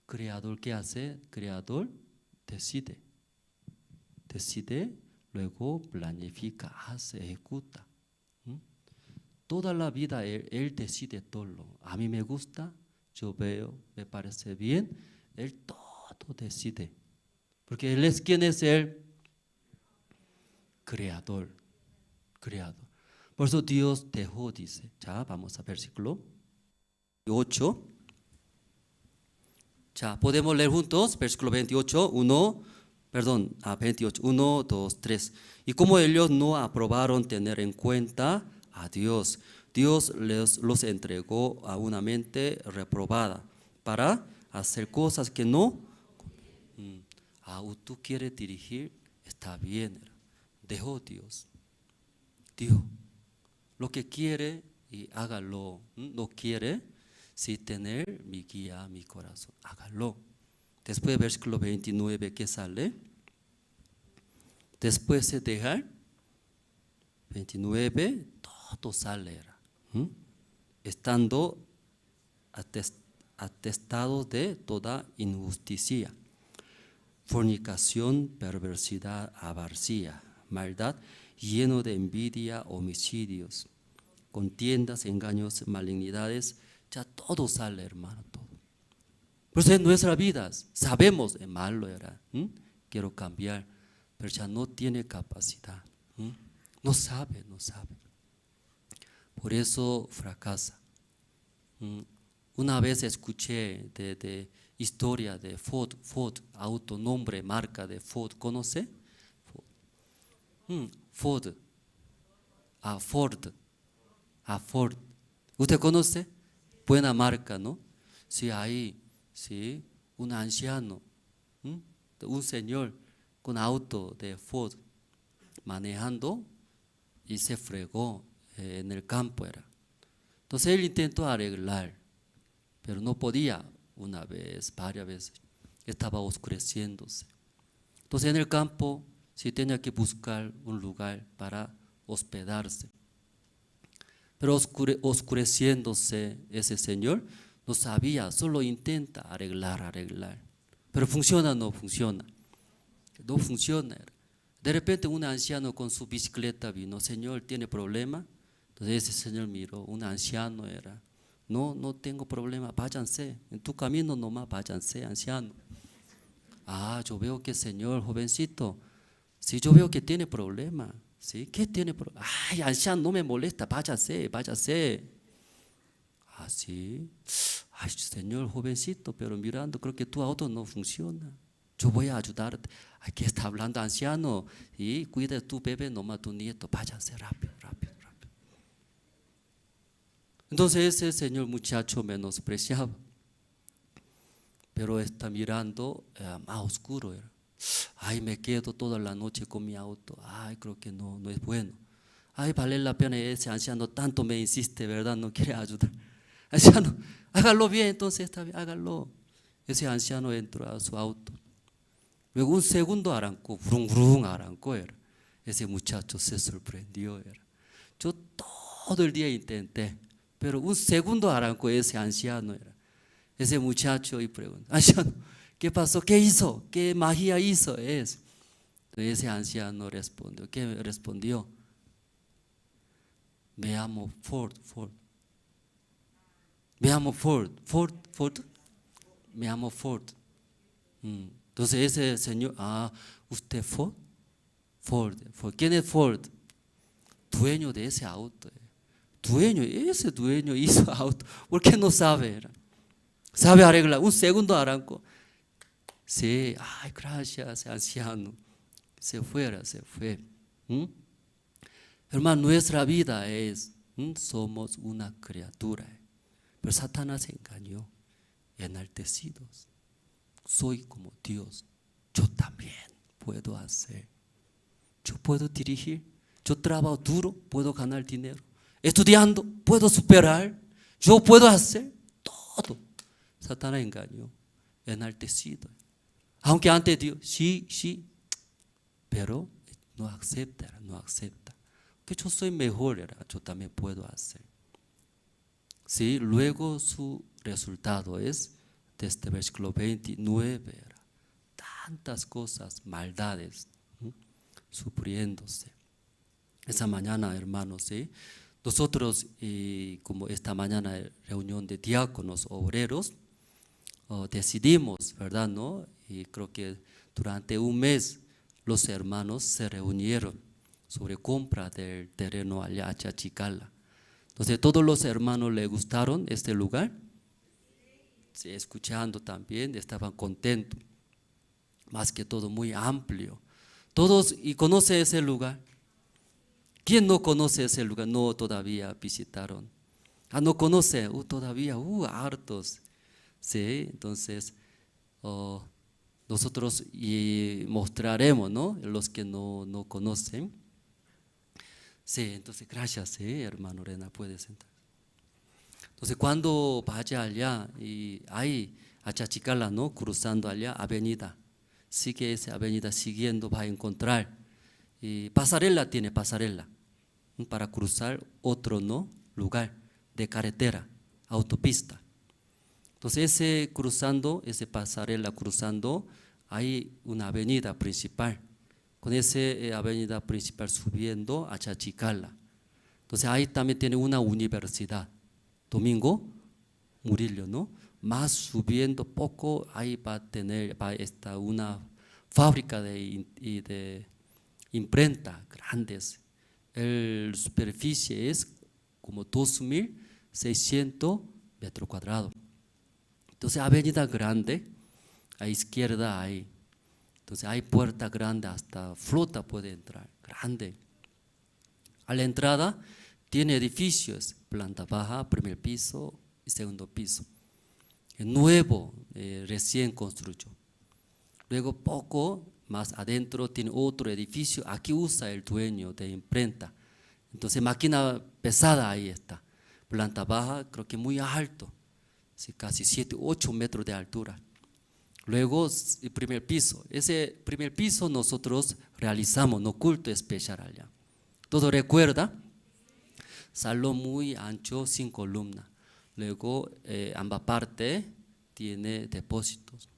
Creador, ¿qué hace? Creador decide. Decide, luego planifica, hace, ejecuta. Toda la vida él decide todo. A mí me gusta, yo veo, me parece bien, Él todo decide. Porque Él es, ¿quién es Él? Creador. Por eso Dios dejó, dice. Ya, vamos a versículo 8. Ya, podemos leer juntos, versículo 28, 28, 1, 2, 3. Y como ellos no aprobaron tener en cuenta a Dios, Dios los entregó a una mente reprobada para hacer cosas que no. Tú quieres dirigir, está bien. Dejó Dios. Lo que quiere y hágalo. No quiere, si tener mi guía, mi corazón, hágalo. Después versículo 29 que sale. Después de dejar 29, todo sale. Estando atestados de toda injusticia, fornicación, perversidad, avaricia, maldad, lleno de envidia, homicidios, contiendas, engaños, malignidades. Ya todo sale, hermano, todo. Pues en nuestras vidas sabemos es malo era, quiero cambiar, pero ya no tiene capacidad, no sabe. Por eso fracasa. Una vez escuché de historia de Ford, auto, nombre, marca de Ford, ¿conoce? Ford. Ford. ¿Usted conoce? Buena marca, ¿no? Sí, ahí, sí, un anciano, un señor con auto de Ford manejando y se fregó en el campo era. Entonces él intentó arreglar, pero no podía. Una vez, varias veces, estaba oscureciéndose. Entonces en el campo sí tenía que buscar un lugar para hospedarse. Pero oscureciéndose ese señor no sabía, solo intenta arreglar. Pero funciona o no funciona. No funciona. De repente un anciano con su bicicleta vino, Señor, ¿tiene problema? Entonces ese señor miró, un anciano era. No tengo problema, váyanse, en tu camino nomás váyanse, anciano. Yo veo que señor, jovencito, sí, yo veo que tiene problema. ¿Sí? ¿Qué tiene problema? Anciano, no me molesta, váyase. Sí. Señor, jovencito, pero mirando, creo que tu auto no funciona. Yo voy a ayudarte. ¿Qué está hablando, anciano? Y cuida de tu bebé, nomás tu nieto, váyase rápido. Entonces ese señor muchacho menospreciaba, pero está mirando más oscuro. Me quedo toda la noche con mi auto. Creo que no es bueno. Vale la pena, ese anciano tanto me insiste, ¿verdad? No quiere ayudar. Anciano, hágalo bien, entonces está bien, hágalo. Ese anciano entró a su auto. Luego un segundo arrancó, arrancó. Ese muchacho se sorprendió. Yo todo el día intenté, pero un segundo arrancó ese anciano. Ese muchacho y pregunta, anciano, ¿qué pasó? ¿Qué hizo? ¿Qué magia hizo? Entonces ese anciano respondió. ¿Qué respondió? Me llamo Ford. Me llamo Ford. Me llamo Ford. Entonces ese señor, ¿usted Ford? Ford. ¿Quién es Ford? Dueño de ese auto. Ese dueño hizo auto. ¿Por qué no sabe? Sabe arreglar. Un segundo arrancó. Sí, ay, gracias, anciano. Se fue. Hermano, nuestra vida es, somos una criatura. Pero Satanás engañó, enaltecidos. Soy como Dios. Yo también puedo hacer. Yo puedo dirigir. Yo trabajo duro, puedo ganar dinero. Estudiando, puedo superar. Yo puedo hacer todo. Satanás engañó, enaltecido. Aunque ante Dios, sí, pero no acepta. Que yo soy mejor, yo también puedo hacer. Sí, luego su resultado es, desde versículo 29, tantas cosas, maldades, sufriéndose. Esa mañana, hermanos, ¿sí? Nosotros, como esta mañana reunión de diáconos, obreros, decidimos, ¿verdad? ¿No? Y creo que durante un mes los hermanos se reunieron sobre compra del terreno allá a Chachicala. Entonces, ¿todos los hermanos les gustaron este lugar? Sí, escuchando también, estaban contentos. Más que todo, muy amplio. Todos, ¿y conoce ese lugar? ¿Quién no conoce ese lugar? No, todavía visitaron. No conoce, todavía, hartos. Sí, entonces, nosotros mostraremos, ¿no? Los que no conocen. Sí, entonces, gracias, hermano Rena, puede sentar. Entonces, cuando vaya allá, y ahí, a Chachicala, ¿no? Cruzando allá, avenida. Sigue esa avenida siguiendo, va a encontrar. Y pasarela tiene, pasarela. Para cruzar otro, ¿no? Lugar de carretera, autopista. Entonces, ese pasarela cruzando, hay una avenida principal. Con esa avenida principal subiendo a Chachicala. Entonces, ahí también tiene una universidad. Domingo Murillo, ¿no? Más subiendo poco, ahí va a estar una fábrica de imprenta grandes. La superficie es como 2.600 metros cuadrados. Entonces, avenida grande, a izquierda hay. Entonces, hay puerta grande, hasta flota puede entrar, grande. A la entrada tiene edificios, planta baja, primer piso y segundo piso. Nuevo, recién construyó. Luego, poco más adentro tiene otro edificio. Aquí usa el dueño de imprenta. Entonces, máquina pesada ahí está. Planta baja, creo que muy alto, sí, casi 7, 8 metros de altura. Luego, el primer piso. Ese primer piso nosotros realizamos, no culto especial allá. ¿Todo recuerda? Salón muy ancho, sin columna. Luego, ambas partes tiene depósitos.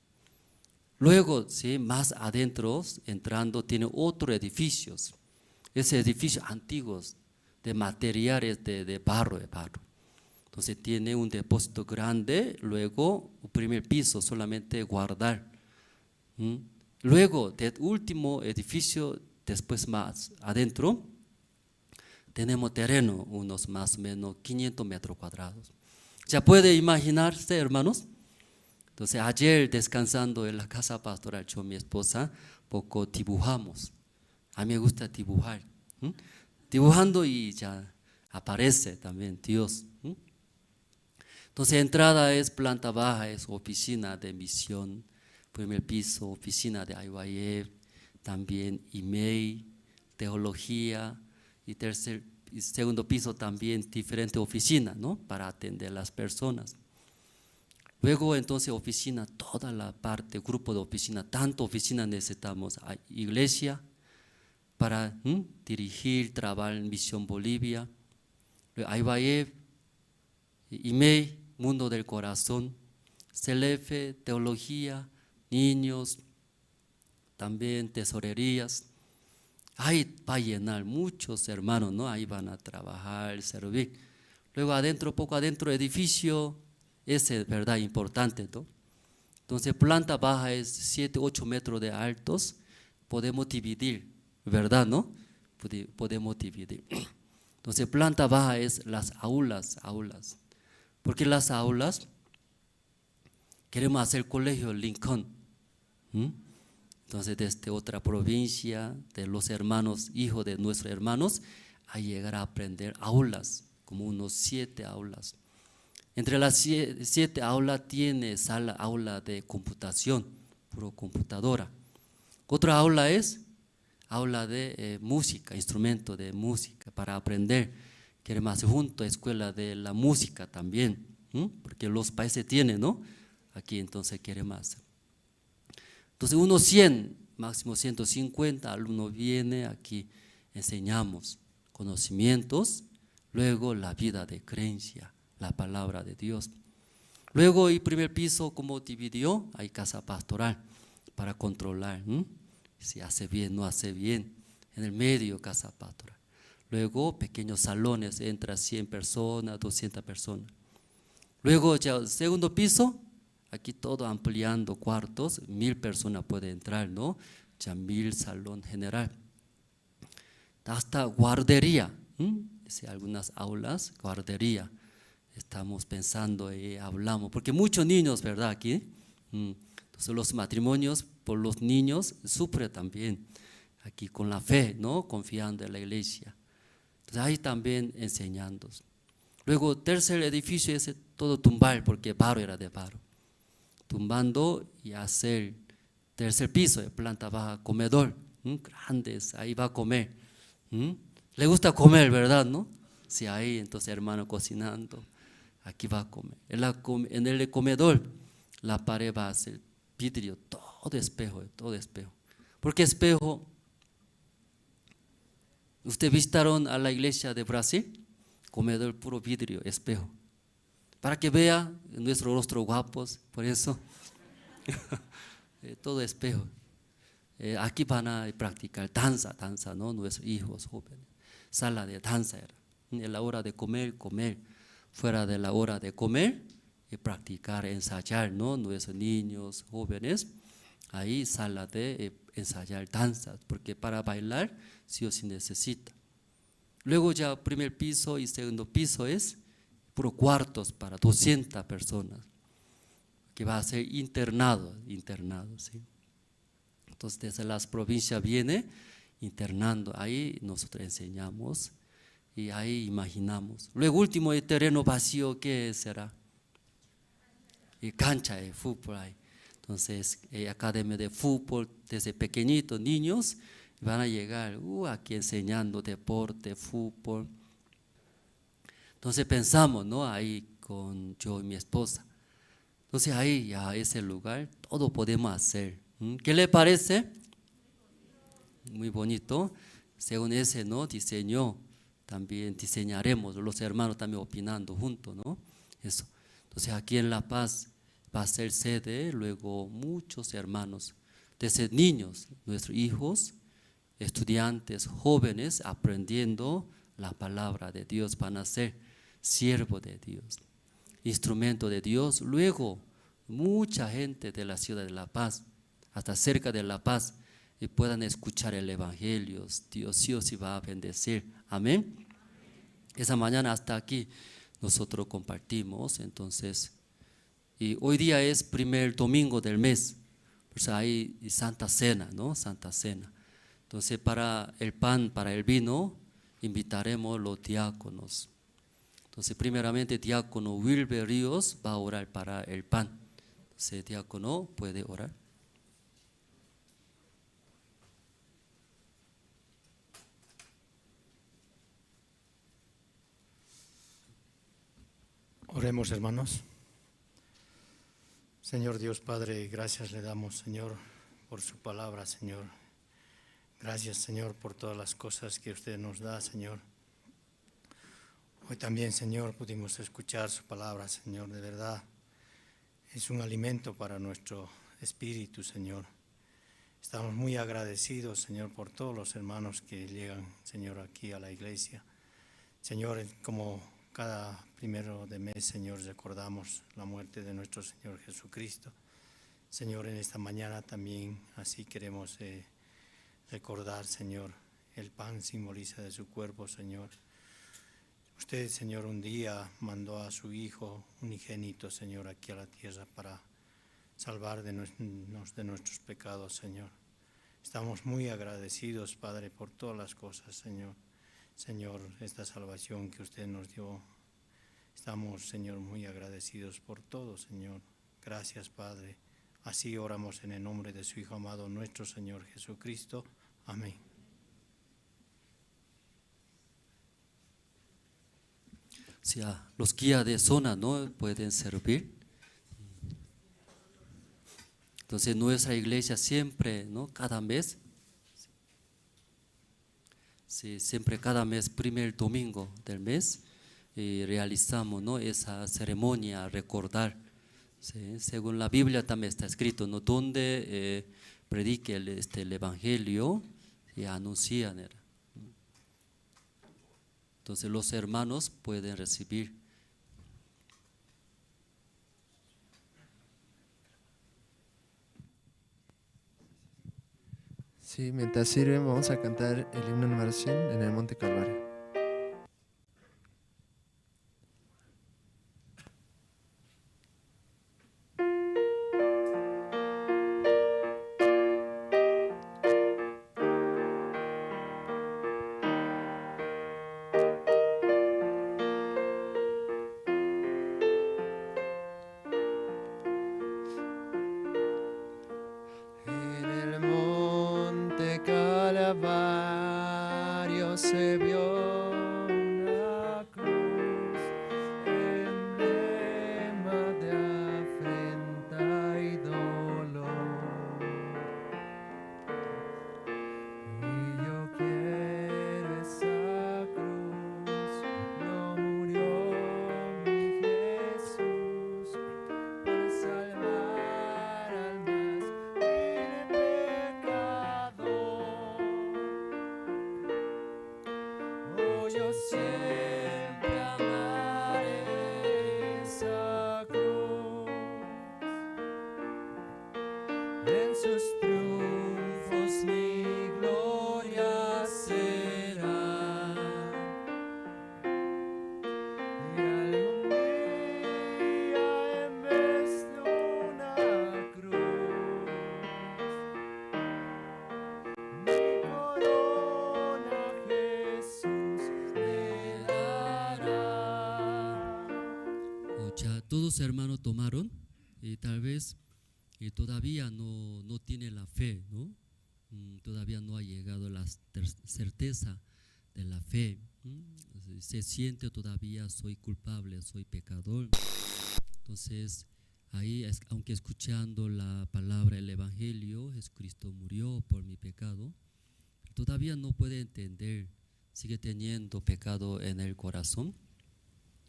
Luego, ¿sí? Más adentro, entrando, tiene otro edificio. Ese edificio antiguos de materiales de barro. Entonces tiene un depósito grande, luego el primer piso solamente guardar. Luego, del último edificio, después más adentro, tenemos terreno, unos más o menos 500 metros cuadrados. ¿Ya puede imaginarse, hermanos? Entonces, ayer descansando en la casa pastoral, yo y mi esposa, poco dibujamos. A mí me gusta dibujar. Dibujando y ya aparece también Dios. Entonces, entrada es planta baja, es oficina de misión. Primer piso, oficina de IYF, también email, teología. Y segundo piso también diferente oficina, ¿no? Para atender a las personas. Luego entonces oficina, toda la parte, grupo de oficina, tanto oficina necesitamos, hay iglesia para dirigir, trabajar en Misión Bolivia, IYF, IMEI, Mundo del Corazón, CELEFE, teología, niños, también tesorerías. Ahí va a llenar muchos hermanos, ¿no? Ahí van a trabajar, servir. Luego adentro, poco adentro, edificio, ese es verdad importante, ¿no? Entonces, planta baja es 7, 8 metros de altos. Podemos dividir, ¿verdad, no? Podemos dividir. Entonces, planta baja es las aulas. Porque las aulas, queremos hacer colegio Lincoln. Entonces, desde otra provincia, de los hermanos, hijos de nuestros hermanos, a llegar a aprender aulas, como unos 7 aulas. Entre las 7 aulas tiene aula de computación, puro computadora. Otra aula es aula de música, instrumento de música para aprender. Queremos hacer junto a escuela de la música también, porque los países tienen, ¿no? Aquí entonces queremos hacer. Entonces unos 100, máximo 150 alumnos vienen aquí, enseñamos conocimientos, luego la vida de creencia, la palabra de Dios. Luego el primer piso, como dividió, hay casa pastoral para controlar, si hace bien, no hace bien. En el medio, casa pastoral. Luego pequeños salones, entra 100 personas, 200 personas. Luego ya el segundo piso, aquí todo ampliando cuartos, 1000 personas pueden entrar, ¿no? Ya 1000 salón general. Hasta guardería, algunas aulas, guardería. Estamos pensando y hablamos, porque muchos niños, ¿verdad? Aquí, entonces los matrimonios por los niños sufren también, aquí con la fe, ¿no? Confiando en la iglesia. Entonces ahí también enseñando. Luego tercer edificio es todo tumbar, porque barro era de barro. Tumbando y hacer tercer piso, de planta baja, comedor, grandes, ahí va a comer. Le gusta comer, ¿verdad? ¿No? Sí, ahí entonces hermano cocinando, aquí va a comer. En el comedor la pared va a ser vidrio, todo espejo. ¿Por qué espejo? ¿Usted visitaron a la iglesia de Brasil? Comedor puro vidrio, espejo. Para que vea nuestros rostros guapos, por eso, todo espejo. Aquí van a practicar danza, ¿no? Nuestros hijos jóvenes. Sala de danza era. En la hora de comer. Fuera de la hora de comer, y practicar, ensayar, ¿no? Nuestros niños jóvenes. Ahí sala de ensayar danzas, porque para bailar sí o sí necesita. Luego ya primer piso y segundo piso es puro cuartos para 200 personas, que va a ser internado, ¿sí? Entonces desde las provincias viene internando, ahí nosotros enseñamos y ahí imaginamos. Luego último, el terreno vacío, ¿qué será? Y cancha de fútbol ahí. Entonces, academia de fútbol, desde pequeñitos, niños, van a llegar aquí enseñando deporte, fútbol. Entonces pensamos, ¿no? Ahí con yo y mi esposa. Entonces ahí ya ese lugar, todo podemos hacer. ¿Qué le parece? Muy bonito. Según ese, ¿no? Diseño, también diseñaremos, los hermanos también opinando juntos, ¿no? Eso. Entonces aquí en La Paz va a ser sede, luego muchos hermanos, desde niños, nuestros hijos, estudiantes, jóvenes, aprendiendo la palabra de Dios, van a ser siervos de Dios, instrumento de Dios. Luego, mucha gente de la ciudad de La Paz, hasta cerca de La Paz, y puedan escuchar el evangelio. Dios sí o sí va a bendecir. Amén. Esa mañana hasta aquí nosotros compartimos, entonces, y hoy día es primer domingo del mes, pues hay Santa Cena, ¿no? Santa Cena. Entonces para el pan, para el vino, invitaremos los diáconos. Entonces primeramente diácono Wilber Ríos va a orar para el pan. Entonces diácono puede orar. Oremos, hermanos. Señor Dios Padre, gracias le damos, Señor, por su palabra, Señor. Gracias, Señor, por todas las cosas que usted nos da, Señor. Hoy también, Señor, pudimos escuchar su palabra, Señor, de verdad. Es un alimento para nuestro espíritu, Señor. Estamos muy agradecidos, Señor, por todos los hermanos que llegan, Señor, aquí a la iglesia. Señor, como cada primero de mes, Señor, recordamos la muerte de nuestro Señor Jesucristo. Señor, en esta mañana también así queremos recordar, Señor, el pan simboliza de su cuerpo, Señor. Usted, Señor, un día mandó a su Hijo unigénito, Señor, aquí a la tierra para salvar de nuestros pecados, Señor. Estamos muy agradecidos, Padre, por todas las cosas, Señor. Señor, esta salvación que usted nos dio, estamos, Señor, muy agradecidos por todo, Señor. Gracias, Padre. Así oramos en el nombre de su Hijo amado, nuestro Señor Jesucristo. Amén. Sí, los guías de zona, ¿no?, pueden servir. Entonces nuestra iglesia siempre, ¿no?, cada mes, sí, siempre cada mes, primer domingo del mes, realizamos, ¿no?, esa ceremonia, recordar. Sí, según la Biblia también está escrito, ¿no?, donde predique el Evangelio y anuncian. Entonces los hermanos pueden recibir. Sí, mientras sirven vamos a cantar el himno número 100 en el Monte Calvario. Calvario se vio una cruz, emblema de afrenta y dolor. Y yo quiero esa cruz, no murió mi Jesús por salvar al más vil pecador. Oh, yo siempre amaré esa cruz, en sus triunfos mi gloria será. Y algún día en vez de una cruz, mi corona Jesús me dará. Ya todos hermanos tomaron y tal vez todavía no tiene la fe, ¿no? Todavía no ha llegado la certeza de la fe. Se siente todavía soy culpable, soy pecador. Entonces ahí, aunque escuchando la palabra, el Evangelio, Jesucristo murió por mi pecado, todavía no puede entender, sigue teniendo pecado en el corazón.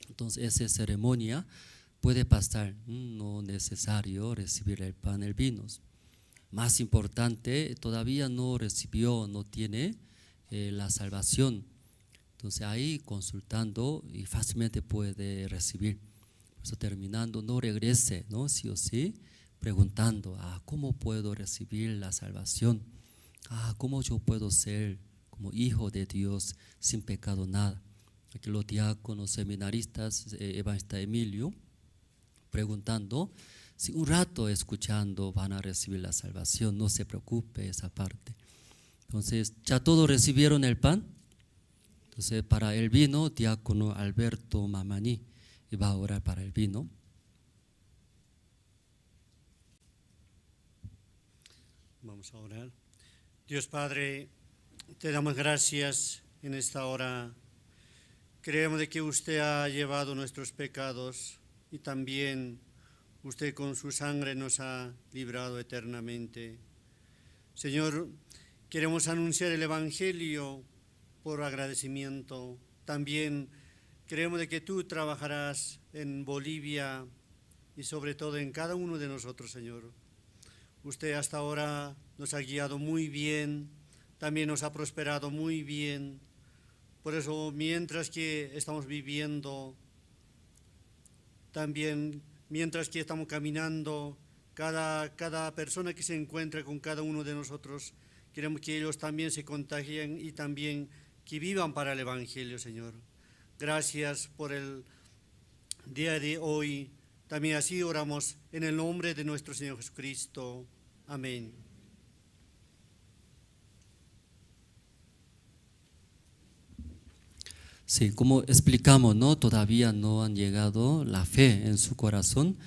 Entonces esa ceremonia puede pasar, no necesario recibir el pan, el vino. Más importante, todavía no recibió, no tiene la salvación. Entonces ahí consultando y fácilmente puede recibir. Por eso terminando, no regrese, ¿no?, sí o sí, preguntando, ¿cómo puedo recibir la salvación? ¿Cómo yo puedo ser como hijo de Dios sin pecado nada? Aquí los diáconos, seminaristas, evangelista Emilio, preguntando, si un rato escuchando van a recibir la salvación, no se preocupe esa parte. Entonces, ¿ya todos recibieron el pan? Entonces, para el vino, diácono Alberto Mamani va a orar para el vino. Vamos a orar. Dios Padre, te damos gracias en esta hora. Creemos de que usted ha llevado nuestros pecados y también usted con su sangre nos ha librado eternamente. Señor, queremos anunciar el Evangelio por agradecimiento. También creemos de que tú trabajarás en Bolivia y sobre todo en cada uno de nosotros, Señor. Usted hasta ahora nos ha guiado muy bien, también nos ha prosperado muy bien. Por eso, mientras que estamos viviendo, también mientras que estamos caminando, cada persona que se encuentra con cada uno de nosotros. Queremos que ellos también se contagien y también que vivan para el Evangelio, Señor. Gracias por el día de hoy. También así oramos en el nombre de nuestro Señor Jesucristo. Amén. Sí, como explicamos, ¿no? Todavía no han llegado la fe en su corazón.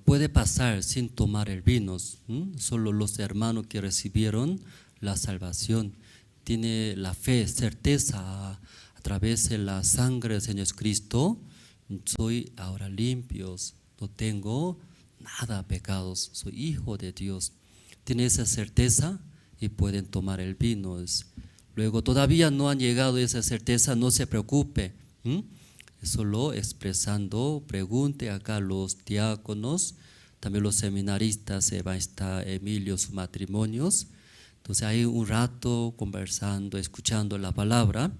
Puede pasar sin tomar el vino. Solo los hermanos que recibieron la salvación tiene la fe, certeza a través de la sangre del Señor Jesucristo. Soy ahora limpio, no tengo nada pecados, soy hijo de Dios. Tiene esa certeza y pueden tomar el vino. Luego todavía no han llegado a esa certeza, no se preocupe. Solo expresando, pregunte acá a los diáconos, también los seminaristas, va a estar Emilio, sus matrimonios. Entonces hay un rato conversando, escuchando la palabra,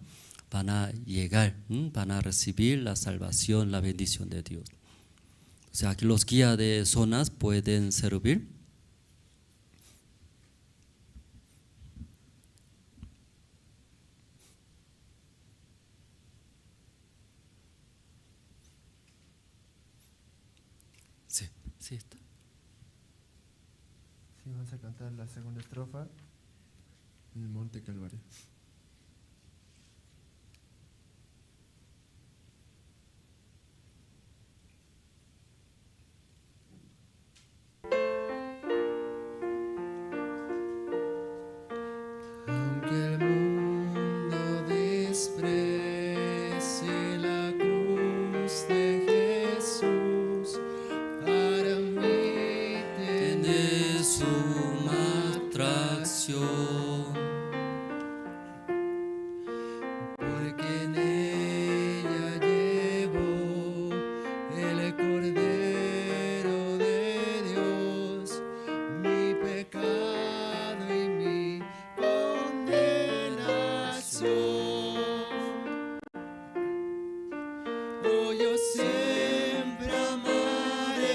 van a llegar, van a recibir la salvación, la bendición de Dios. O sea, aquí los guías de zonas pueden servir. Sí, está. Sí, vamos a cantar la segunda estrofa en el Monte Calvario. Aunque el mundo desprecie la cruz de Jesús, para mí Tiene suma atracción, porque en ella llevo el Cordero de Dios, mi pecado y mi condenación. Oh, yo siempre amaré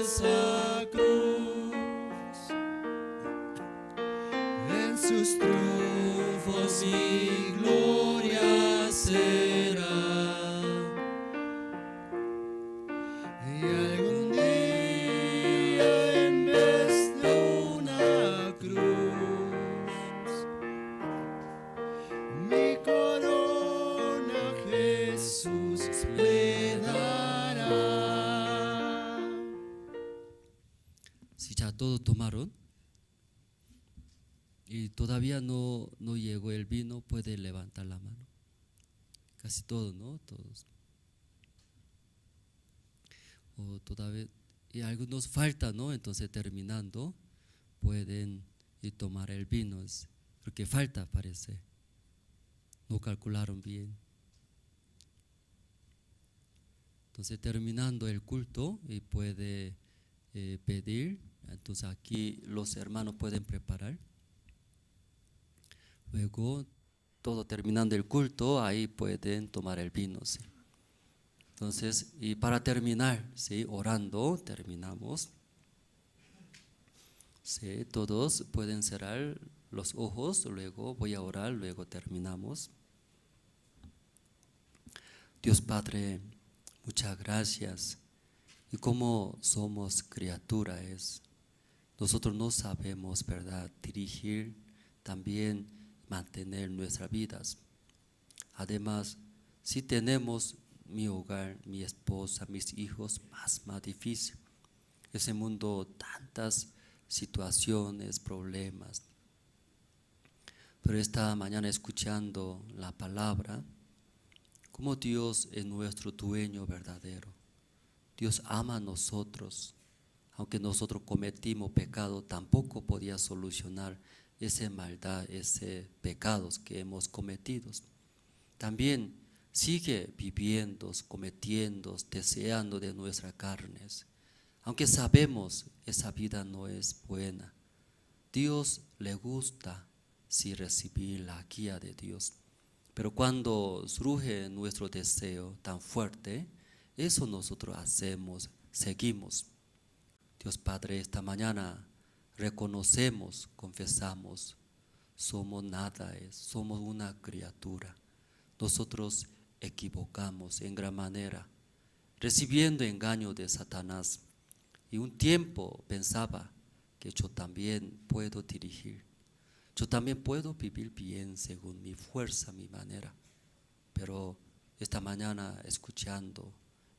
esa cruz, en sus triunfos mi gloria será. Y algún día en vez de una cruz, mi corona Jesús me dará. si ya todos tomaron y todavía no llegó el vino, puede levantar la mano. Casi todos, ¿no? Todos. O todavía, y algunos faltan, ¿no? Entonces terminando pueden ir tomar el vino, porque falta parece, no calcularon bien. Entonces terminando el culto y puede pedir, entonces aquí los hermanos pueden preparar. Luego todo terminando el culto, ahí pueden tomar el vino, ¿sí? Entonces, y para terminar, ¿sí? Orando, terminamos. ¿Sí? Todos pueden cerrar los ojos, luego voy a orar, luego terminamos. Dios Padre, muchas gracias. Y como somos criaturas, nosotros no sabemos, ¿verdad?, dirigir, también mantener nuestras vidas. Además, si tenemos mi hogar, mi esposa, mis hijos, más difícil. Ese mundo, tantas situaciones, problemas. Pero esta mañana escuchando la palabra, como Dios es nuestro dueño verdadero. Dios ama a nosotros. Aunque nosotros cometimos pecado, tampoco podía solucionar esa maldad, ese pecados que hemos cometido. También sigue viviendo, cometiendo, deseando de nuestras carnes. Aunque sabemos esa vida no es buena, Dios le gusta si recibir la guía de Dios. Pero cuando surge nuestro deseo tan fuerte, eso nosotros hacemos, seguimos. Dios Padre, esta mañana reconocemos, confesamos, somos nada, somos una criatura. Nosotros equivocamos en gran manera, recibiendo engaño de Satanás. Y un tiempo pensaba que yo también puedo dirigir, yo también puedo vivir bien según mi fuerza, mi manera. Pero esta mañana escuchando,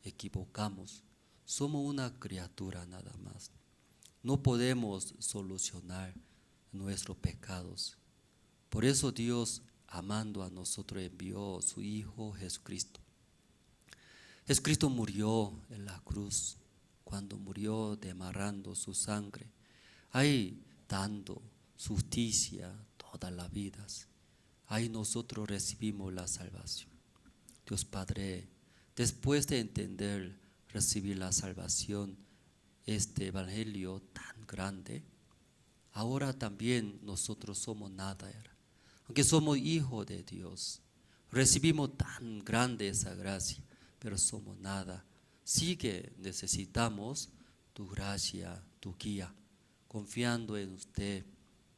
equivocamos. Somos una criatura nada más. No podemos solucionar nuestros pecados. Por eso Dios, amando a nosotros, envió a su Hijo Jesucristo. Jesucristo murió en la cruz, cuando murió derramando su sangre, ahí dando justicia todas las vidas. Ahí nosotros recibimos la salvación. Dios Padre, después de entender, recibir la salvación, este evangelio tan grande, ahora también nosotros somos nada. Aunque somos hijos de Dios, recibimos tan grande esa gracia, pero somos nada. Sí que necesitamos tu gracia, tu guía, confiando en usted,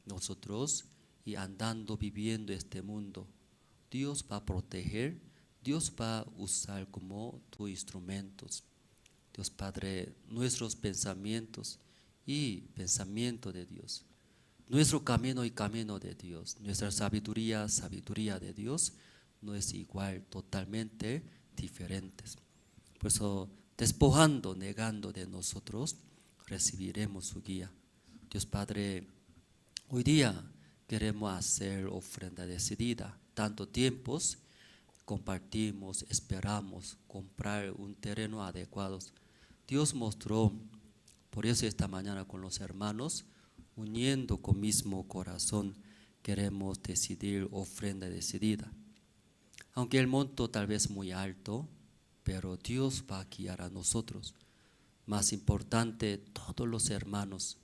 nosotros, y andando, viviendo este mundo. Dios va a proteger, Dios va a usar como tus instrumentos. Dios Padre, nuestros pensamientos y pensamiento de Dios, nuestro camino y camino de Dios, nuestra sabiduría, sabiduría de Dios, no es igual, totalmente diferentes. Por eso, despojando, negando de nosotros, recibiremos su guía. Dios Padre, hoy día queremos hacer ofrenda decidida. Tanto tiempos compartimos, esperamos comprar un terreno adecuado. Dios mostró, por eso esta mañana con los hermanos, uniendo con mismo corazón, queremos decidir ofrenda decidida. Aunque el monto tal vez muy alto, pero Dios va a guiar a nosotros. Más importante, todos los hermanos,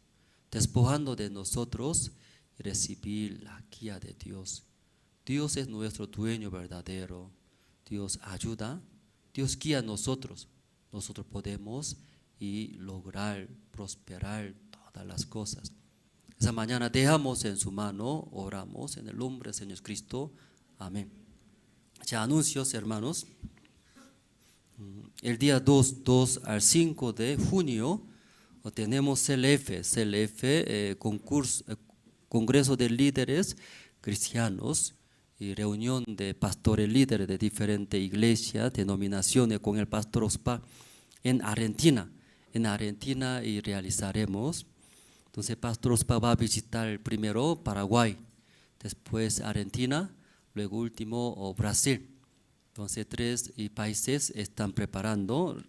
despojando de nosotros y recibir la guía de Dios. Dios es nuestro dueño verdadero. Dios ayuda, Dios guía a nosotros. Nosotros podemos y lograr prosperar todas las cosas. Esa mañana dejamos en su mano, oramos en el nombre del Señor Cristo. Amén. Ya anuncios, hermanos. El día 2 al 5 de junio tenemos CLF, Congreso de Líderes Cristianos y reunión de pastores líderes de diferentes iglesias, denominaciones con el pastor Ospa en Argentina. En Argentina y realizaremos. Entonces, pastor Ospa va a visitar primero Paraguay, después Argentina, luego último Brasil. Entonces, 3 países están preparando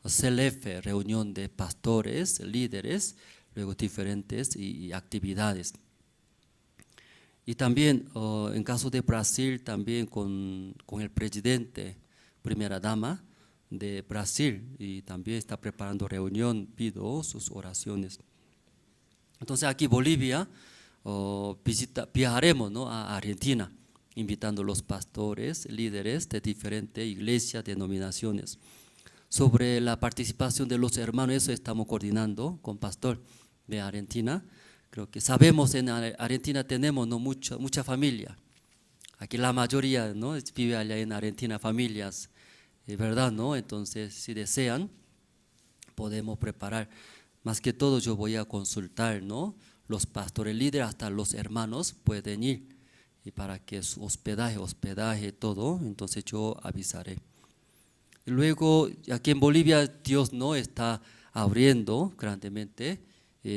CLF, reunión de pastores, líderes, luego diferentes y actividades. Y también, en caso de Brasil, también con el presidente, primera dama de Brasil, y también está preparando reunión, pido sus oraciones. Entonces, aquí Bolivia, viajaremos, ¿no?, a Argentina, invitando a los pastores, líderes de diferentes iglesias, denominaciones. Sobre la participación de los hermanos, eso estamos coordinando con pastor de Argentina. Creo que sabemos en Argentina tenemos, ¿no?, mucha familia. Aquí la mayoría, ¿no?, vive allá en Argentina, familias, ¿verdad?, ¿no? Entonces, si desean, podemos preparar. Más que todo yo voy a consultar, ¿no?, los pastores líderes, hasta los hermanos pueden ir. Y para que su hospedaje, todo, entonces yo avisaré. Y luego, aquí en Bolivia, Dios no está abriendo grandemente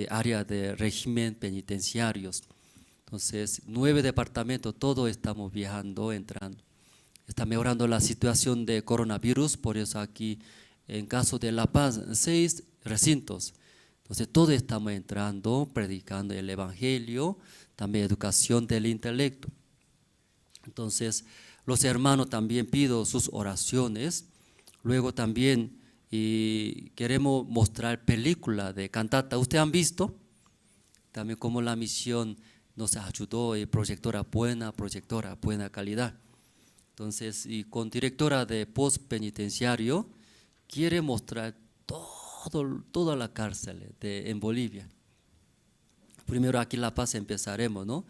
área de régimen penitenciarios. Entonces, 9 departamentos, todos estamos viajando, entrando. Está mejorando la situación de coronavirus, por eso aquí, en caso de La Paz, 6 recintos. Entonces, todos estamos entrando, predicando el evangelio, también educación del intelecto. Entonces, los hermanos también pido sus oraciones. Luego también queremos mostrar película de cantata. ¿Ustedes han visto? También como la misión nos ayudó, proyectora buena calidad. Entonces, y con directora de post penitenciario, quiere mostrar toda la cárcel en Bolivia. Primero aquí en La Paz empezaremos, ¿no?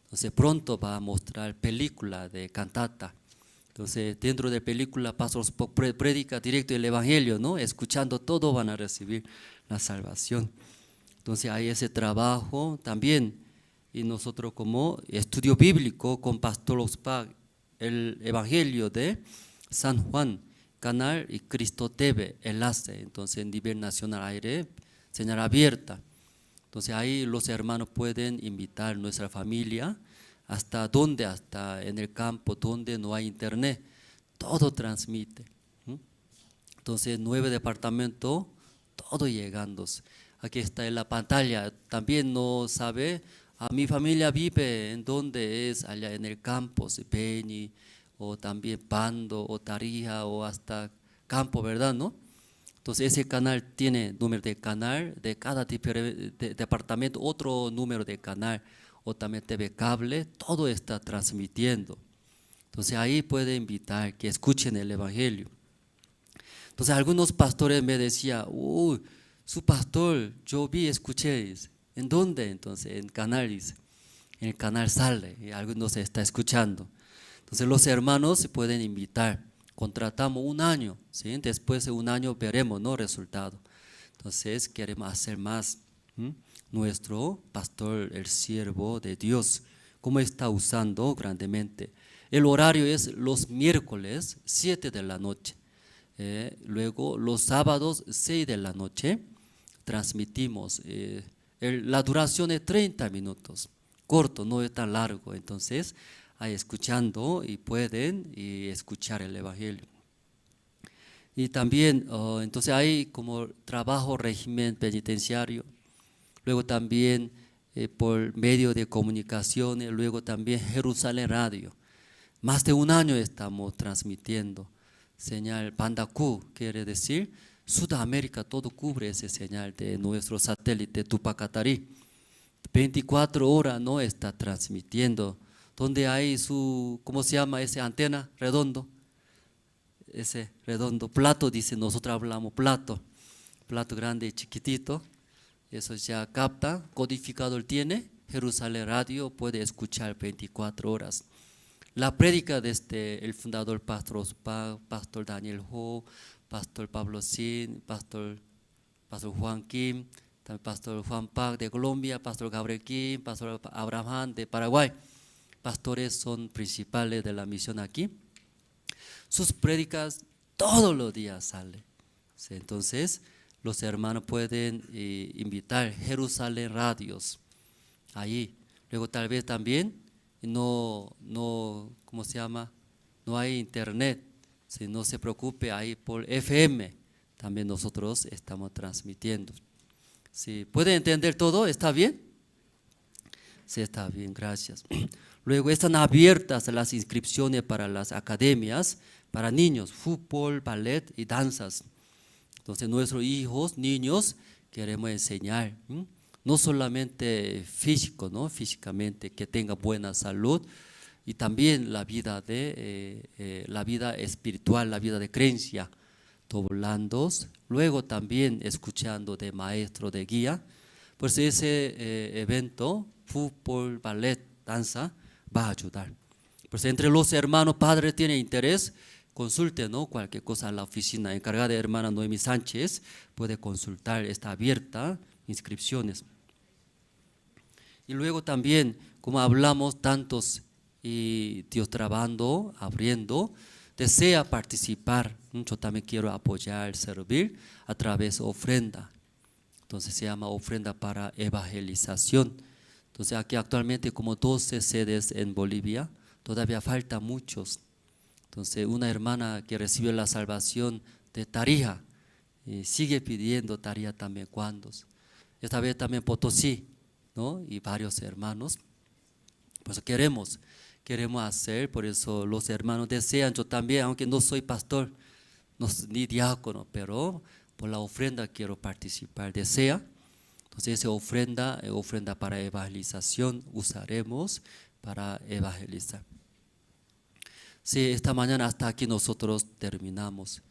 Entonces pronto va a mostrar película de cantata. Entonces dentro de película pastores predica directo el evangelio, ¿no? Escuchando todo van a recibir la salvación. Entonces hay ese trabajo también. Y nosotros como estudio bíblico con Pastor Ospag, el evangelio de San Juan, canal y Cristo TV, enlace. Entonces en nivel nacional aire, señal abierta. Entonces ahí los hermanos pueden invitar a nuestra familia, hasta donde, hasta en el campo donde no hay internet, todo transmite. Entonces 9 departamentos, todo llegando. Aquí está en la pantalla, también no sabe, a mi familia vive en donde es, allá en el campo, Peñi, o también Pando, o Tarija, o hasta campo, ¿verdad? ¿No? Entonces ese canal tiene número de canal, de cada departamento otro número de canal, o también TV cable, todo está transmitiendo. Entonces ahí puede invitar que escuchen el evangelio. Entonces algunos pastores me decían, su pastor, yo vi, escuché, ¿en dónde? Entonces en canal, dice, en el canal sale, y algunos está escuchando. Entonces los hermanos se pueden invitar, contratamos un año, ¿sí? Después de un año veremos, ¿no? Resultado. Entonces queremos hacer más. Nuestro pastor, el siervo de Dios, cómo está usando grandemente. El horario es los miércoles 7 de la noche, luego los sábados 6 de la noche, transmitimos, la duración es 30 minutos, corto, no es tan largo, entonces ahí escuchando y pueden escuchar el evangelio. Y también, entonces hay como trabajo, régimen penitenciario, luego también por medio de comunicaciones, luego también Jerusalén Radio. Más de un año estamos transmitiendo señal Pandacu, quiere decir Sudamérica, todo cubre ese señal de nuestro satélite Tupacatari. 24 horas no está transmitiendo, donde hay su, ¿cómo se llama ese antena? Redondo, ese redondo, plato, dice, nosotros hablamos plato grande y chiquitito. Eso ya capta, codificador tiene, Jerusalén Radio puede escuchar 24 horas. La prédica desde el fundador Pastor Ospag, Pastor Daniel Ho, Pastor Pablo Sin, Pastor Juan Kim, también Pastor Juan Pak de Colombia, Pastor Gabriel Kim, Pastor Abraham Han de Paraguay. Pastores son principales de la misión aquí. Sus prédicas todos los días salen. Entonces, los hermanos pueden invitar Jerusalén Radios ahí. Luego tal vez también no, ¿cómo se llama? No hay internet. Si no se preocupe, ahí por FM también nosotros estamos transmitiendo. ¿Sí? ¿Pueden entender todo? ¿Está bien? Sí, está bien, gracias. Luego están abiertas las inscripciones para las academias, para niños, fútbol, ballet y danzas. Entonces nuestros hijos, niños, queremos enseñar, no solamente físico, ¿no? Físicamente, que tenga buena salud, y también la vida la vida espiritual, la vida de creencia, doblando, luego también escuchando de maestro, de guía. Pues ese evento, fútbol, ballet, danza, va a ayudar. Pues entre los hermanos padres tiene interés, consulte, ¿no? Cualquier cosa a la oficina encargada de hermana Noemi Sánchez, puede consultar, está abierta, inscripciones. Y luego también, como hablamos tantos, y Dios trabajando, abriendo, desea participar, yo también quiero apoyar, servir a través de ofrenda. Entonces se llama ofrenda para evangelización. Entonces aquí actualmente como 12 sedes en Bolivia, todavía falta muchos. Entonces una hermana que recibió la salvación de Tarija sigue pidiendo Tarija también cuando. Esta vez también Potosí, ¿no? Y varios hermanos. Pues queremos hacer, por eso los hermanos desean, yo también, aunque no soy pastor, ni diácono, pero por la ofrenda quiero participar, desea. Entonces esa ofrenda para evangelización usaremos para evangelizar. Sí, esta mañana hasta aquí nosotros terminamos.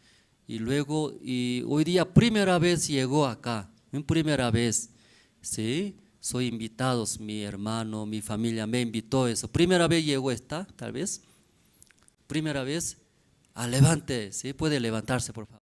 y luego, y hoy día primera vez llegó acá, primera vez, ¿sí? Soy invitado, mi hermano, mi familia me invitó eso. Primera vez llegó esta, tal vez. Primera vez, levante, ¿sí? Puede levantarse, por favor.